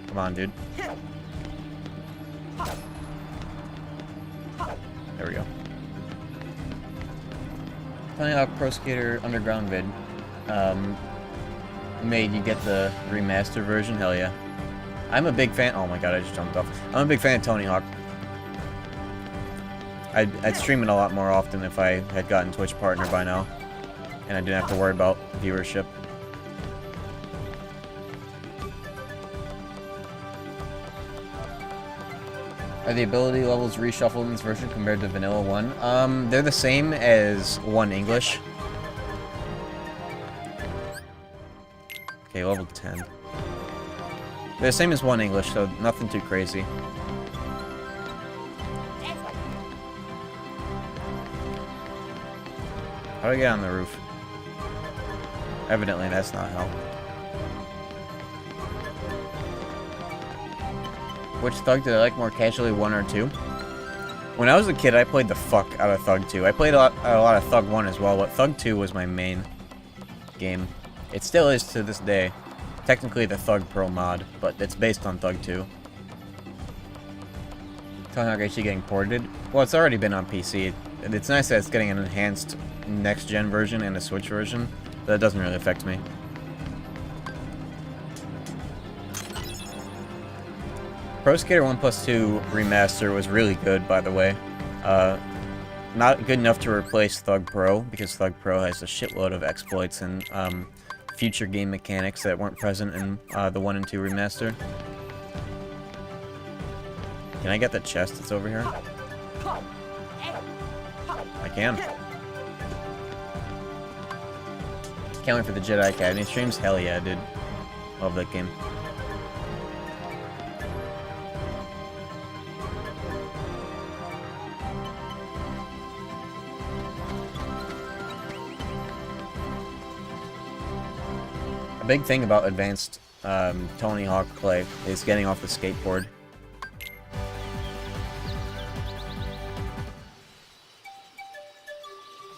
Come on, dude. There we go. Tony Hawk Pro Skater Underground vid. Made you get the remaster version? Hell yeah. I'm a big fan. Oh my god, I just jumped off. I'm a big fan of Tony Hawk. I'd stream it a lot more often if I had gotten Twitch partner by now. And I didn't have to worry about viewership. Are the ability levels reshuffled in this version compared to Vanilla 1? They're the same as 1 English. Okay, level 10. They're the same as 1 English, so nothing too crazy. How do I get on the roof? Evidently, that's not how. Which Thug did I like more casually, 1 or 2? When I was a kid, I played the fuck out of Thug 2. I played a lot of Thug 1 as well, but Thug 2 was my main game. It still is to this day. Technically the Thug Pro mod, but it's based on Thug 2. Tony Hawk HD getting ported? Well, it's already been on PC. It's nice that it's getting an enhanced next-gen version and a Switch version, but that doesn't really affect me. Pro Skater 1 Plus 2 Remaster was really good, by the way. Not good enough to replace Thug Pro, because Thug Pro has a shitload of exploits and future game mechanics that weren't present in the 1 and 2 Remaster. Can I get the chest that's over here? I can. Can't wait for the Jedi Academy streams. Hell yeah, dude. Love that game. A big thing about advanced Tony Hawk play is getting off the skateboard.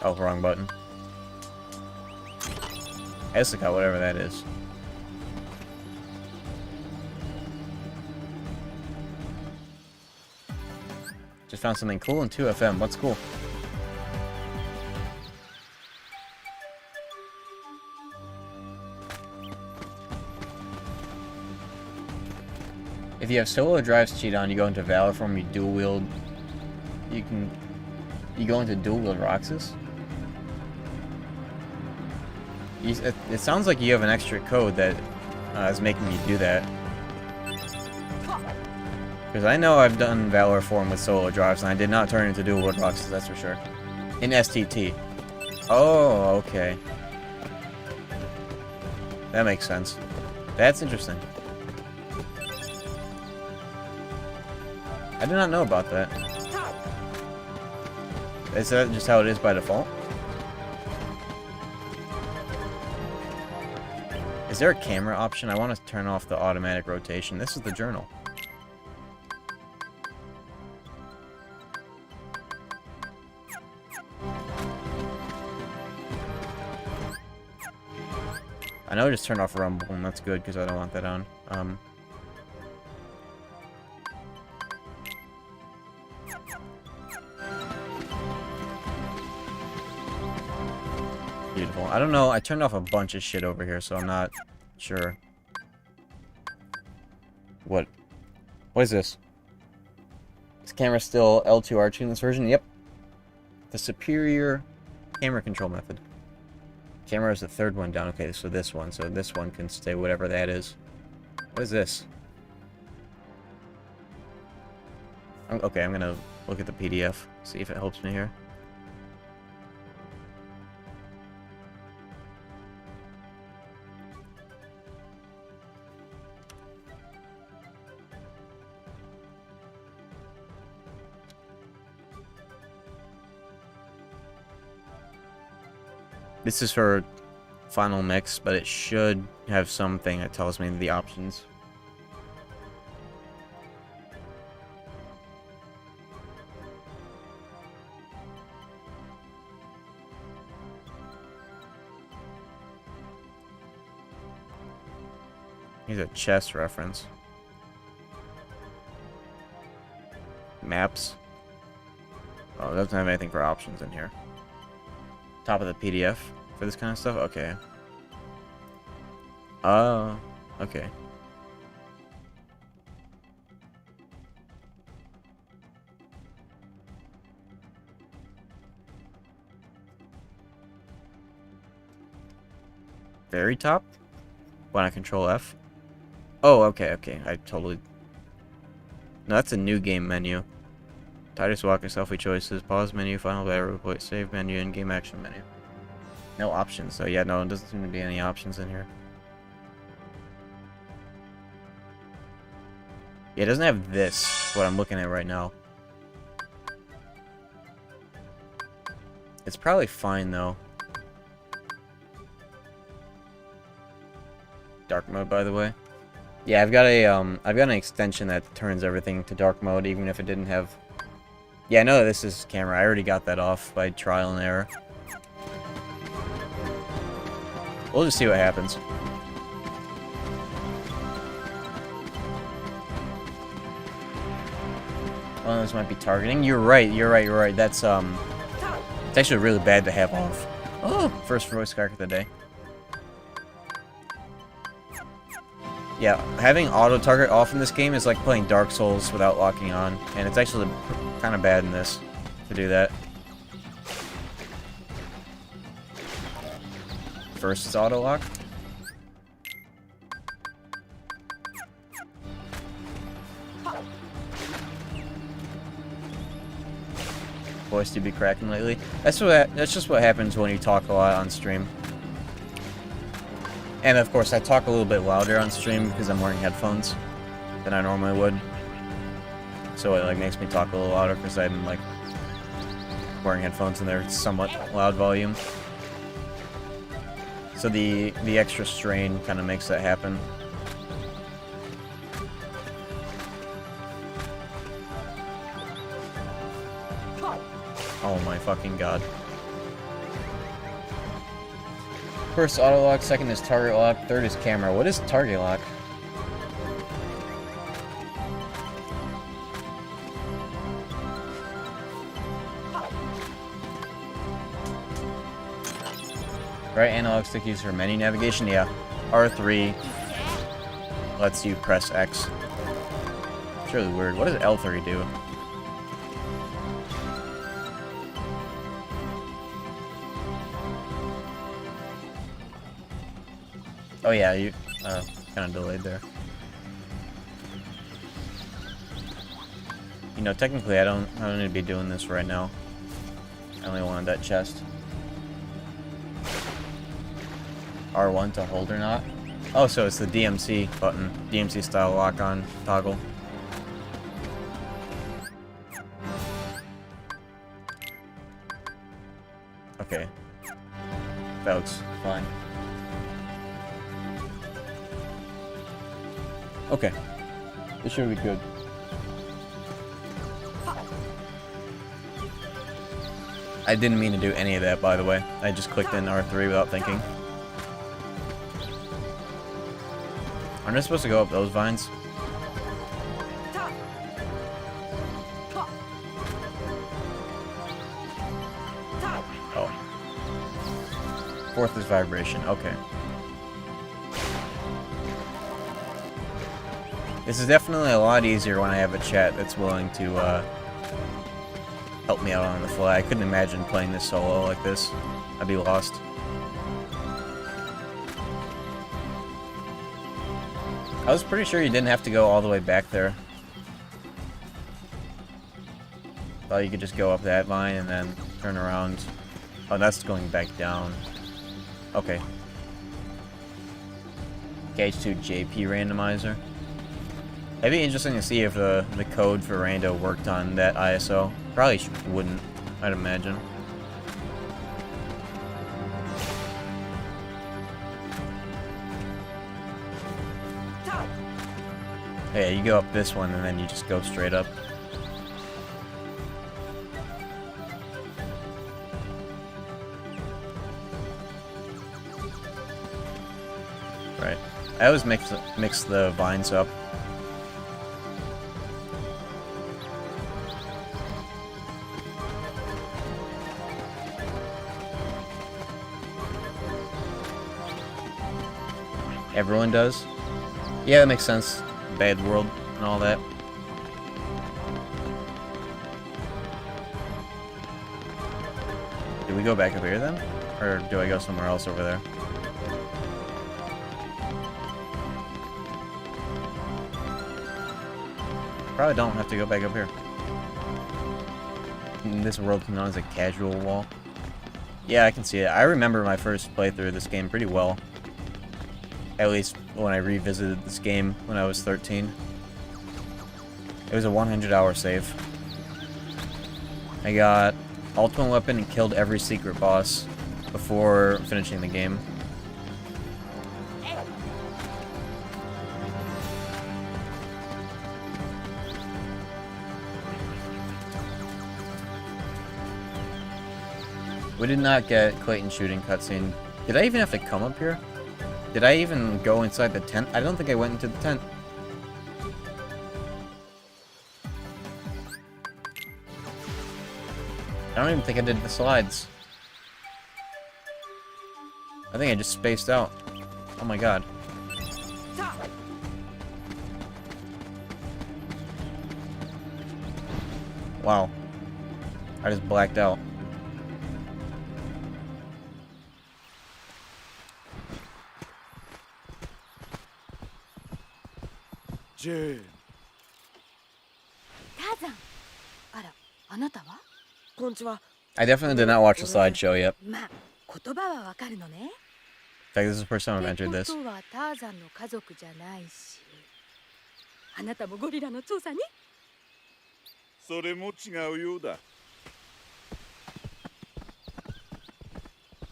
Oh, wrong button. Essica, whatever that is. Just found something cool in 2FM. What's cool? If you have solo drives cheat on, you go into Valor form, you dual wield. You go into dual wield Roxas? It sounds like you have an extra code that is making you do that. Because I know I've done Valor form with solo drives, and I did not turn into dual wield Roxas, that's for sure. In STT. Oh, okay. That makes sense. That's interesting. I did not know about that. Is that just how it is by default? Is there a camera option? I want to turn off the automatic rotation. This is the journal. I know I just turned off Rumble, and that's good because I don't want that on. Beautiful. I don't know. I turned off a bunch of shit over here, so I'm not sure. What is this? Is camera still L2R2 in this version? Yep. The superior camera control method. Camera is the third one down. Okay, so this one. So this one can stay whatever that is. What is this? Okay, I'm gonna look at the PDF. See if it helps me here. This is her final mix, but it should have something that tells me the options. Here's a chess reference. Maps. Oh, it doesn't have anything for options in here. Top of the PDF for this kind of stuff? Okay. Okay. very top when I control F. Oh, okay. I totally... No, that's a new game menu. Titus Walker, selfie choices, pause menu, final battle, save menu, and game action menu. No options, so yeah, no, it doesn't seem to be any options in here. Yeah, it doesn't have this, what I'm looking at right now. It's probably fine, though. Dark mode, by the way. Yeah, I've got an extension that turns everything to dark mode, even if it didn't have... Yeah, I know this is camera. I already got that off by trial and error. We'll just see what happens. Well, this might be targeting. You're right. That's, it's actually really bad to have off. Oh, first voice crack of the day. Yeah, having auto-target off in this game is like playing Dark Souls without locking on, and it's actually kind of bad in this to do that. First is auto-lock. Voice to be cracking lately. That's just what happens when you talk a lot on stream. And of course, I talk a little bit louder on stream because I'm wearing headphones than I normally would. So it like makes me talk a little louder because I'm like wearing headphones and they're somewhat loud volume. So the extra strain kind of makes that happen. Oh my fucking god. First auto lock, second is target lock, third is camera. What is target lock? Right analog stick used for menu navigation, yeah. R3 lets you press X. It's really weird. What does L3 do? Oh yeah, you kind of delayed there. You know, technically I don't need to be doing this right now. I only wanted that chest. R1 to hold or not. Oh, so it's the DMC button. DMC style lock on toggle. Okay. That looks fine. Okay. This should be good. I didn't mean to do any of that, by the way. I just clicked in R3 without thinking. Aren't I supposed to go up those vines? Oh. Fourth is vibration. Okay. This is definitely a lot easier when I have a chat that's willing to help me out on the fly. I couldn't imagine playing this solo like this. I'd be lost. I was pretty sure you didn't have to go all the way back there. Thought you could just go up that vine and then turn around. Oh, that's going back down. Okay. KH2 JP randomizer. It'd be interesting to see if the code for Rando worked on that ISO. Probably wouldn't, I'd imagine. Yeah, you go up this one and then you just go straight up. Right. I always mix the vines up. Everyone does? Yeah, that makes sense. Bad world and all that. Do we go back up here then? Or do I go somewhere else over there? Probably don't have to go back up here. This world's known as a casual wall. Yeah, I can see it. I remember my first playthrough of this game pretty well. At least when I revisited this game when I was 13. It was a 100-hour save. I got ultimate weapon and killed every secret boss before finishing the game. We did not get Clayton shooting cutscene. Did I even have to come up here? Did I even go inside the tent? I don't think I went into the tent. I don't even think I did the slides. I think I just spaced out. Oh my god. Wow. I just blacked out. Tarzan. あら、あなたは？こんにちは。I definitely did not watch the slideshow yet. まあ、言葉はわかるのね。In fact, this is the first time I've entered this. ってことはターザンの家族じゃないし。あなたもゴリラの調査に？それも違うようだ。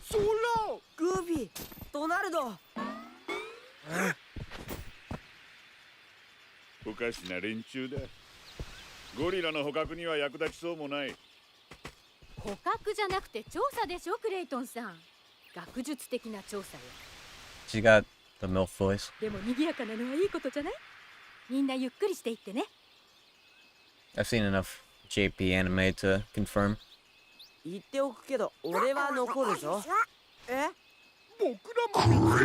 ソラグーフィー、ドナルド。おかしな連中だ。ゴリラの捕獲には役立ちそうもない。捕獲じゃなくて調査でしょ、クレイトンさん。学術的な調査よ。She got the MILF voice. でも賑やかなのはいいことじゃない？みんなゆっくりしていってね。I've seen enough JP anime to confirm. 言っておくけど、俺は残るぞ。え？僕らも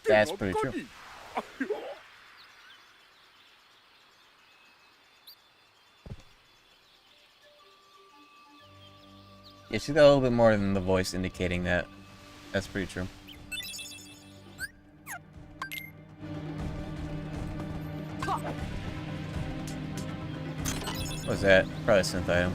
That's pretty true. Yeah, she's got a little bit more than the voice indicating that. That's pretty true. What was that? Probably a synth item.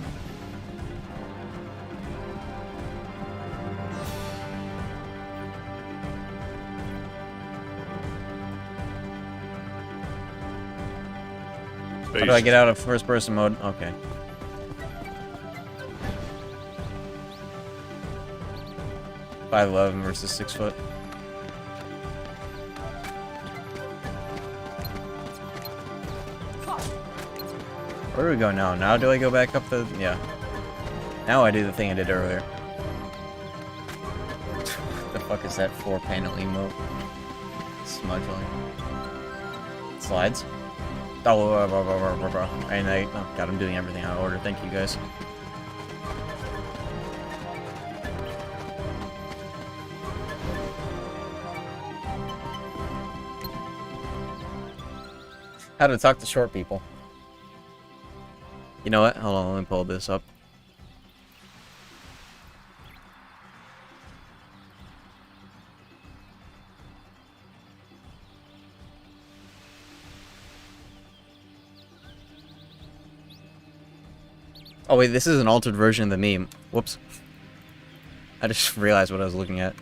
How do I get out of first person mode? Okay. $5'11" versus 6 foot. Where do we go now? Now do I go back up the... yeah. Now I do the thing I did earlier. What the fuck is that 4-panel emote? Smudge line. Slides? Oh, oh god, I'm doing everything out of order. Thank you guys. How to talk to short people. You know what? Hold on, let me pull this up. Oh wait, this is an altered version of the meme. Whoops. I just realized what I was looking at.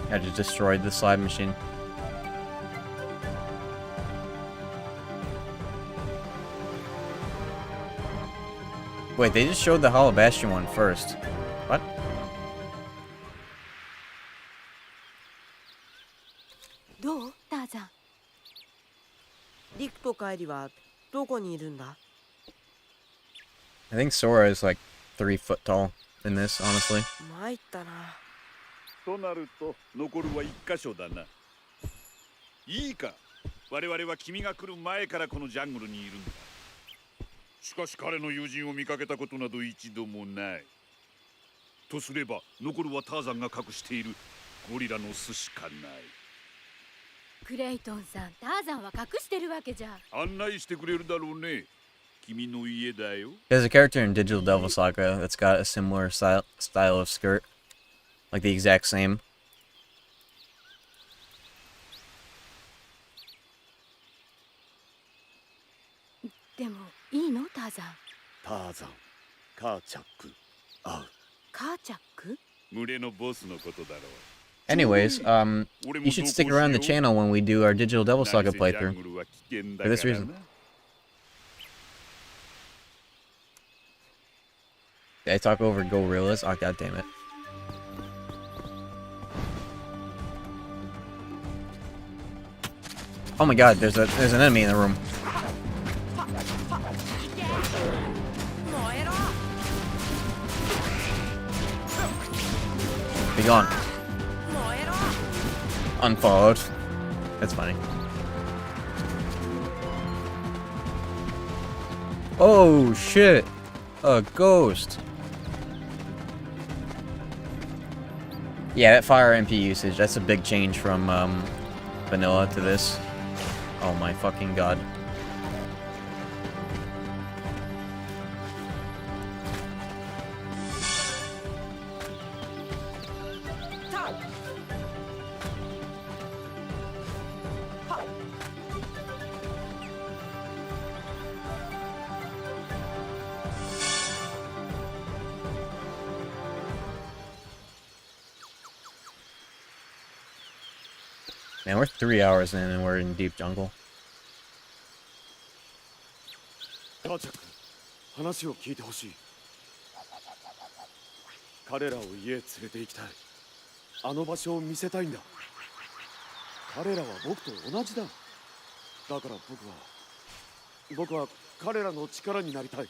I just destroyed the slide machine. Wait, they just showed the Hollow Bastion one first. What?どう？ターザン。リクとカイリはどこにいるんだ？ I think Sora is like 3 foot tall in this, honestly. 参ったな。となると残るは1箇所だな。いいか、我々は君が来る前からこのジャングルにいるんだ。しかし彼の友人を見かけたことなど一度もない。とすれば残るはターザンが隠しているゴリラの巣しかない。クレイトンさん、ターザンは隠してるわけじゃ。案内してくれるだろうね。君の家だよ。There's a character in Digital Devil Saga that's got a similar style of skirt. Like the exact same. でもいいのターザン。ターザン、カーチャック、会う。カーチャック？群れのボスのことだろう。Anyways, you should stick around the channel when we do our Digital Devil Saga playthrough. For this reason. Did I talk over gorillas? Oh, god damn it. Oh my god, there's an enemy in the room. Be gone. Unfollowed. That's funny. Oh shit! A ghost. Yeah, that fire MP usage, that's a big change from vanilla to this. Oh my fucking god. Man, we're 3 hours in and we're in deep jungle. カーチャック、話を聞いてほしい。彼らを家へ連れて行きたい。あの場所を見せたいんだ。彼らは僕と同じだ。だから僕は彼らの力になりたい。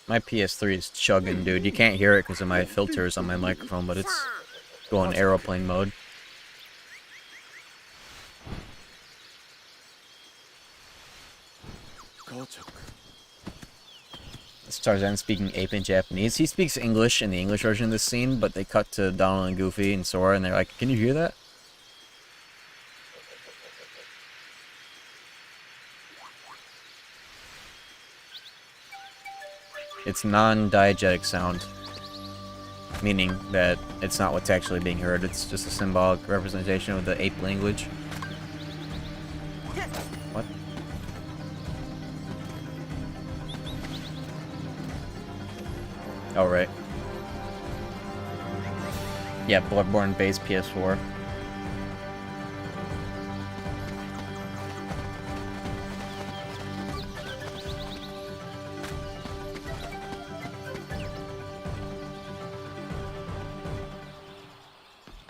My PS3 is chugging, dude. You can't hear it because of my filters on my microphone, but it's going aeroplane mode. It's Tarzan speaking ape in Japanese. He speaks English in the English version of this scene, but they cut to Donald and Goofy and Sora, and they're like, "Can you hear that?" It's non-diegetic sound, meaning that it's not what's actually being heard, it's just a symbolic representation of the ape language. What? Oh, right. Yeah, Bloodborne base PS4.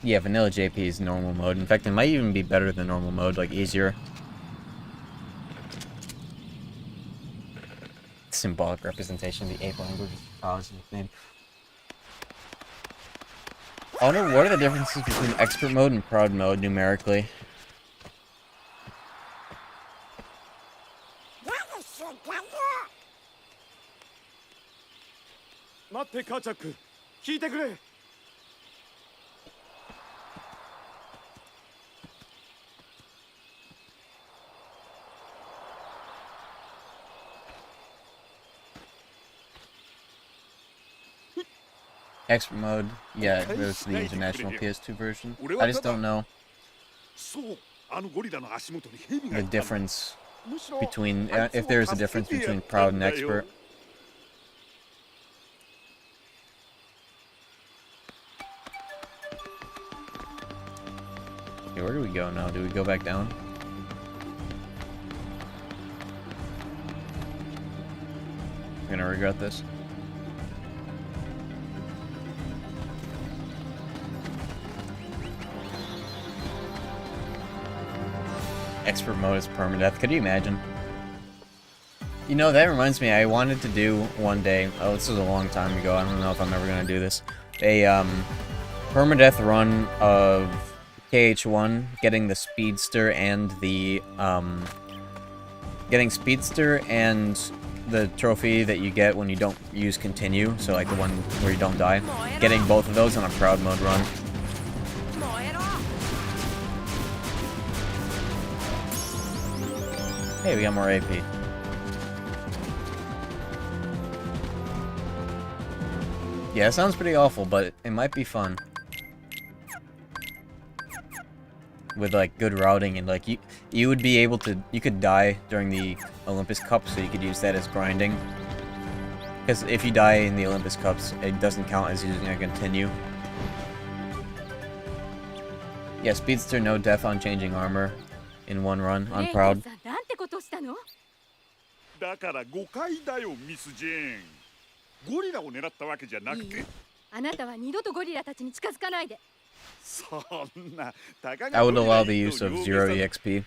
Yeah, vanilla JP is normal mode. In fact, it might even be better than normal mode, like easier. Symbolic representation of the ape language. Oh, that's a nickname. I wonder what are the differences between expert mode and proud mode numerically. 待って、カーチャック、聞いてくれ。Expert mode, yeah, there's the international PS2 version. I just don't know the difference between, if there's a difference between proud and expert. Okay, where do we go now? Do we go back down? I'm gonna regret this. Expert mode is permadeath. Could you imagine? You know, that reminds me, I wanted to do one day, oh, this was a long time ago, I don't know if I'm ever gonna do this, a permadeath run of KH1, getting the Speedster and the, getting Speedster and the trophy that you get when you don't use continue, so like the one where you don't die. Getting both of those on a proud mode run. Hey, we got more AP. Yeah, it sounds pretty awful, but it might be fun. With like good routing and like you would be able to, you could die during the Olympus Cup, so you could use that as grinding. Because if you die in the Olympus Cups, it doesn't count as using a continue. Yeah, Speedster, no death on changing armor in one run on proud. だから誤解だよ、ミス・ジェーン。ゴリラを狙ったわけじゃなくて。あなたは二度とゴリラたちに近づかないで。そんな、たか I would allow the use of 0 EXP.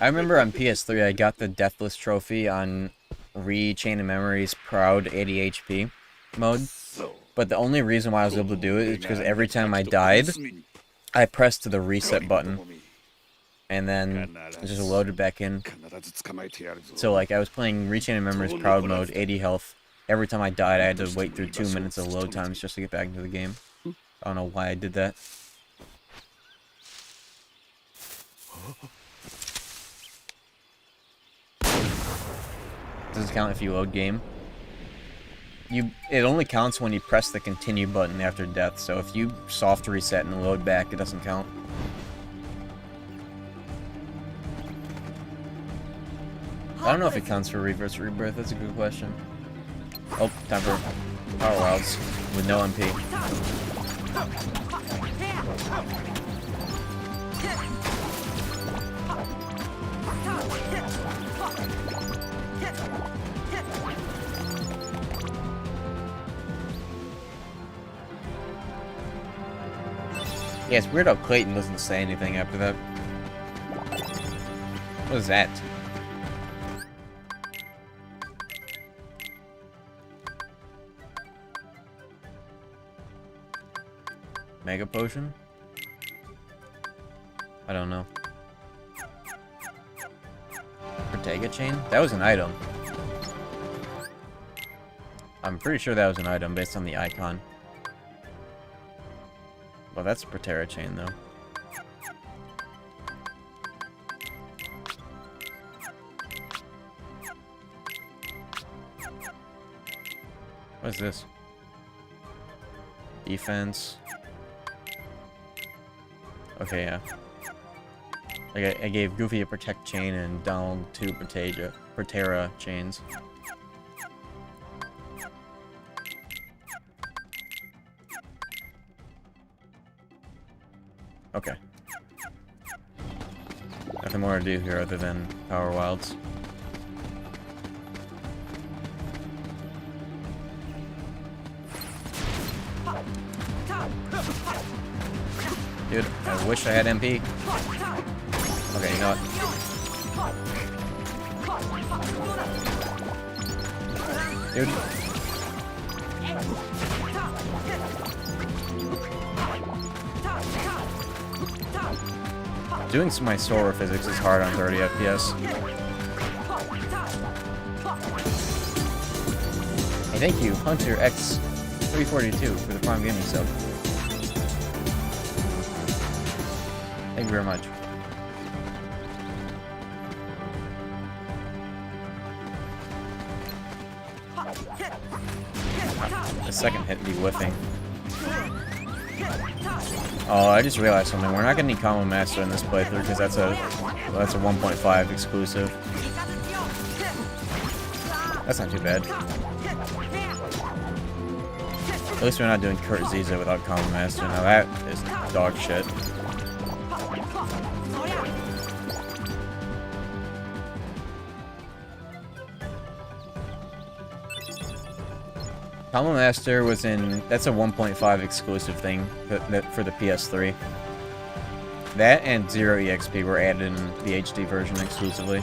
I remember on PS3 I got the Deathless trophy on Chain of Memories Proud 80 HP mode. But the only reason why I was able to do it is because every time I died, I pressed the reset button. And then it just loaded back in. So like I was playing Chain of Memories Proud mode, 80 health. Every time I died, I had to wait through 2 minutes of load times just to get back into the game. I don't know why I did that. Does it count if you load game? It only counts when you press the continue button after death, so if you soft reset and load back, it doesn't count. I don't know if it counts for reverse rebirth, that's a good question. Oh, time for Power Wilds with no MP. Yeah, it's weird how Clayton doesn't say anything after that. What is that? Mega Potion? I don't know. Protega Chain? That was an item. I'm pretty sure that was an item based on the icon. Well, that's a Protera Chain, though. What is this? Defense. Okay, yeah. I gave Goofy a Protect Chain and Donald 2 Protera Chains. Okay. Nothing more to do here other than Power Wilds. Dude, I wish I had MP. Okay, you know what? Dude. Doing my Sora physics is hard on 30 FPS. Hey, thank you, Hunter X342 for the Prime Gaming sub. Thank you very much. The second hit be whiffing. Oh, I just realized something. We're not gonna need Combo Master in this playthrough because that's a 1.5 exclusive. That's not too bad. At least we're not doing Kurt Ziza without Combo Master. Now that is dog shit. Combo Master was in... That's a 1.5 exclusive thing for the PS3. That and 0 EXP were added in the HD version exclusively.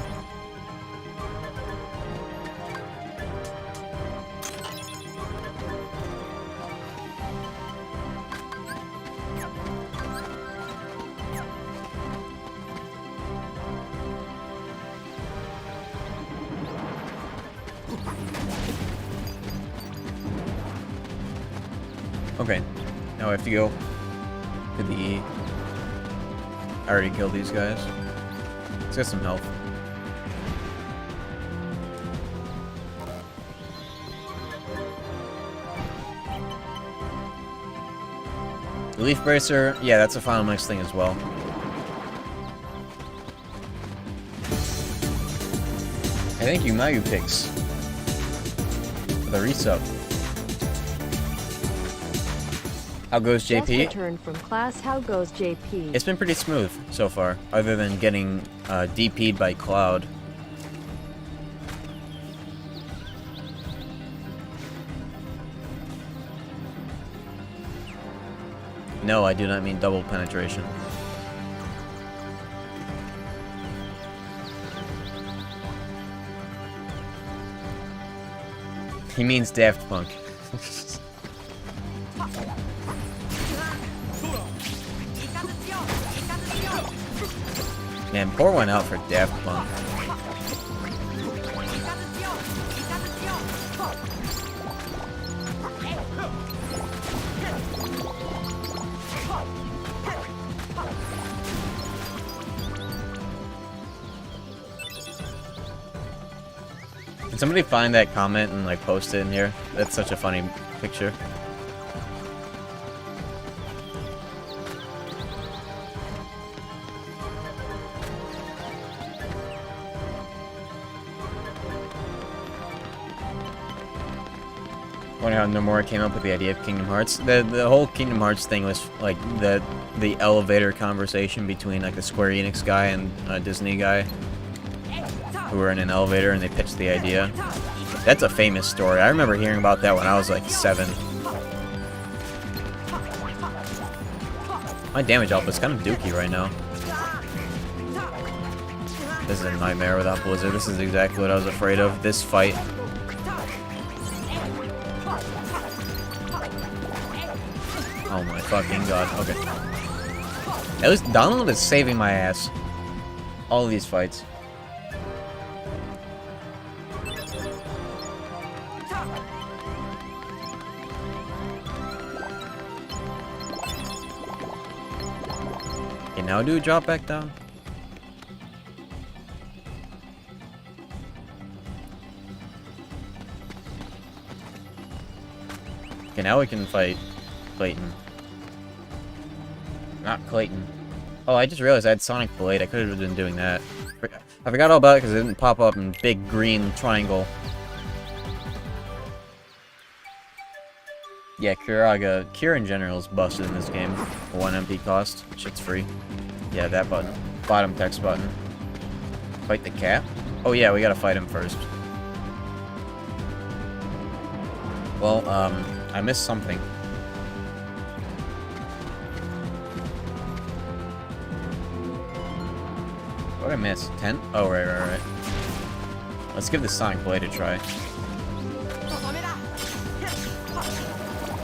Okay, now I have to go to the E. I already killed these guys. Let's get some health. Leaf Bracer, yeah, that's a final mix thing as well. Thank you, Mayu Picks, for the resub. How goes JP? Just returned from class. How goes JP? It's been pretty smooth so far, other than getting DP'd by Cloud. No, I do not mean double penetration. He means Daft Punk. Man, pour one out for Daft Punk. Can somebody find that comment and like post it in here? That's such a funny picture. I wonder how Nomura came up with the idea of Kingdom Hearts. The whole Kingdom Hearts thing was like the elevator conversation between like the Square Enix guy and a Disney guy who were in an elevator and they pitched the idea. That's a famous story. I remember hearing about that when I was like 7. My damage output is kind of dookie right now. This is a nightmare without Blizzard. This is exactly what I was afraid of. This fight. Oh my fucking god. Okay. At least Donald is saving my ass. All of these fights. Okay, now do a drop back down. Okay, now we can fight Clayton. Not Clayton. Oh, I just realized I had Sonic Blade. I could have been doing that. I forgot all about it because it didn't pop up in big green triangle. Yeah, Kiraga. Kira in general is busted in this game. 1 MP cost. Shit's free. Yeah, that button. Bottom text button. Fight the cat? Oh yeah, we gotta fight him first. Well, I missed something. What did I miss? 10? Oh, right. Let's give the Sonic Blade a try.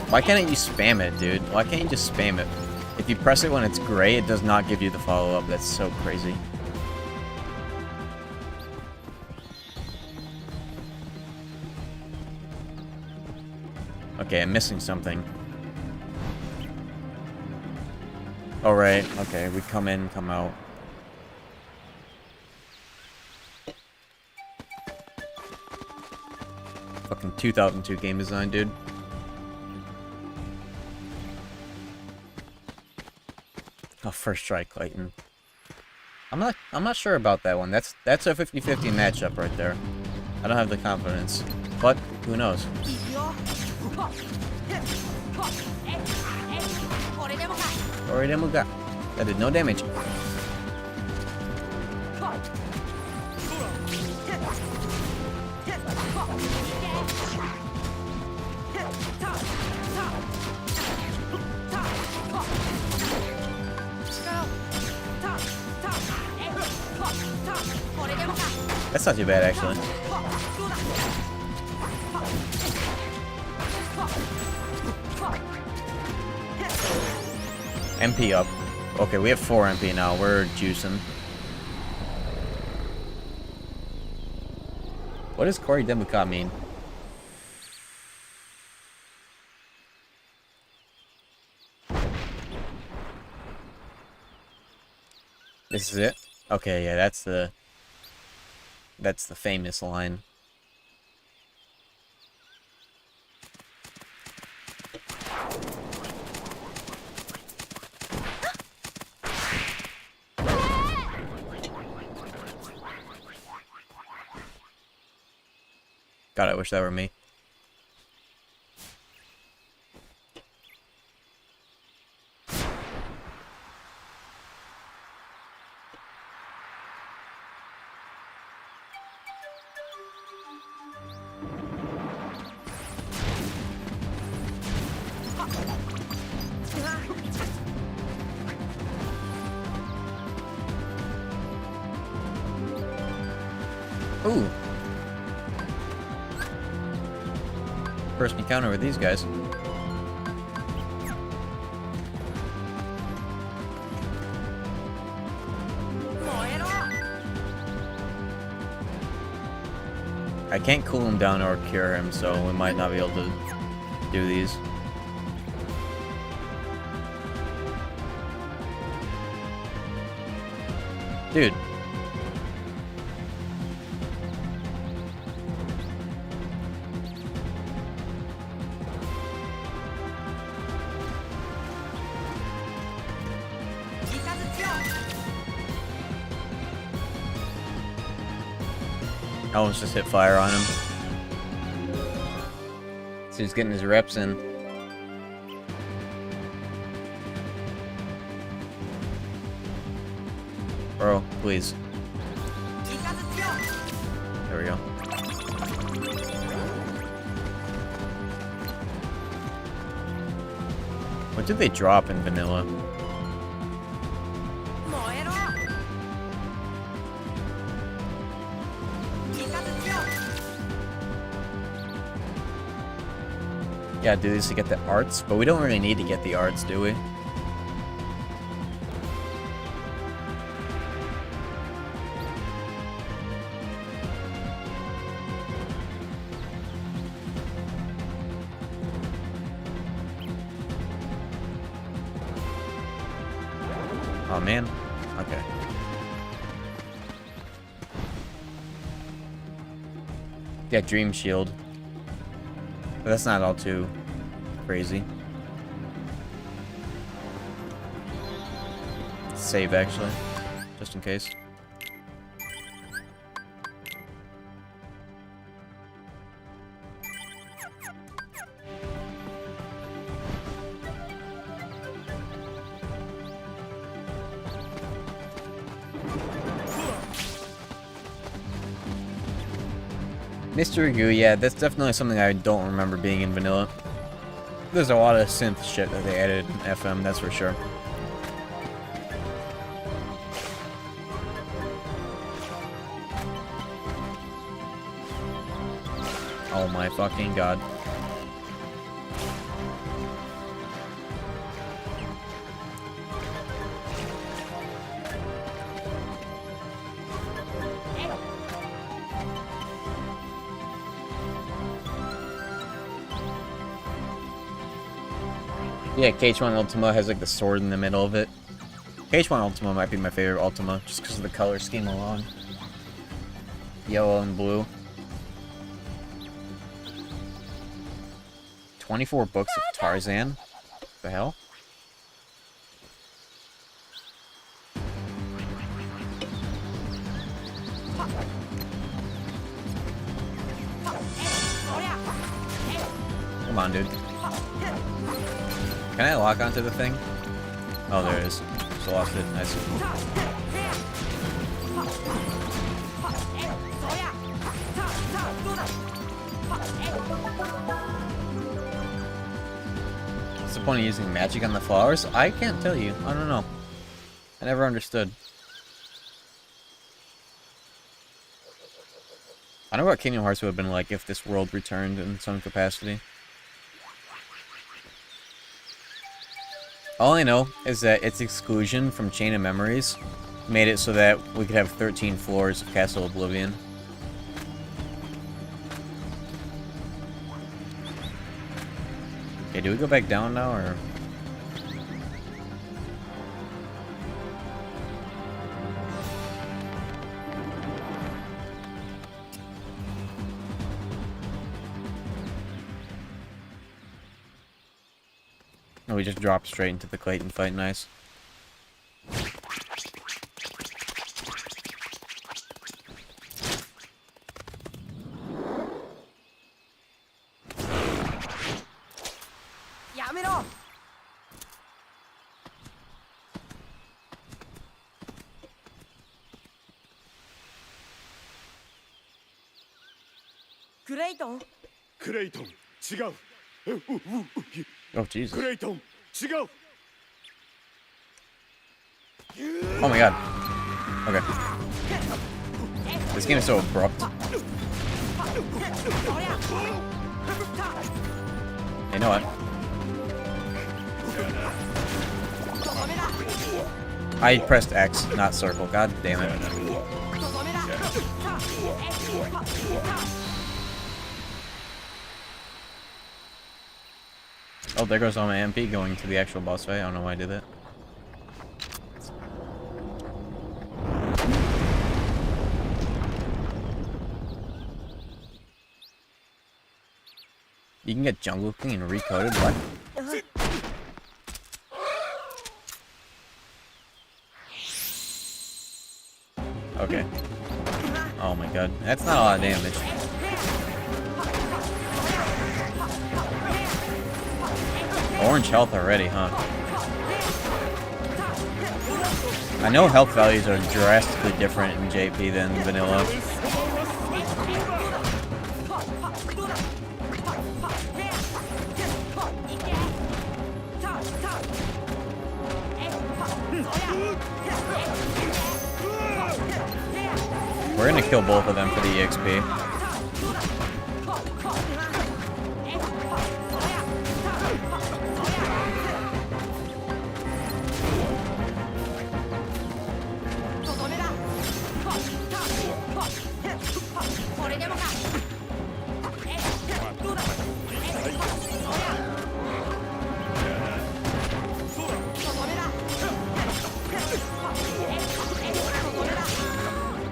Why can't you spam it, dude? Why can't you just spam it? If you press it when it's gray, it does not give you the follow-up. That's so crazy. Okay, I'm missing something. Oh, right. Okay, we come in, come out. Fucking 2002 game design, dude. Oh, first try Clayton. I'm not sure about that one. That's a 50-50 matchup right there. I don't have the confidence. But who knows? That did no damage. That's not too bad, actually. MP up. Okay, we have 4 MP now. We're juicing. What does Cory Demuka mean? This is it? Okay, yeah, that's the famous line. God, I wish that were me. Ooh. First encounter with these guys. I can't cool him down or cure him, so we might not be able to do these. Dude. I almost just hit fire on him. So he's getting his reps in. Bro, please. There we go. What did they drop in vanilla? Yeah, do this to get the arts, but we don't really need to get the arts, do we? Oh man. Okay. Yeah, Dream Shield. But that's not all too crazy. Save actually, just in case. Mr. Riku, yeah, that's definitely something I don't remember being in vanilla. There's a lot of synth shit that they added in FM, that's for sure. Oh my fucking god. Yeah, KH1 Ultima has like the sword in the middle of it. KH1 Ultima might be my favorite Ultima, just because of the color scheme alone. Yellow and blue. 24 books of Tarzan? What the hell? Come on, dude. Can I lock onto the thing? Oh, there it is. Just lost it. Nice. What's the point of using magic on the flowers? I can't tell you. I don't know. I never understood. I don't know what Kingdom Hearts would have been like if this world returned in some capacity. All I know is that its exclusion from Chain of Memories made it so that we could have 13 floors of Castle Oblivion. Okay, do we go back down now, or...? And we just dropped straight into the Clayton fight. Nice. Clayton, 違う。Oh Jesus. Clayton, 違う。 Oh my god. Okay. This game is so abrupt. You know what? I pressed X, not circle. God damn it. Oh, there goes all my MP going to the actual boss fight. I don't know why I did that. You can get Jungle King and recoded? What? Okay. Oh my god. That's not a lot of damage. Orange health already, huh? I know health values are drastically different in JP than vanilla. We're gonna kill both of them for the EXP.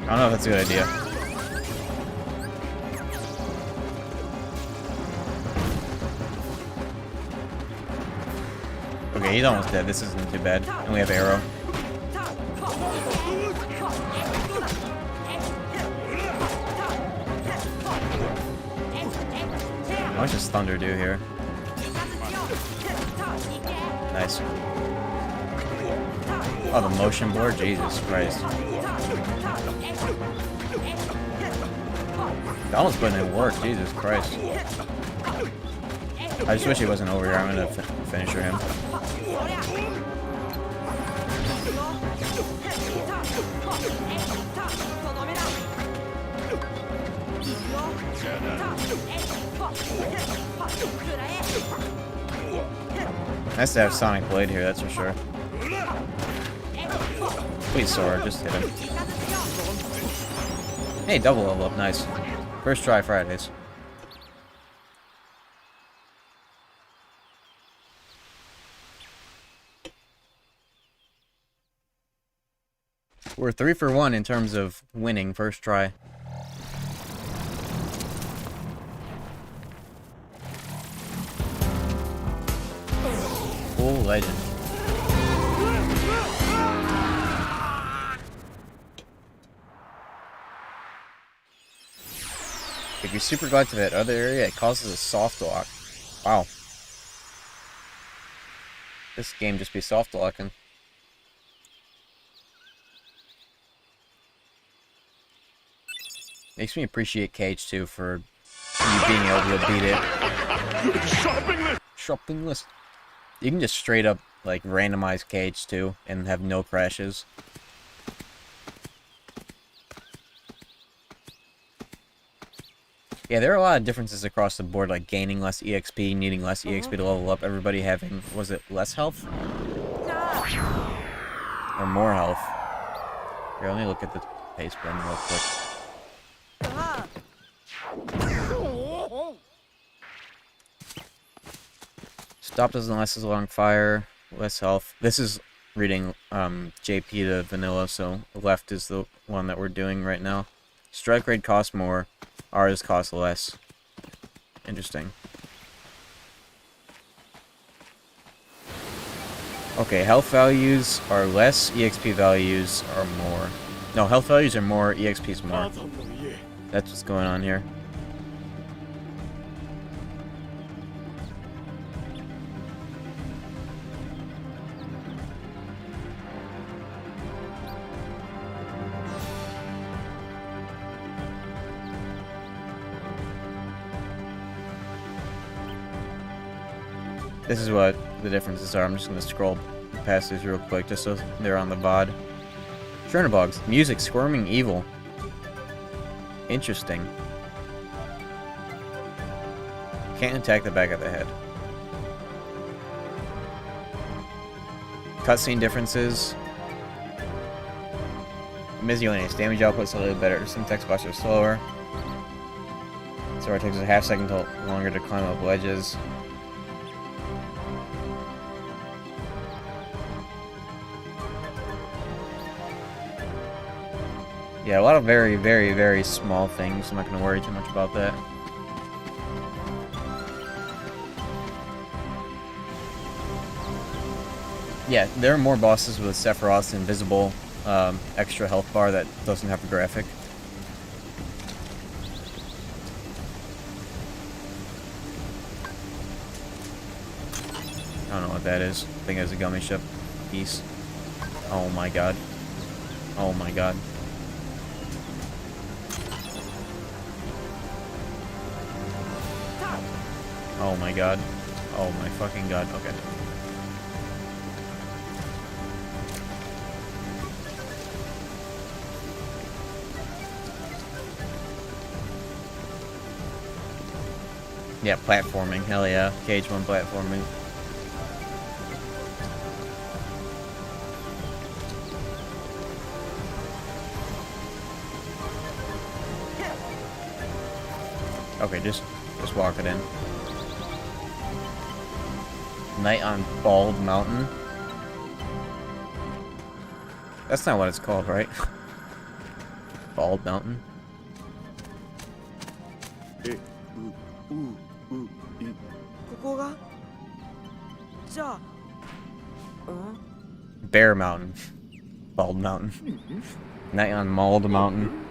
I don't know if that's a good idea. Okay, he's almost dead. This isn't too bad. And we have arrow. How much does Thunder do here? Nice. Oh, the motion blur? Jesus Christ. That almost putting in work, Jesus Christ. I just wish he wasn't over here. I'm gonna finisher him. Nice to have Sonic Blade here, that's for sure. Please, Sora, just hit him. Hey, double level up, nice. First try Fridays. We're 3 for 1 in terms of winning first try. Full legend. If you super glide to that other area, it causes a soft lock. Wow. This game just be soft locking. Makes me appreciate KH2 for you being able to beat it. Shopping list! Shopping list. You can just straight up, like, randomize KH2 and have no crashes. Yeah, there are a lot of differences across the board, like gaining less EXP, needing less EXP to level up, everybody having, was it less health? Or more health? Here, let me look at the pace pen real quick. Stop doesn't last as long, fire, less health. This is reading JP to vanilla, so left is the one that we're doing right now. Strike rate costs more, ours cost less. Interesting. Okay, health values are less, EXP values are more. No, health values are more, EXP is more. That's what's going on here. This is what the differences are. I'm just going to scroll past these real quick just so they're on the VOD. Chernobugs. Music. Squirming Evil. Interesting. Can't attack the back of the head. Cutscene differences. Miscellaneous. Damage output's a little better. Some text boxes are slower. So it takes a half second longer to climb up ledges. Yeah, a lot of very, very, very small things. I'm not going to worry too much about that. Yeah, there are more bosses with Sephiroth's invisible extra health bar that doesn't have a graphic. I don't know what that is. I think it's a Gummy ship piece. Oh my god. Oh my god. Oh my god. Oh my fucking god. Okay. Yeah, platforming. Hell yeah. KH1 platforming. Okay, just walk it in. Night on Bald Mountain. That's not what it's called, right? Bald Mountain. Bear Mountain. Bald Mountain. Night on Bald Mountain.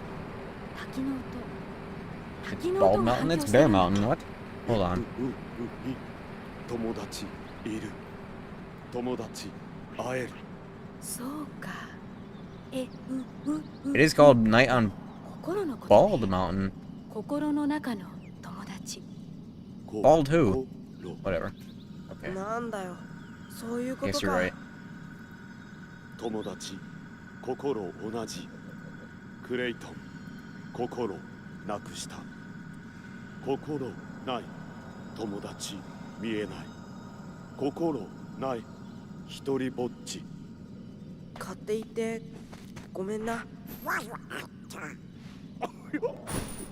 It's Bald Mountain? It's Bear Mountain. What? Hold on. It is called Night on Bald Mountain. Bald who? Whatever. Okay. Guess you're right. 友達心同じクレイトン心なくした心ない友達見えない心ない一人ぼっち買っていてごめんな。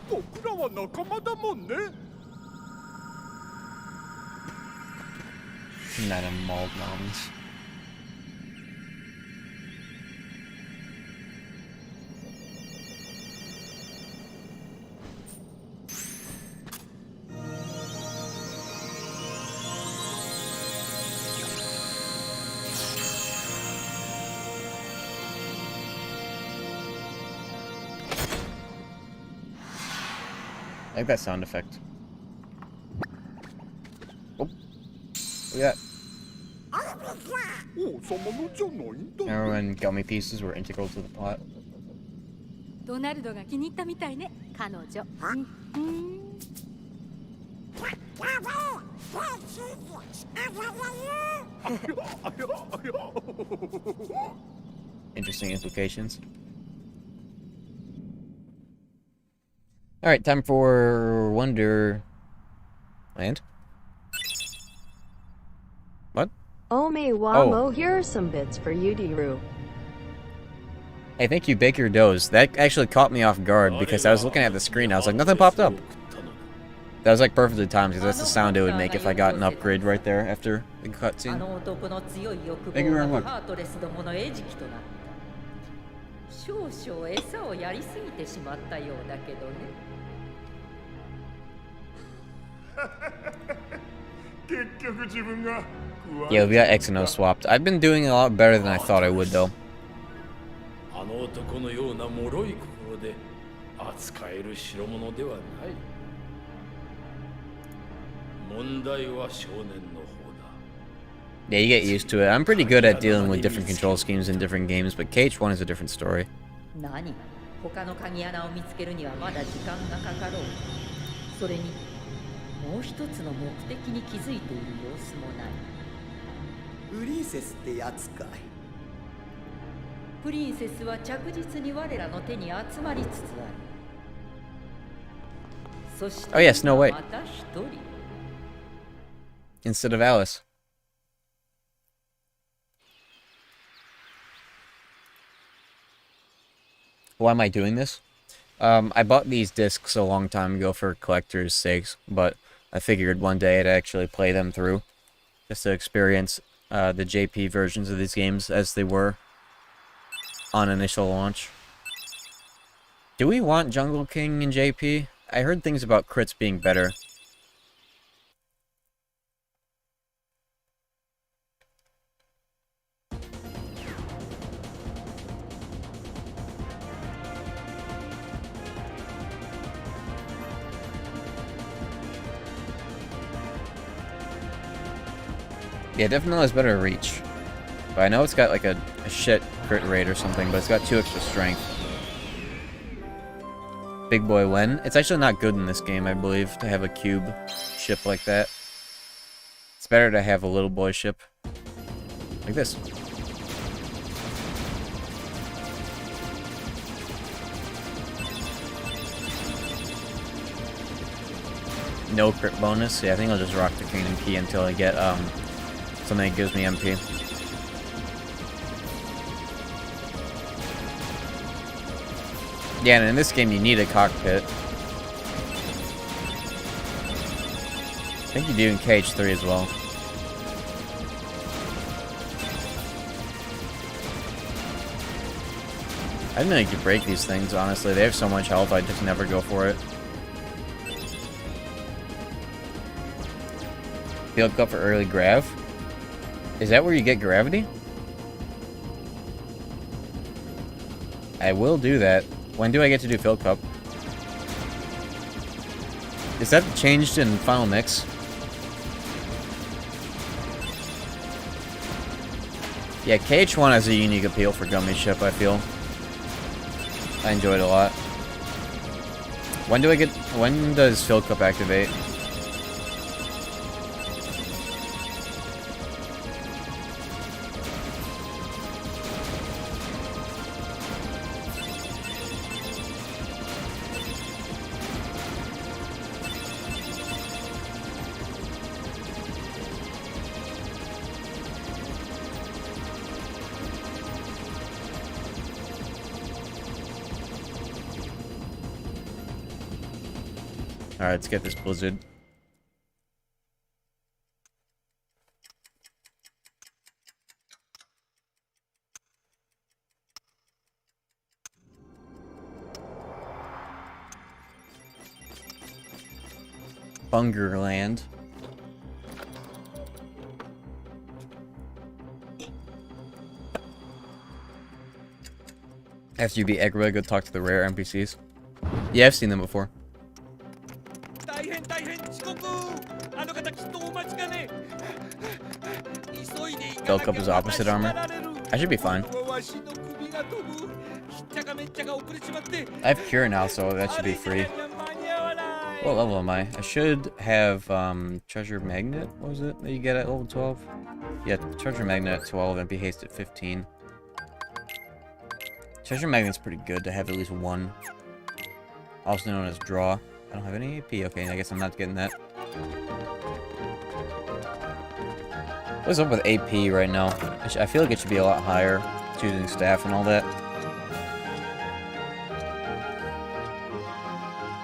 僕らは仲間だもんね。Night on Bald Mountains. I like that sound effect. Oh. Look at that. Remember when Gummy pieces were integral to the plot? ドナルドが気に入ったみたいね、彼女。Interesting implications. Alright, time for Wonderland. What? Ome Wamo, here are some bits for you, Diru. Hey, thank you, Baker Doze. That actually caught me off guard because I was looking at the screen. I was like, nothing popped up. That was like perfectly timed because that's the sound it would make if I got an upgrade right there after the cutscene. Thank you very much. 少々餌をやりすぎてしまったようだけどね。結局自分が Yeah, we got X and O swapped. I've been doing a lot better than I thought I would, though. あの男のような脆い心で扱える代物ではない。問題は少年の方だ。 Yeah, you get used to it. I'm pretty good at dealing with different control schemes in different games, but KH1 is a different story. 何？他の鍵穴を見つけるにはまだ時間がかかろう。それにもう一つの目的に気づいている様子もない。プリンセスってやつかい。プリンセスは着実に我らの手に集まりつつある。そして Oh yeah, Snow White. また一人。 Instead of Alice. Why am I doing this? I bought these discs a long time ago for collectors' sakes, but I figured one day I'd actually play them through, just to experience the JP versions of these games as they were on initial launch. Do we want Jungle King in JP? I heard things about crits being better. Yeah, definitely has better reach. But I know it's got like a shit crit rate or something, but it's got 2 extra strength. Big Boy Wen. It's actually not good in this game, I believe, to have a cube ship like that. It's better to have a little boy ship. Like this. No crit bonus. Yeah, I think I'll just rock the Kingdom Key until I get something that gives me MP. Yeah, and in this game you need a cockpit. I think you do in KH3 as well. I didn't know you could break these things, honestly. They have so much health, I just never go for it. Field Cup for early grav? Is that where you get gravity? I will do that. When do I get to do Field Cup? Is that changed in Final Mix? Yeah, KH1 has a unique appeal for Gummy Ship, I feel. I enjoy it a lot. When does Field Cup activate? Alright, let's get this blizzard. Bungerland. After you beat Eggroy, go talk to the rare NPCs. Yeah, I've seen them before. Field Cup is opposite armor. I should be fine. I have Cure now, so that should be free. What level am I? I should have Treasure Magnet. What was it that you get at level 12? Yeah, Treasure Magnet at 12, MP Haste at 15. Treasure Magnet's pretty good to have at least one. Also known as Draw. I don't have any AP. Okay, I guess I'm not getting that. What's up with AP right now? I feel like it should be a lot higher, choosing staff and all that.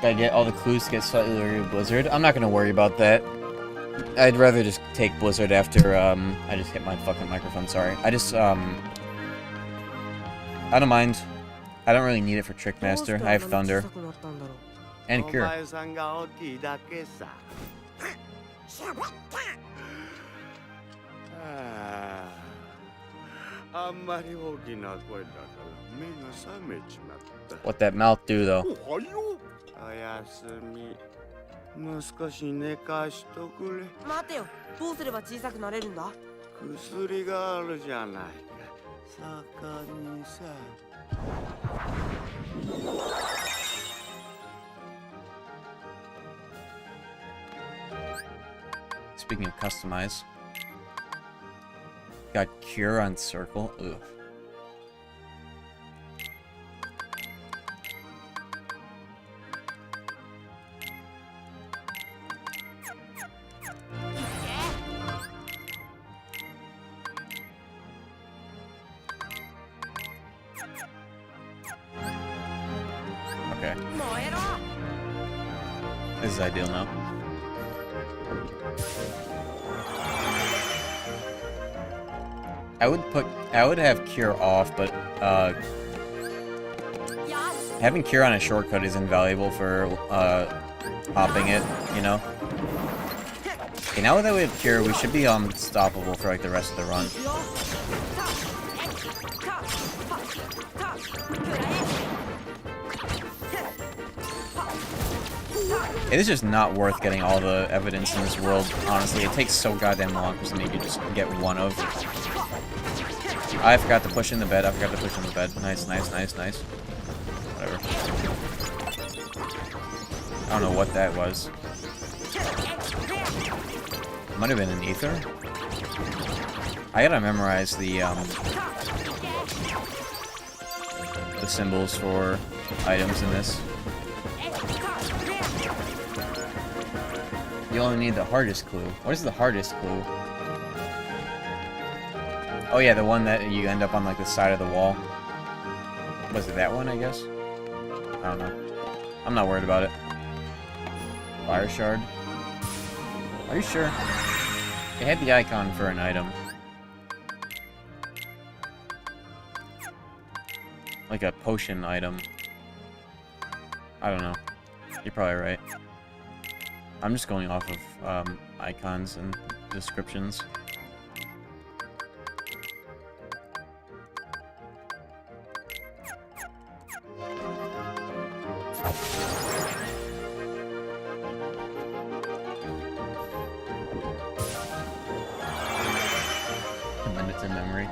Gotta get all the clues to get slightly leery of Blizzard. I'm not gonna worry about that. I'd rather just take Blizzard after, I just hit my fucking microphone, sorry. I don't mind. I don't really need it for Trickmaster. I have Thunder. And Cure. あんまり大きな声だから目が覚めちまった。 What that mouth do though? おはよう。おやすみ。もう少し寝かしとくれ。待てよ、どうすれば小さくなれるんだ？薬があるじゃないか。盛んにさ。Speaking of customize, got cure on circle. Ugh. Okay. This is ideal now. I would have cure off, but having cure on a shortcut is invaluable for hopping it, you know? Okay, now that we have cure, we should be unstoppable for like the rest of the run. It is just not worth getting all the evidence in this world, honestly. It takes so goddamn long for something you can just get one of. I forgot to push in the bed. I forgot to push in the bed. Nice, nice, nice, nice. Whatever. I don't know what that was. Might have been an ether. I gotta memorize the symbols for items in this. You only need the hardest clue. What is the hardest clue? Oh yeah, the one that you end up on like the side of the wall. Was it that one, I guess? I don't know. I'm not worried about it. Fire shard. Are you sure? It had the icon for an item. Like a potion item. I don't know. You're probably right. I'm just going off of icons and descriptions. Minutes in memory.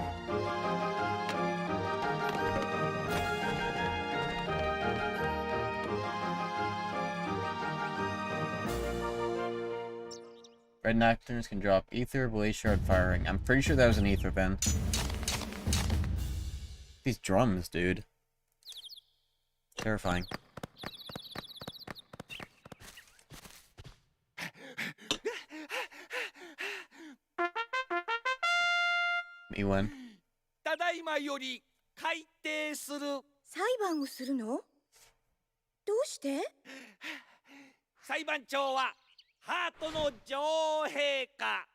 Red Nocturnes can drop Ether, Blaze Shard, Firing. I'm pretty sure that was an Ether then. These drums, dude. Terrifying. Me when? ただいまより開廷する。裁判をするの？どうして？裁判長はハートの女王陛下。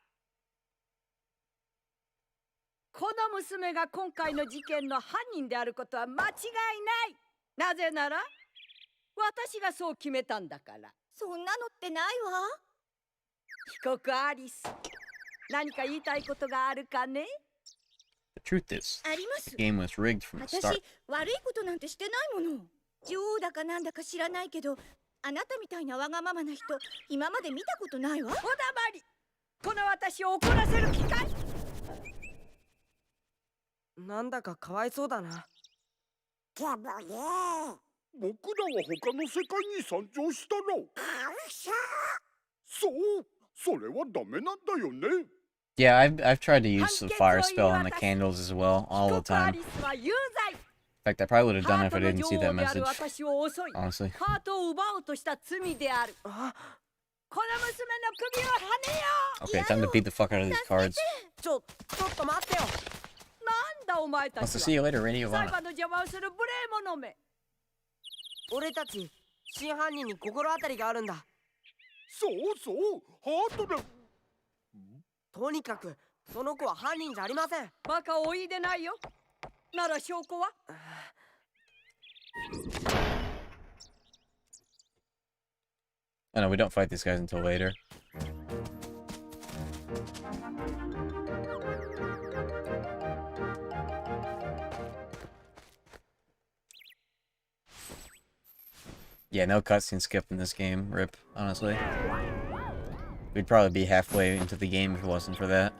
この娘が今回の事件の犯人であることは間違いない。なぜなら私がそう決めたんだから。そんなのってないわ。被告アリス、何か言いたいことがあるかね？ The truth is, あります。 the game was rigged from the start. 私、悪いことなんてしてないもの。女王だかなんだか知らないけど、あなたみたいなわがままな人、今まで見たことないわ。おだまり。この私を怒らせる気かい？なんだかかわいそうだな。でもね、僕らは他の世界に参上したの。そう、それはダメなんだよね。Yeah, I've tried to use the fire spell on the candles as well, all the time. In fact, I probably would have done it if I didn't see that message. Honestly. Okay, time to beat the fuck out of these cards. I'll see you later, Radiovana. 俺たち真犯人に心当たりがあるんだ。そうそう、ハートで。とにかくその子は犯人じゃありません。バカおいでないよ。なら証拠は？ Oh no, we don't fight these guys until later. Yeah, no cutscene skip in this game. Rip, honestly. We'd probably be halfway into the game if it wasn't for that.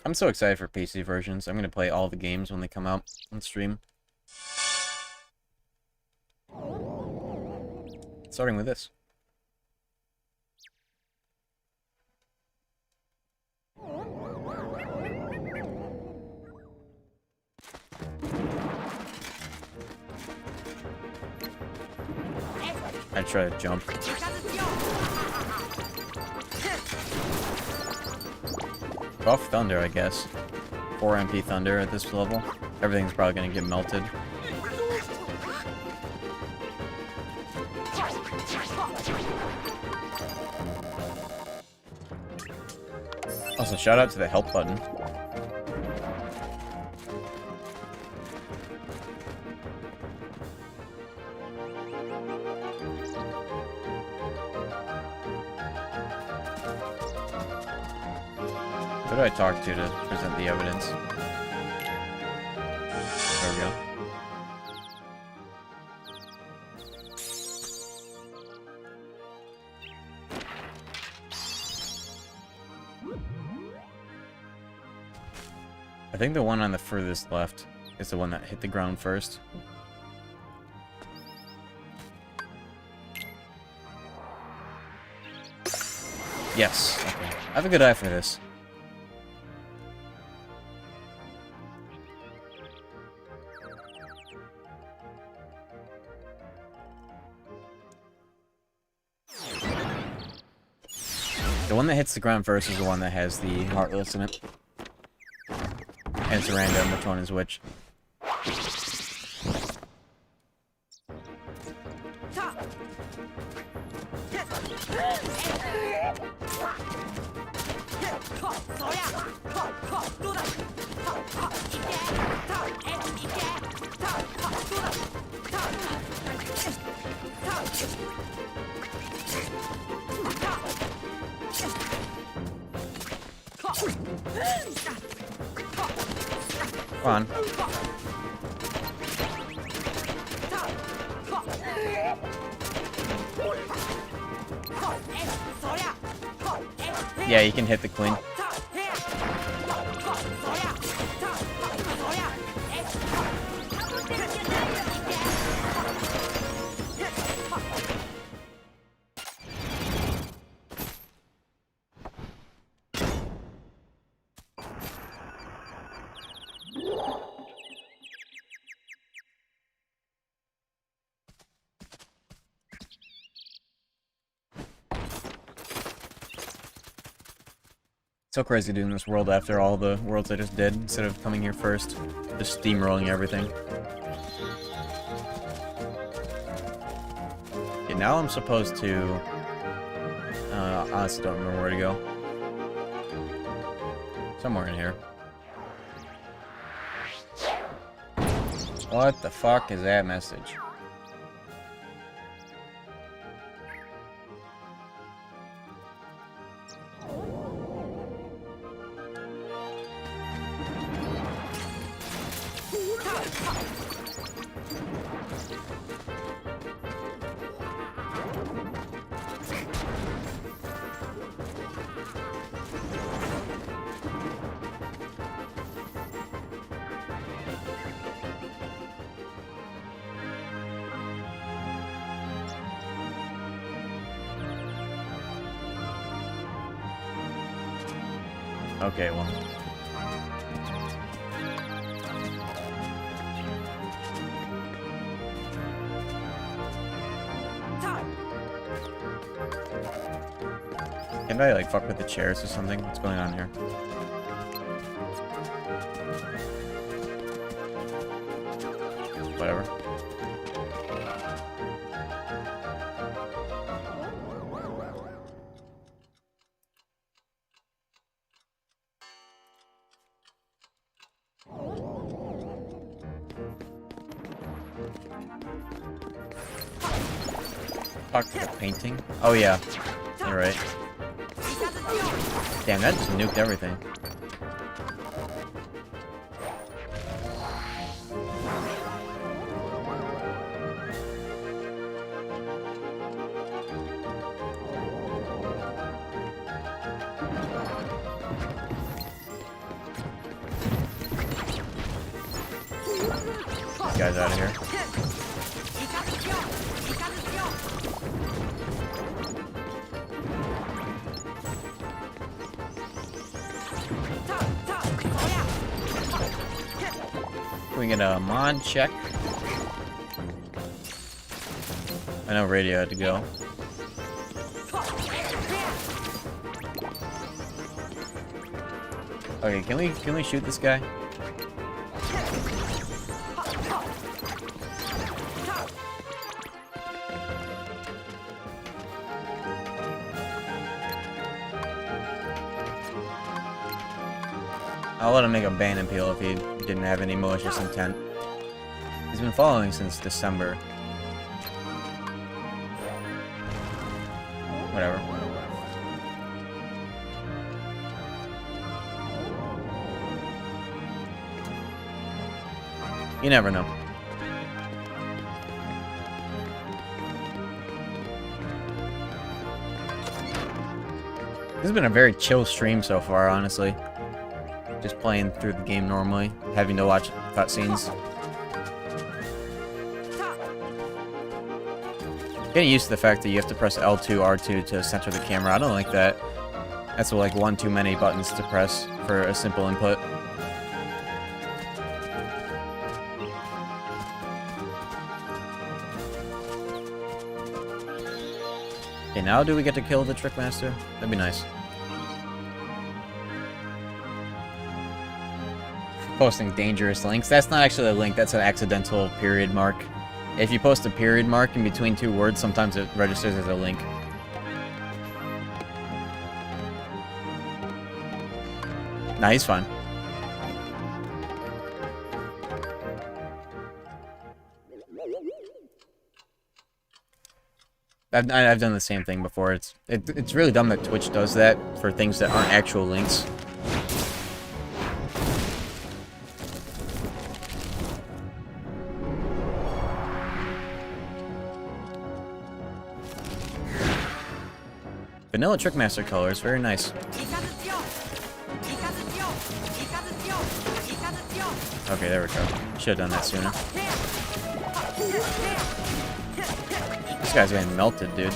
I'm so excited for PC versions. I'm gonna play all the games when they come out on stream. Starting with this. I try to jump. Buff Thunder, I guess. 4 MP Thunder at this level. Everything's probably gonna get melted. Also, shout out to the help button. Who do I talk to present the evidence? There we go. I think the one on the furthest left is the one that hit the ground first. Yes. Okay. I have a good eye for this. The one that hits the ground first is the one that has the Heartless in it. And it's random which one is which. Come on. Yeah, you can hit the queen. So crazy doing this world after all the worlds I just did, instead of coming here first. Just steamrolling everything. Okay, now I'm supposed to... honestly don't remember where to go. Somewhere in here. What the fuck is that message? Okay, well. Can I, like, fuck with the chairs or something? What's going on here? Whatever. Fuck the painting? Oh yeah. You're right. Damn, that just nuked everything. these guys out of here. We get a mod check. I know radio had to go. Okay, can we shoot this guy? I'll let him make a ban appeal if he didn't have any malicious intent. He's been following since December. Whatever. You never know. This has been a very chill stream so far, honestly. Just playing through the game normally, having to watch cutscenes. Getting used to the fact that you have to press L2, R2 to center the camera. I don't like that. That's like one too many buttons to press for a simple input. Okay, now do we get to kill the Trickmaster? That'd be nice. Posting dangerous links. That's not actually a link, that's an accidental period mark. If you post a period mark in between two words, sometimes it registers as a link. Nah, he's fine. I've done the same thing before. It's really dumb that Twitch does that for things that aren't actual links. Vanilla Trickmaster colors, very nice. Okay, there we go. Should have done that sooner. This guy's getting melted, dude.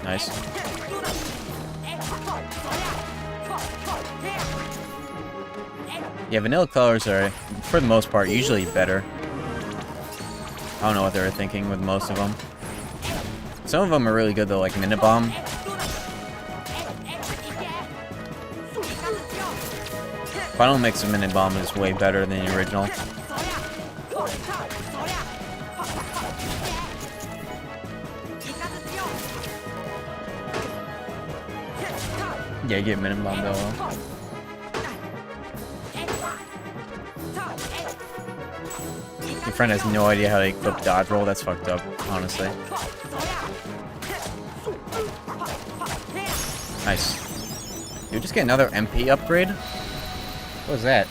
Nice. Yeah, vanilla colors are, for the most part, usually better. I don't know what they were thinking with most of them. Some of them are really good though, like Minute Bomb. Final mix of Minute Bomb is way better than the original. Yeah, get Minute Bomb though. Your friend has no idea how to equip dodge roll. That's fucked up, honestly. Nice. Did we just get another MP upgrade? What was that?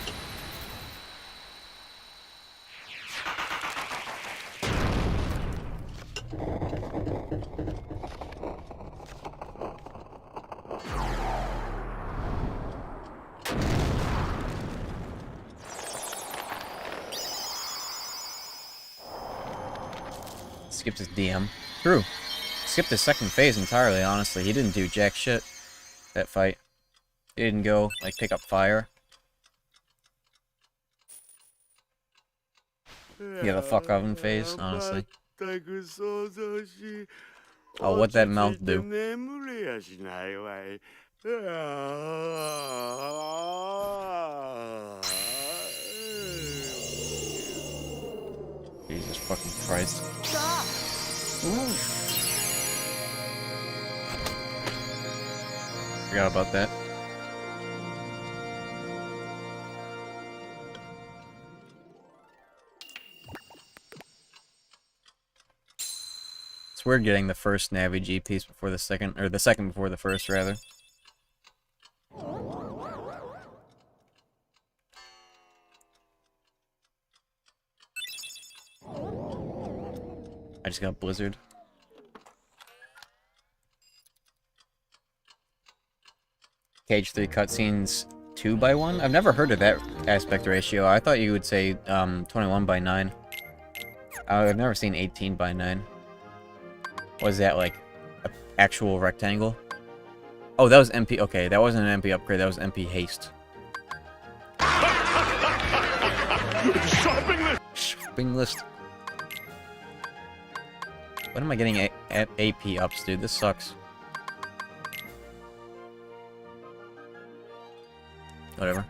Skipped his DM. True. Skipped his second phase entirely, honestly. He didn't do jack shit that fight. He didn't go, like, pick up fire. Yeah, the fuck oven phase, honestly. Oh, what that mouth do? Jesus fucking Christ. Forgot about that. It's weird getting the first Navi G piece before the second, or the second before the first, rather. I just got Blizzard. KH3 cutscenes 2:1? I've never heard of that aspect ratio. I thought you would say 21:9. I've never seen 18:9. Was that like an actual rectangle? Oh, that was MP. Okay, that wasn't an MP upgrade. That was MP haste. Shopping list. Shopping list. When am I getting AP ups, dude? This sucks. Whatever.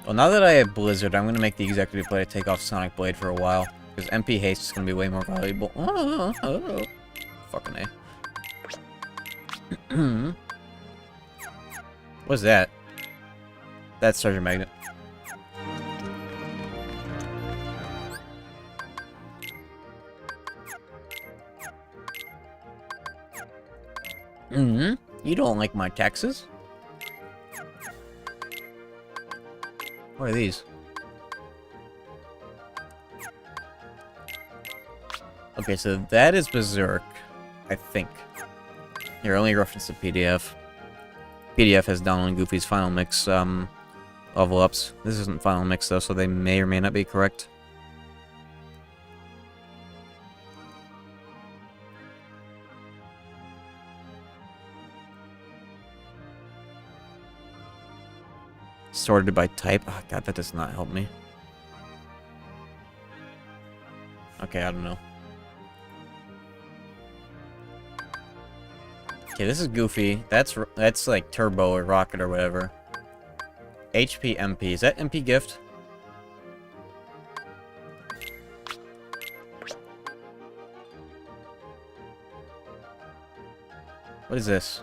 Well, now that I have Blizzard, I'm gonna make the executive play to take off Sonic Blade for a while. Because MP haste is gonna be way more valuable. Fucking A. What's that? That's Treasure Magnet. You don't like my taxes? What are these? Okay, so that is Berserk, I think. Here, only reference to PDF. PDF has Donald and Goofy's Final Mix level ups. This isn't Final Mix though, so they may or may not be correct. Sorted by type. Oh god, that does not help me. Okay, I don't know. Okay, this is Goofy. That's like Turbo or Rocket or whatever. HP MP. Is that MP gift? What is this?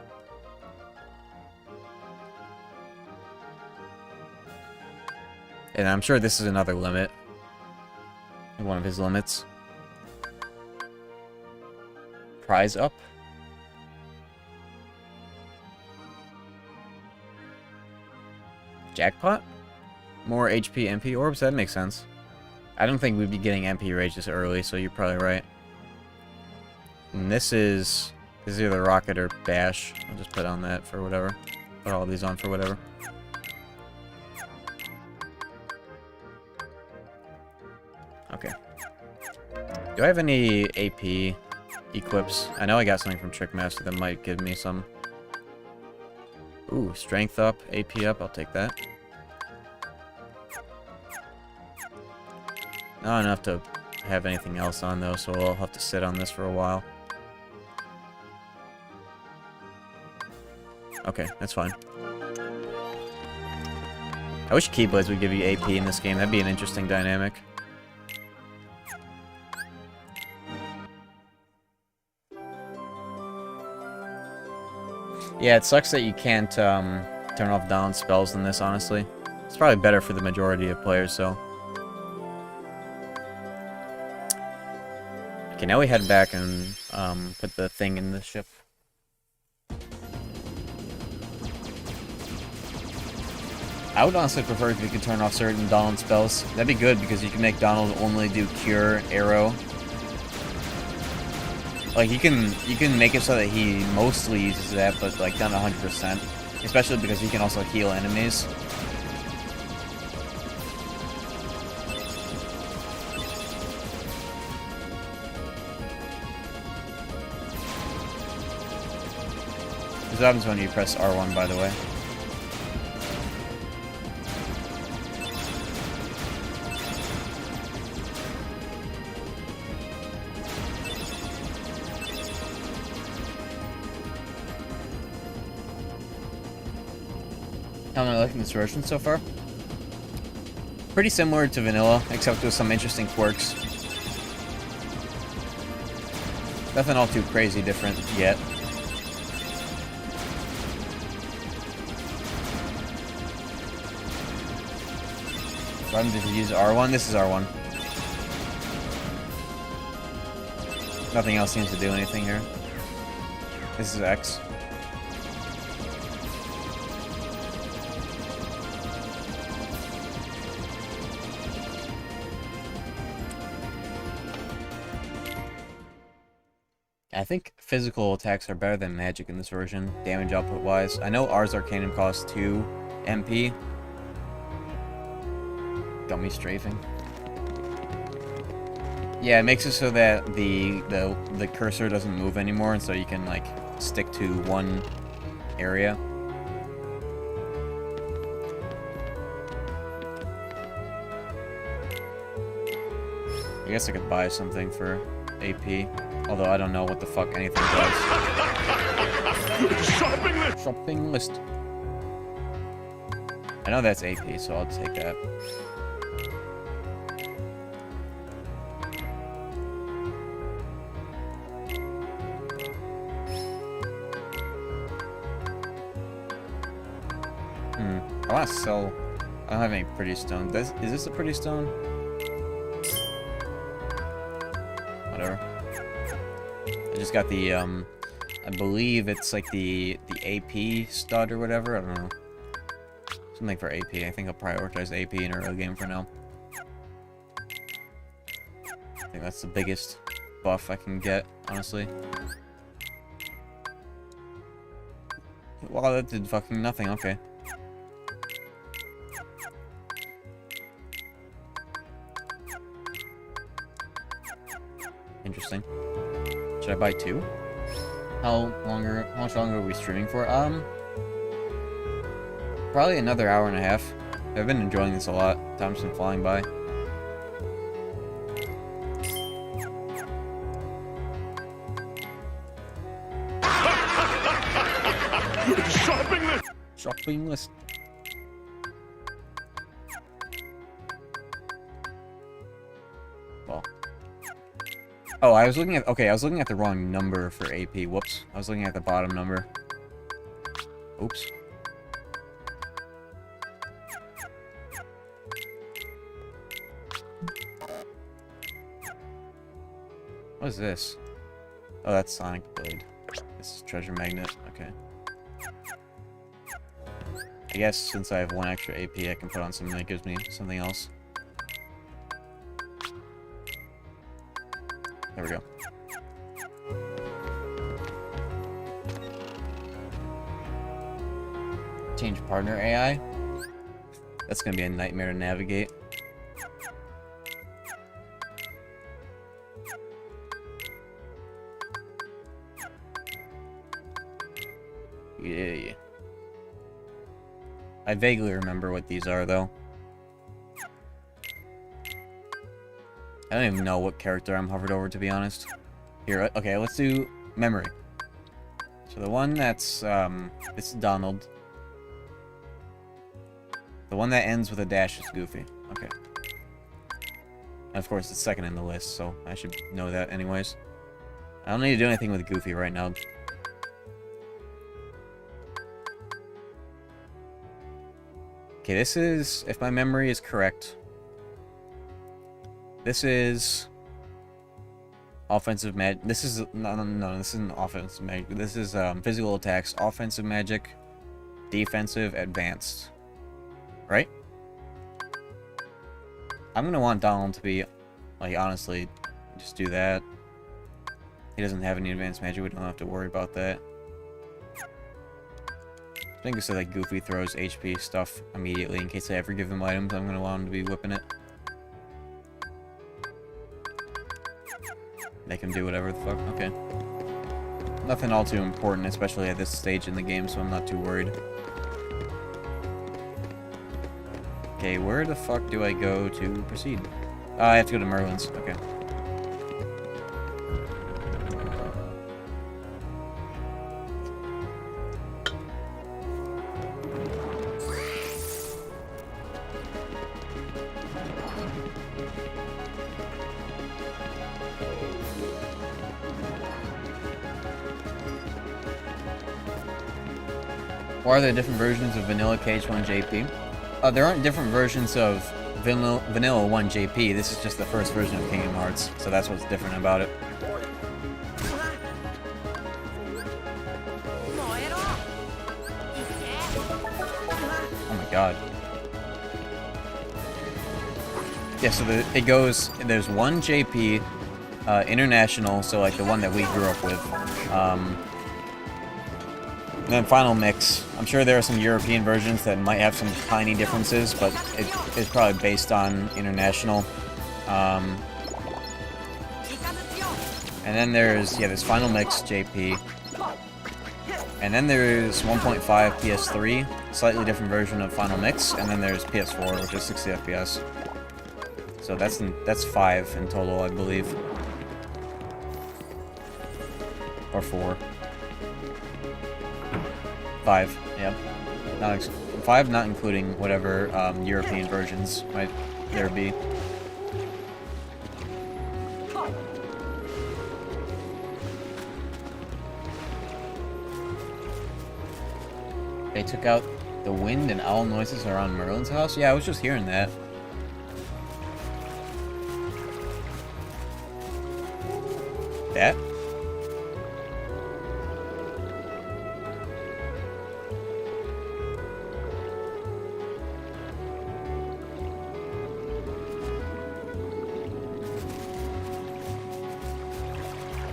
And I'm sure this is another limit. One of his limits. Prize up. Jackpot? More HP MP orbs? That makes sense. I don't think we'd be getting MP rage this early, so you're probably right. And this is either Rocket or Bash. I'll just put on that for whatever. Put all these on for whatever. Okay. Do I have any AP equips? I know I got something from Trickmaster that might give me some. Ooh, strength up, AP up, I'll take that. Not enough to have anything else on though, so I'll have to sit on this for a while. Okay, that's fine. I wish Keyblades would give you AP in this game, that'd be an interesting dynamic. Yeah, it sucks that you can't turn off down spells in this, honestly. It's probably better for the majority of players, so. Okay, now we head back and put the thing in the ship. I would honestly prefer if you could turn off certain Donald spells. That'd be good, because you can make Donald only do Cure, Arrow. Like, you can make it so that he mostly uses that, but, like, not 100%. Especially because he can also heal enemies. This happens when you press R1, by the way. How am I liking this version so far? Pretty similar to vanilla, except with some interesting quirks. Nothing all too crazy different yet. Run, did you use R1? This is R1. Nothing else seems to do anything here. This is X. I think physical attacks are better than magic in this version, damage output wise. I know Ars Arcanum costs 2, MP. Gummy strafing. Yeah, it makes it so that the cursor doesn't move anymore, and so you can like stick to one area. I guess I could buy something for AP, although I don't know what the fuck anything does. Shopping list! Shopping list. I know that's AP, so I'll take that. I want to sell... I don't have any pretty stone. Is this a pretty stone? Whatever. I just got the, I believe it's like the AP stud or whatever. I don't know. Something for AP. I think I'll prioritize AP in early game for now. I think that's the biggest buff I can get, honestly. Wow, that did fucking nothing. Okay. Interesting. Should I buy 2? How much longer are we streaming for? Probably another hour and a half. I've been enjoying this a lot. Time's been flying by. Shopping list! Shopping list. Well. Oh, I was looking at... Okay, I was looking at the wrong number for AP. Whoops. I was looking at the bottom number. Oops. What is this? Oh, that's Sonic Blade. This is Treasure Magnet. Okay. I guess since I have 1 extra AP, I can put on something that gives me something else. There we go. Change partner AI. That's gonna be a nightmare to navigate. Yeah. I vaguely remember what these are, though. I don't even know what character I'm hovered over, to be honest. Here, okay, let's do memory. So the one that's, this is Donald. The one that ends with a dash is Goofy. Okay. And of course, it's second in the list, so I should know that anyways. I don't need to do anything with Goofy right now. Okay, this is, if my memory is correct, this is offensive magic. This is, no, this isn't offensive magic. This is physical attacks, offensive magic, defensive, advanced. Right? I'm gonna want Donald to be, like, honestly, just do that. He doesn't have any advanced magic, we don't have to worry about that. I think I said like Goofy throws HP stuff immediately in case I ever give him items. I'm gonna want him to be whipping it. Make him do whatever the fuck. Okay. Nothing all too important, especially at this stage in the game, so I'm not too worried. Okay, where the fuck do I go to proceed? I have to go to Merlin's. Okay. Why are there different versions of Vanilla KH1 JP? There aren't different versions of Vanilla 1 JP. This is just the first version of Kingdom Hearts, so that's what's different about it. Oh my god. Yeah, so it goes, there's 1 JP, International, so like the one that we grew up with. And then final mix. I'm sure there are some European versions that might have some tiny differences, but it's probably based on international. And then there's, yeah, this final mix JP. And then there's 1.5 PS3, slightly different version of final mix, and then there's PS4, which is 60 FPS. So that's 5 in total, I believe. Or 4. 5, yep. 5, not including whatever European versions might there be. They took out the wind and owl noises around Merlin's house? Yeah, I was just hearing that. That?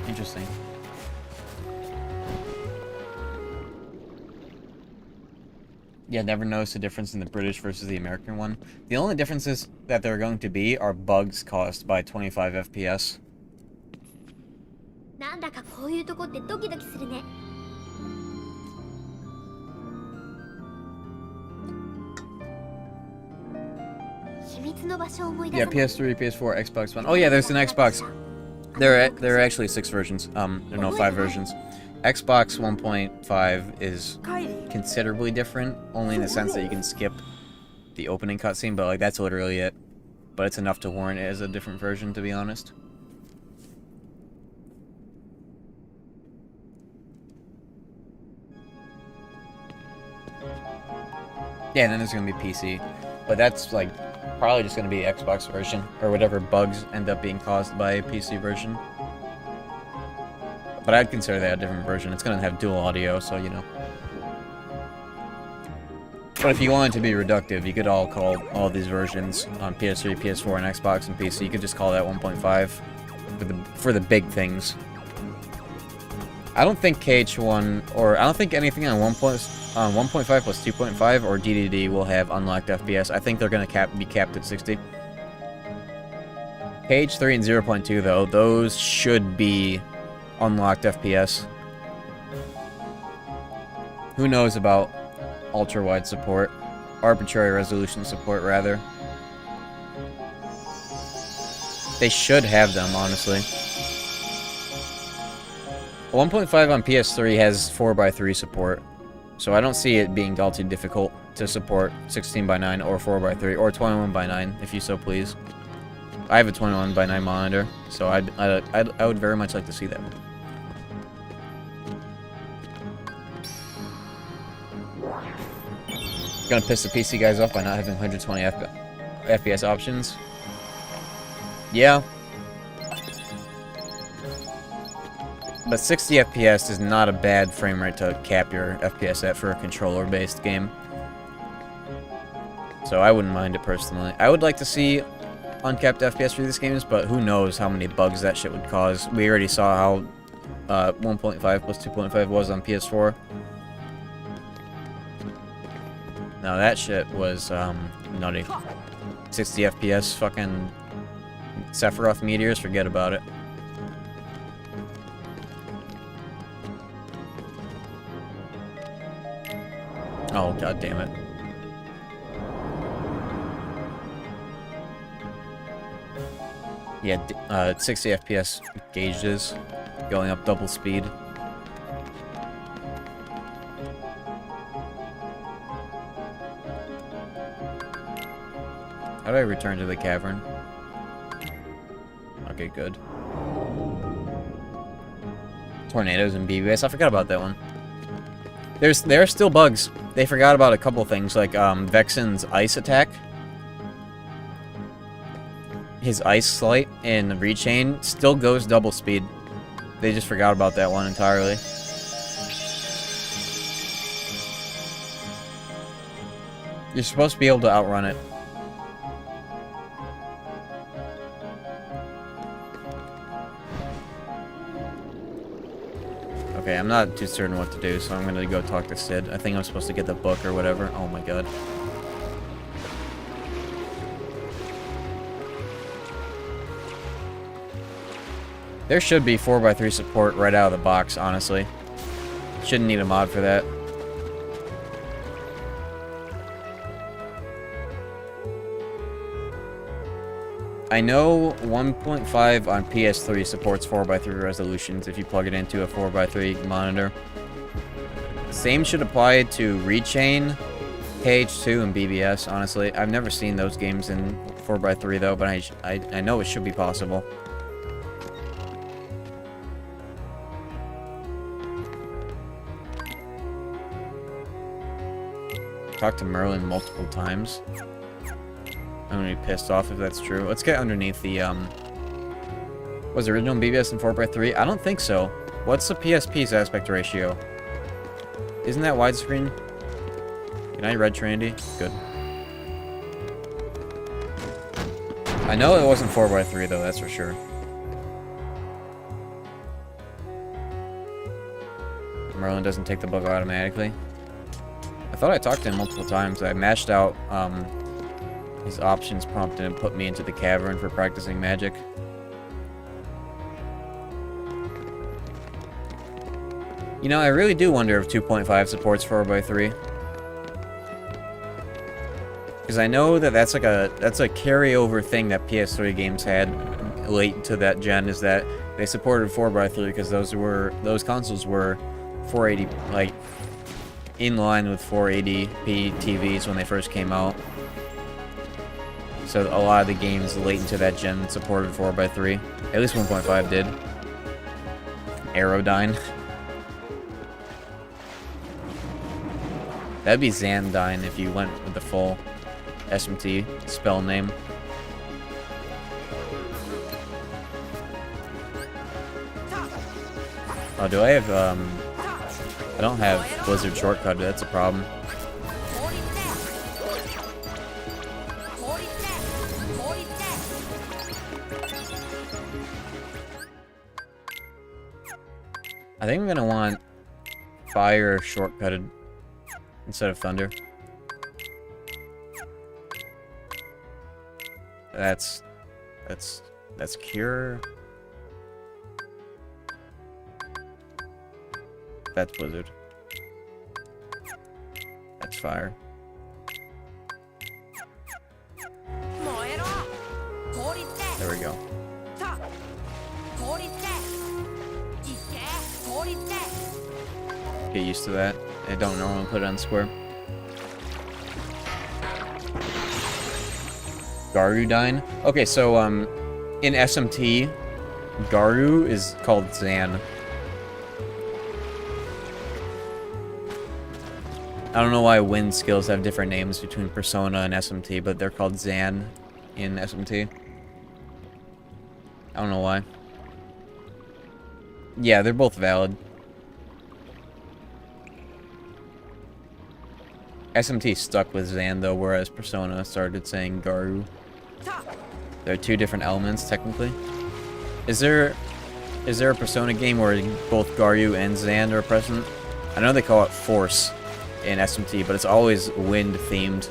Interesting. Yeah, never noticed a difference in the British versus the American one. The only differences that there are going to be are bugs caused by 25 FPS. なんだかこういうとこってドキドキするね。秘密の場所を思い出 Yeah, さない。 PS3, PS4, Xbox One. Oh yeah, there's an Xbox. There are actually 6 versions. No, 5 versions. Xbox 1.5 is considerably different, only in the sense that you can skip the opening cutscene, but like that's literally it. But it's enough to warrant it as a different version, to be honest. Yeah, and then there's gonna be PC, but that's like probably just gonna be Xbox version or whatever bugs end up being caused by a PC version. But I'd consider that a different version. It's gonna have dual audio, so you know. But if you wanted to be reductive, you could all call all these versions on PS3, PS4, and Xbox and PC. You could just call that 1.5 for the big things. I don't think KH1 or I don't think anything on 1.5 plus 2.5 or DDD will have unlocked FPS. I think they're gonna be capped at 60. KH3 and 0.2 though, those should be unlocked FPS. Who knows about ultra-wide support? Arbitrary resolution support, rather. They should have them, honestly. 1.5 on PS3 has 4x3 support, so I don't see it being all too difficult to support 16:9 or 4x3 or 21:9, if you so please. I have a 21:9 monitor, so I would very much like to see that. Gonna piss the PC guys off by not having 120 FPS options. Yeah. But 60 FPS is not a bad frame rate to cap your FPS at for a controller-based game. So I wouldn't mind it personally. I would like to see uncapped FPS for these games, but who knows how many bugs that shit would cause. We already saw how 1.5 plus 2.5 was on PS4. Now that shit was nutty. 60 FPS, fucking Sephiroth meteors, forget about it. Oh, god damn it. Yeah, 60 FPS gauges, going up double speed. How do I return to the cavern? Okay, good. Tornadoes and BBS, I forgot about that one. There are still bugs. They forgot about a couple things, like Vexen's ice attack. His ice slight in Rechain still goes double speed. They just forgot about that one entirely. You're supposed to be able to outrun it. Okay, Okay, I'm not too certain what to do, so I'm gonna go talk to Sid. I think I'm supposed to get the book or whatever. Oh my god. There should be 4x3 support right out of the box, honestly. Shouldn't need a mod for that. I know 1.5 on PS3 supports 4x3 resolutions if you plug it into a 4x3 monitor. Same should apply to Rechain, KH2, and BBS, honestly. I've never seen those games in 4x3 though, but I know it should be possible. Talked to Merlin multiple times. I'm gonna be pissed off if that's true. Let's get underneath the, was the original BBS in 4x3? I don't think so. What's the PSP's aspect ratio? Isn't that widescreen? Can I red Trandy? Good. I know it wasn't 4x3 though, that's for sure. Merlin doesn't take the book automatically. I thought I talked to him multiple times. I mashed out his options prompt and it put me into the Cavern for practicing magic. You know, I really do wonder if 2.5 supports 4x3. Because I know that that's a carryover thing that PS3 games had late into that gen, is that they supported 4x3 because those consoles were 480, like, in line with 480p TVs when they first came out. So a lot of the games late into that gen supported 4x3. At least 1.5 did. Aerodyne. That'd be Xandyne if you went with the full SMT spell name. Oh, do I have, I don't have Blizzard shortcut, that's a problem. I think I'm gonna want fire shortcutted instead of thunder. That's cure. That's Blizzard. That's fire. There we go. Get used to that. I don't normally put it on square. Garudyne. Okay, so in SMT, Garu is called Zan. I don't know why wind skills have different names between Persona and SMT, but they're called Zan in SMT. I don't know why. Yeah, they're both valid. SMT stuck with Zan though, whereas Persona started saying Garu. There are two different elements, technically. Is there a Persona game where both Garu and Zan are present? I know they call it Force in SMT, but it's always wind themed.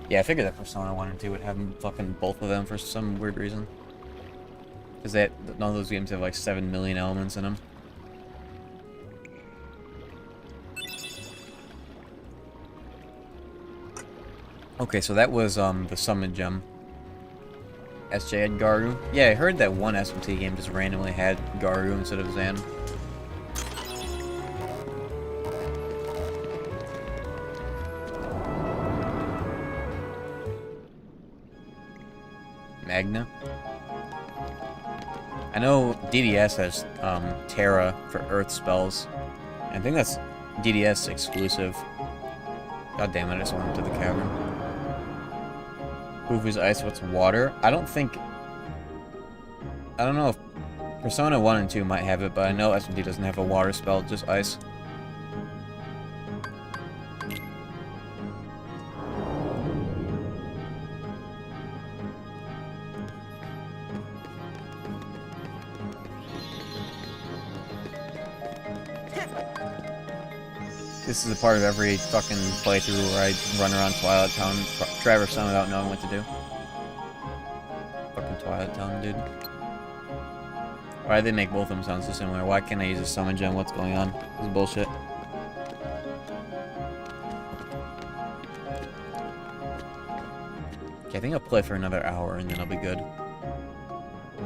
Yeah, I figured that Persona 1 and 2 would have fucking both of them for some weird reason. Because none of those games have like 7 million elements in them. Okay, so that was the summon gem. SJ had Garu. Yeah, I heard that one SMT game just randomly had Garu instead of Zan. Magna. I know DDS has Terra for Earth spells. I think that's DDS exclusive. God damn it, I just went into the Cavern. Fufu's ice, what's water? I don't know if Persona 1 and 2 might have it, but I know SMT doesn't have a water spell, just ice. This is a part of every fucking playthrough where I run around Twilight Town, traverse Town without knowing what to do. Fucking Twilight Town, dude. Why did they make both of them sound so similar? Why can't I use a summon gem? What's going on? This is bullshit. Okay, I think I'll play for another hour and then I'll be good.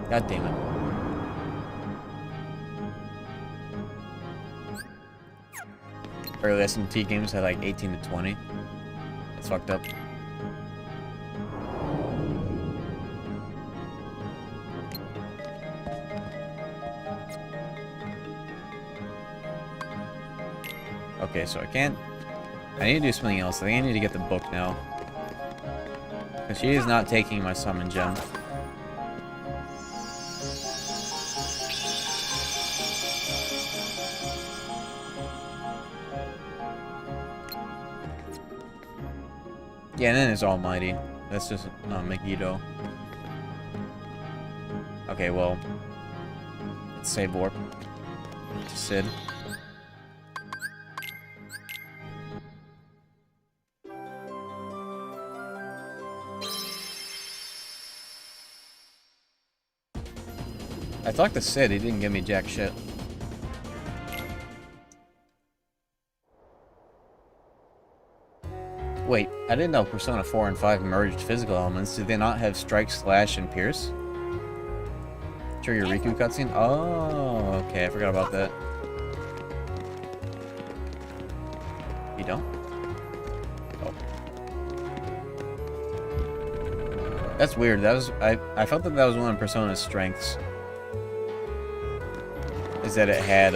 God damn it. Early SMT games had like 18 to 20. That's fucked up. Okay, so I need to do something else. I think I need to get the book now. Because she is not taking my summon gem. Yeah, and then it's Almighty. That's just Megiddo. Okay, well, let's save warp to Sid. I talked to Sid, he didn't give me jack shit. Wait, I didn't know Persona 4 and 5 merged physical elements. Did they not have Strike, Slash, and Pierce? Trigger Riku cutscene? Oh, okay, I forgot about that. You don't? Oh. That's weird. That was I felt that was one of Persona's strengths. Is that it had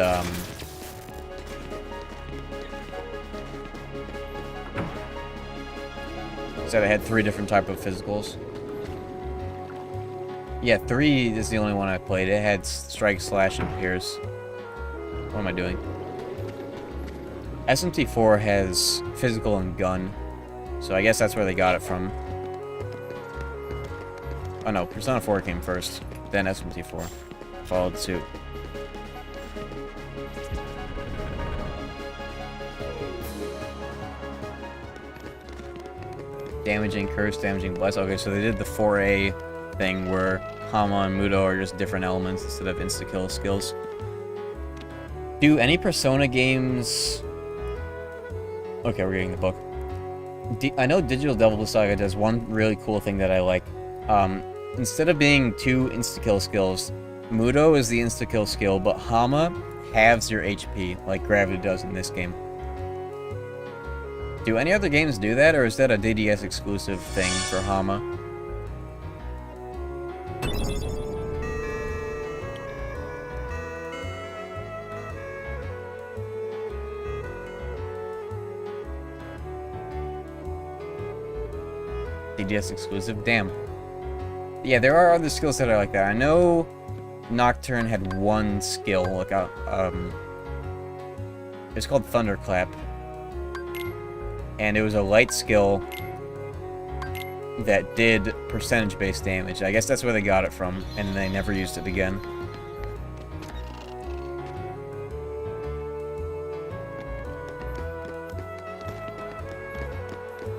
it had 3 different type of physicals. Yeah, 3 is the only one I played. It had Strike, Slash, and Pierce. What am I doing? SMT4 has physical and gun. So I guess that's where they got it from. Oh no, Persona 4 came first. Then SMT4 followed suit. Damaging Curse, Damaging Bless. Okay, so they did the 4A thing where Hama and Mudo are just different elements instead of insta-kill skills. Do any Persona games... Okay, we're getting the book. I know Digital Devil Saga does one really cool thing that I like. Instead of being 2 insta-kill skills, Mudo is the insta-kill skill, but Hama halves your HP, like Gravity does in this game. Do any other games do that, or is that a DDS exclusive thing for Hama? DDS exclusive? Damn. Yeah, there are other skills that are like that. I know Nocturne had one skill, like it's called Thunderclap. And it was a light skill that did percentage-based damage. I guess that's where they got it from, and they never used it again.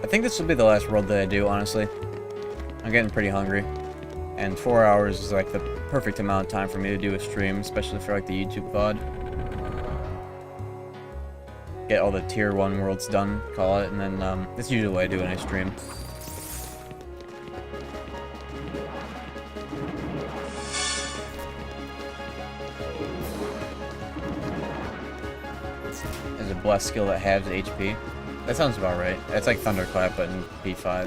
I think this will be the last world that I do, honestly. I'm getting pretty hungry. And 4 hours is like the perfect amount of time for me to do a stream, especially for like the YouTube VOD. Get all the tier 1 worlds done, call it, and then that's usually what I do when I stream. There's a blessed skill that halves HP. That sounds about right. That's like Thunderclap, but in P5.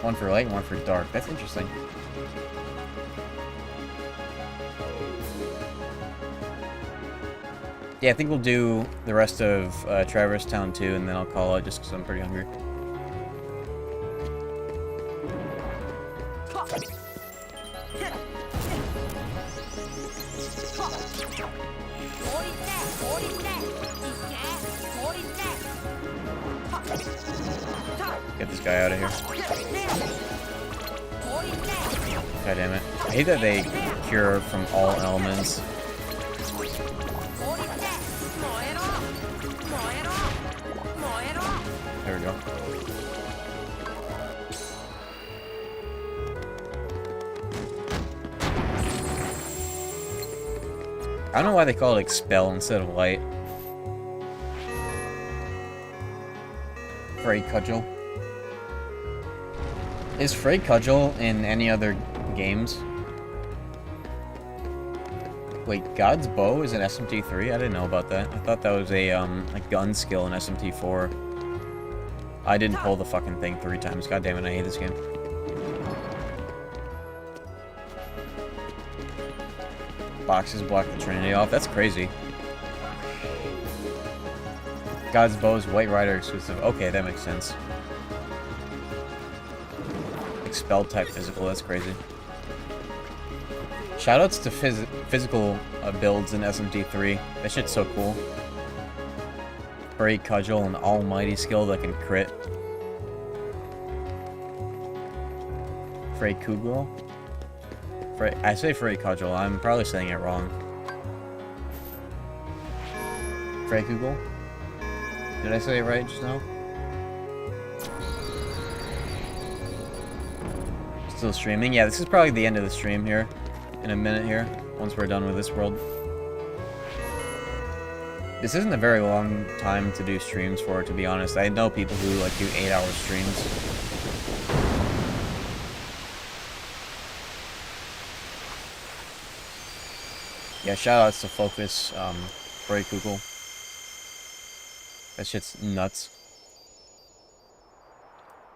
One for light and one for dark. That's interesting. Yeah, I think we'll do the rest of Traverse Town 2, and then I'll call it just because I'm pretty hungry. Get this guy out of here. God damn it. I hate that they cure from all elements. There we go. I don't know why they call it Expel instead of Light. Frey Cudgel. Is Frey Cudgel in any other games? Wait, God's Bow is in SMT3? I didn't know about that. I thought that was a gun skill in SMT4. I didn't pull the fucking thing 3 times. God damn it, I hate this game. Boxes block the Trinity off. That's crazy. God's Bow is White Rider exclusive. Okay, that makes sense. Expelled type physical. That's crazy. Shoutouts to physical builds in SMT3. That shit's so cool. Frey Cudgel, an almighty skill that can crit. Frey Kugel? I say Frey Cudgel, I'm probably saying it wrong. Frey Kugel? Did I say it right just now? Still streaming? Yeah, this is probably the end of the stream here. In a minute here, once we're done with this world. This isn't a very long time to do streams for, to be honest. I know people who like do 8-hour streams. Yeah, shoutouts to Focus, Frey Kugel. That shit's nuts.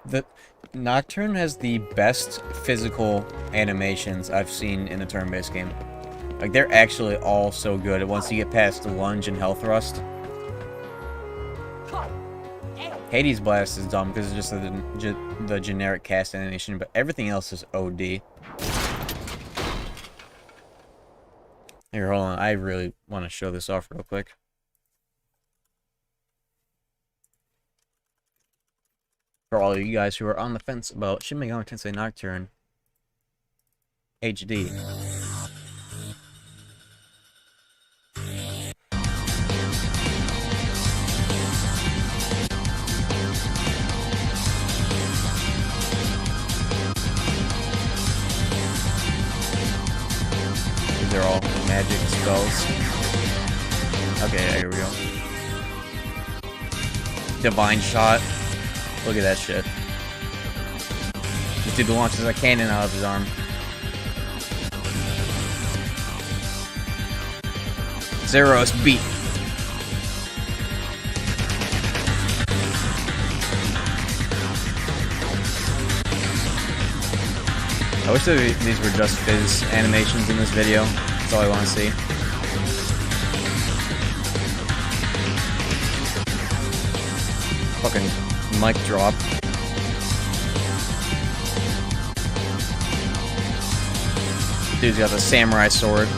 The Nocturne has the best physical animations I've seen in a turn-based game. Like, they're actually all so good once you get past the lunge and hell thrust. Hades Blast is dumb because it's just the generic cast animation, but everything else is OD. Here, hold on. I really want to show this off real quick. For all of you guys who are on the fence about Shin Megami Tensei Nocturne HD. These are all magic spells. Okay, yeah, here we go. Divine Shot. Look at that shit. This dude launches a cannon out of his arm. Cerberus beat. I wish these were just Fizz animations in this video. That's all I want to see. Fucking mic drop. Dude's got the samurai sword.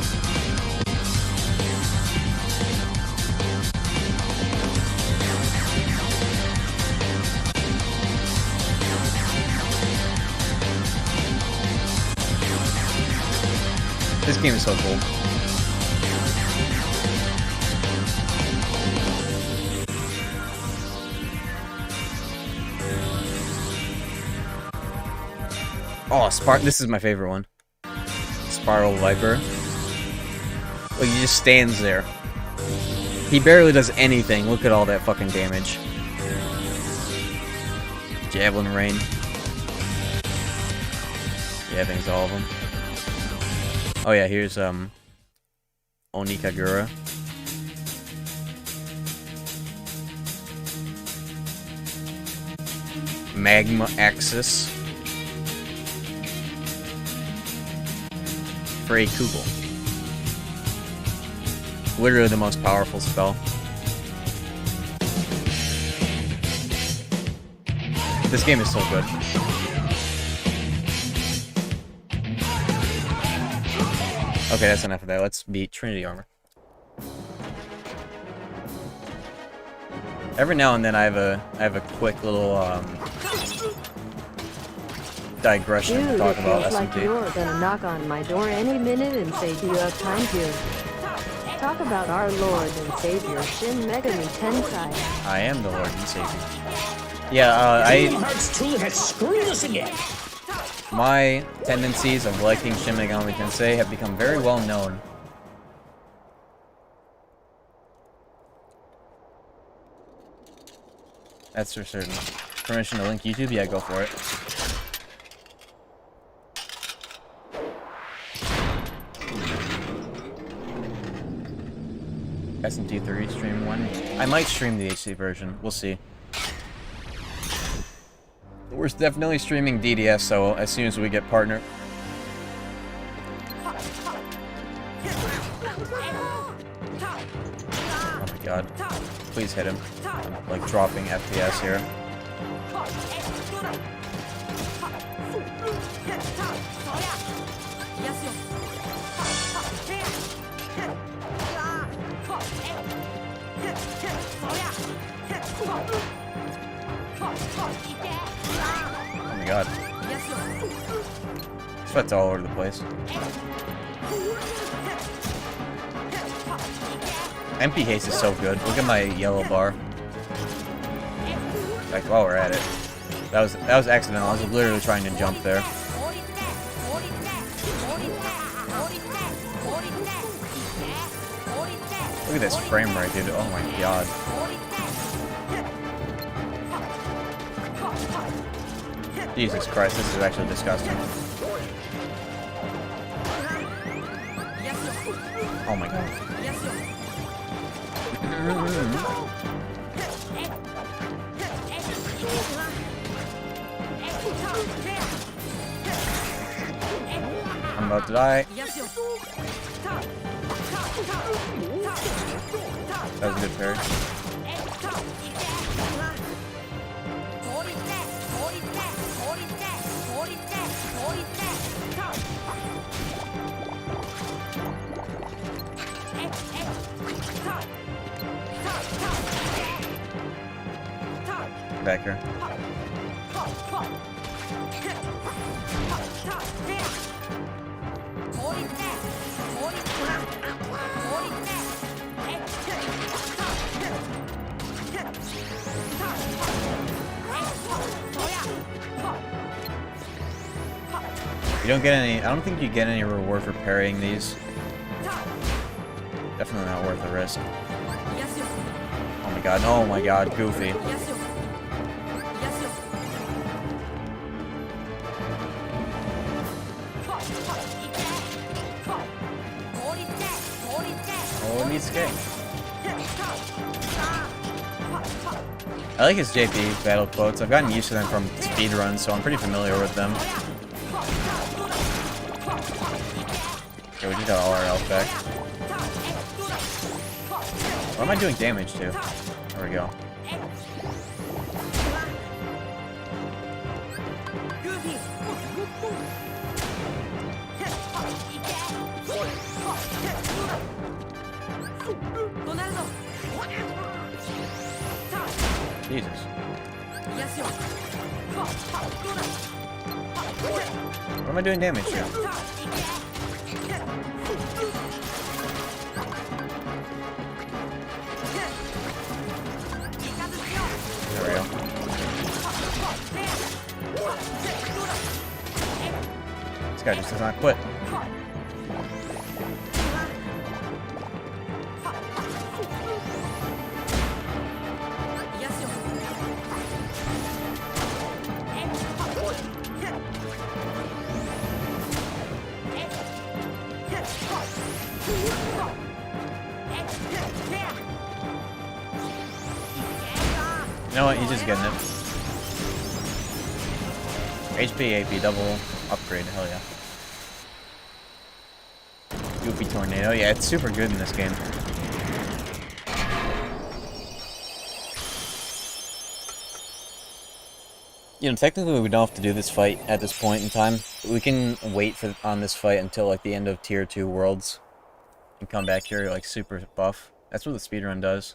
This game is so cool. Oh, this is my favorite one. Spiral Viper. Look, he just stands there. He barely does anything. Look at all that fucking damage. Javelin Rain. Yeah, I think it's all of them. Oh yeah, here's Onikagura. Magma Axis. Frey Kugel. Literally the most powerful spell. This game is so good. Okay, that's enough of that. Let's beat Trinity Armor. Every now and then I have a quick little digression to talk about SMT. Like you're gonna knock on my door any minute and say, "Do you have time to?" Talk about our Lord and Savior Shin Megami Tensei. I am the Lord and Savior. Yeah, Kingdom Hearts 2 has screwed us again. my tendencies of liking Shin Megami Tensei have become very well known. That's for certain. Permission to link YouTube? Yeah, go for it. SMT3 stream one. I might stream the HD version. We'll see. We're definitely streaming DDS, so as soon as we get partner. Oh my god. Please hit him. I'm like dropping FPS here. Oh my god. Sweat's all over the place. MP haste is so good. Look at my yellow bar. In fact, while we're at it, that was accidental. I was literally trying to jump there. Look at this frame rate, dude. Oh my god. Jesus Christ, this is actually disgusting. Oh my god. I'm about to die. That was a good parry. Back here. You don't get any, I don't think you get any reward for parrying these. Definitely not worth the risk. Oh my god, Goofy. Oh, it needs escape. I like his JP battle quotes. I've gotten used to them from speedruns, so I'm pretty familiar with them. Okay, we just got all our health back. What am I doing damage to? There we go. Jesus. What am I doing damage to? There we go. This guy just does not quit. You know what? He's just getting it. HP, AP, double upgrade. Hell yeah. Goofy Tornado. Yeah, it's super good in this game. You know, technically we don't have to do this fight at this point in time. We can wait on this fight until like the end of Tier 2 Worlds. And come back here like super buff. That's what the speedrun does.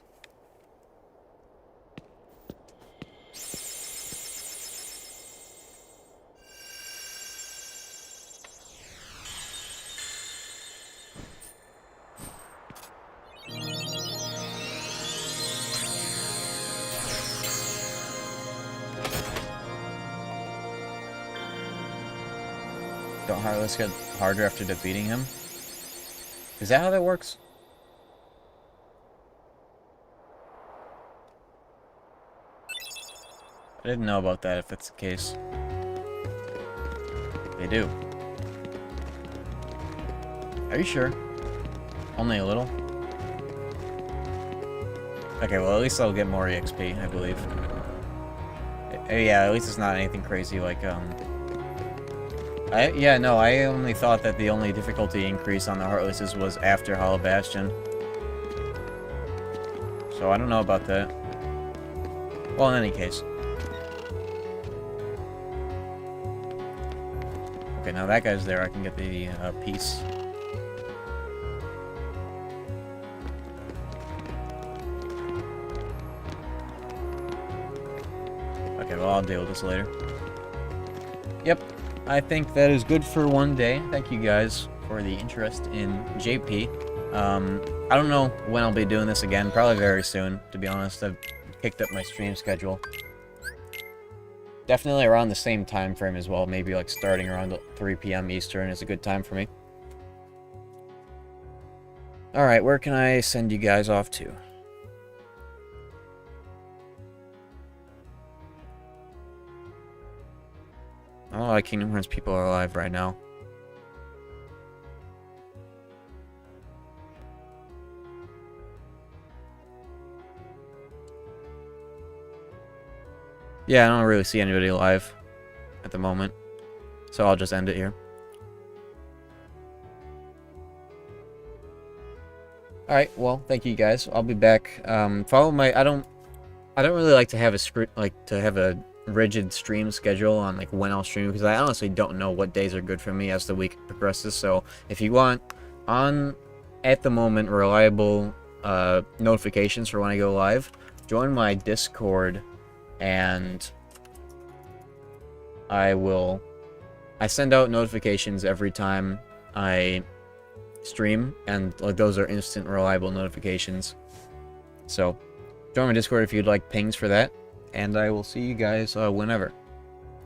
don't Heartless get harder after defeating him? Is that how that works? I didn't know about that if that's the case. They do. Are you sure? Only a little? Okay, well at least I'll get more EXP, I believe. Yeah, at least it's not anything crazy like, yeah, no, I only thought that the only difficulty increase on the Heartlesses was after Hollow Bastion. So I don't know about that. Well, in any case. Okay, now that guy's there, I can get the piece. Okay, well, I'll deal with this later. Yep, I think that is good for one day. Thank you guys for the interest in JP. I don't know when I'll be doing this again. Probably very soon, to be honest. I've picked up my stream schedule. Definitely around the same time frame as well. Maybe like starting around 3 p.m. Eastern is a good time for me. Alright, where can I send you guys off to? A lot of Kingdom Hearts people are alive right now. Yeah, I don't really see anybody alive at the moment, so I'll just end it here. Alright, well, thank you guys. I'll be back. Follow my... I don't really like to have a rigid stream schedule on like when I'll stream, because I honestly don't know what days are good for me as the week progresses. So if you want at the moment reliable notifications for when I go live, join my Discord, and I send out notifications every time I stream, and like those are instant reliable notifications. So join my Discord if you'd like pings for that, and I will see you guys whenever.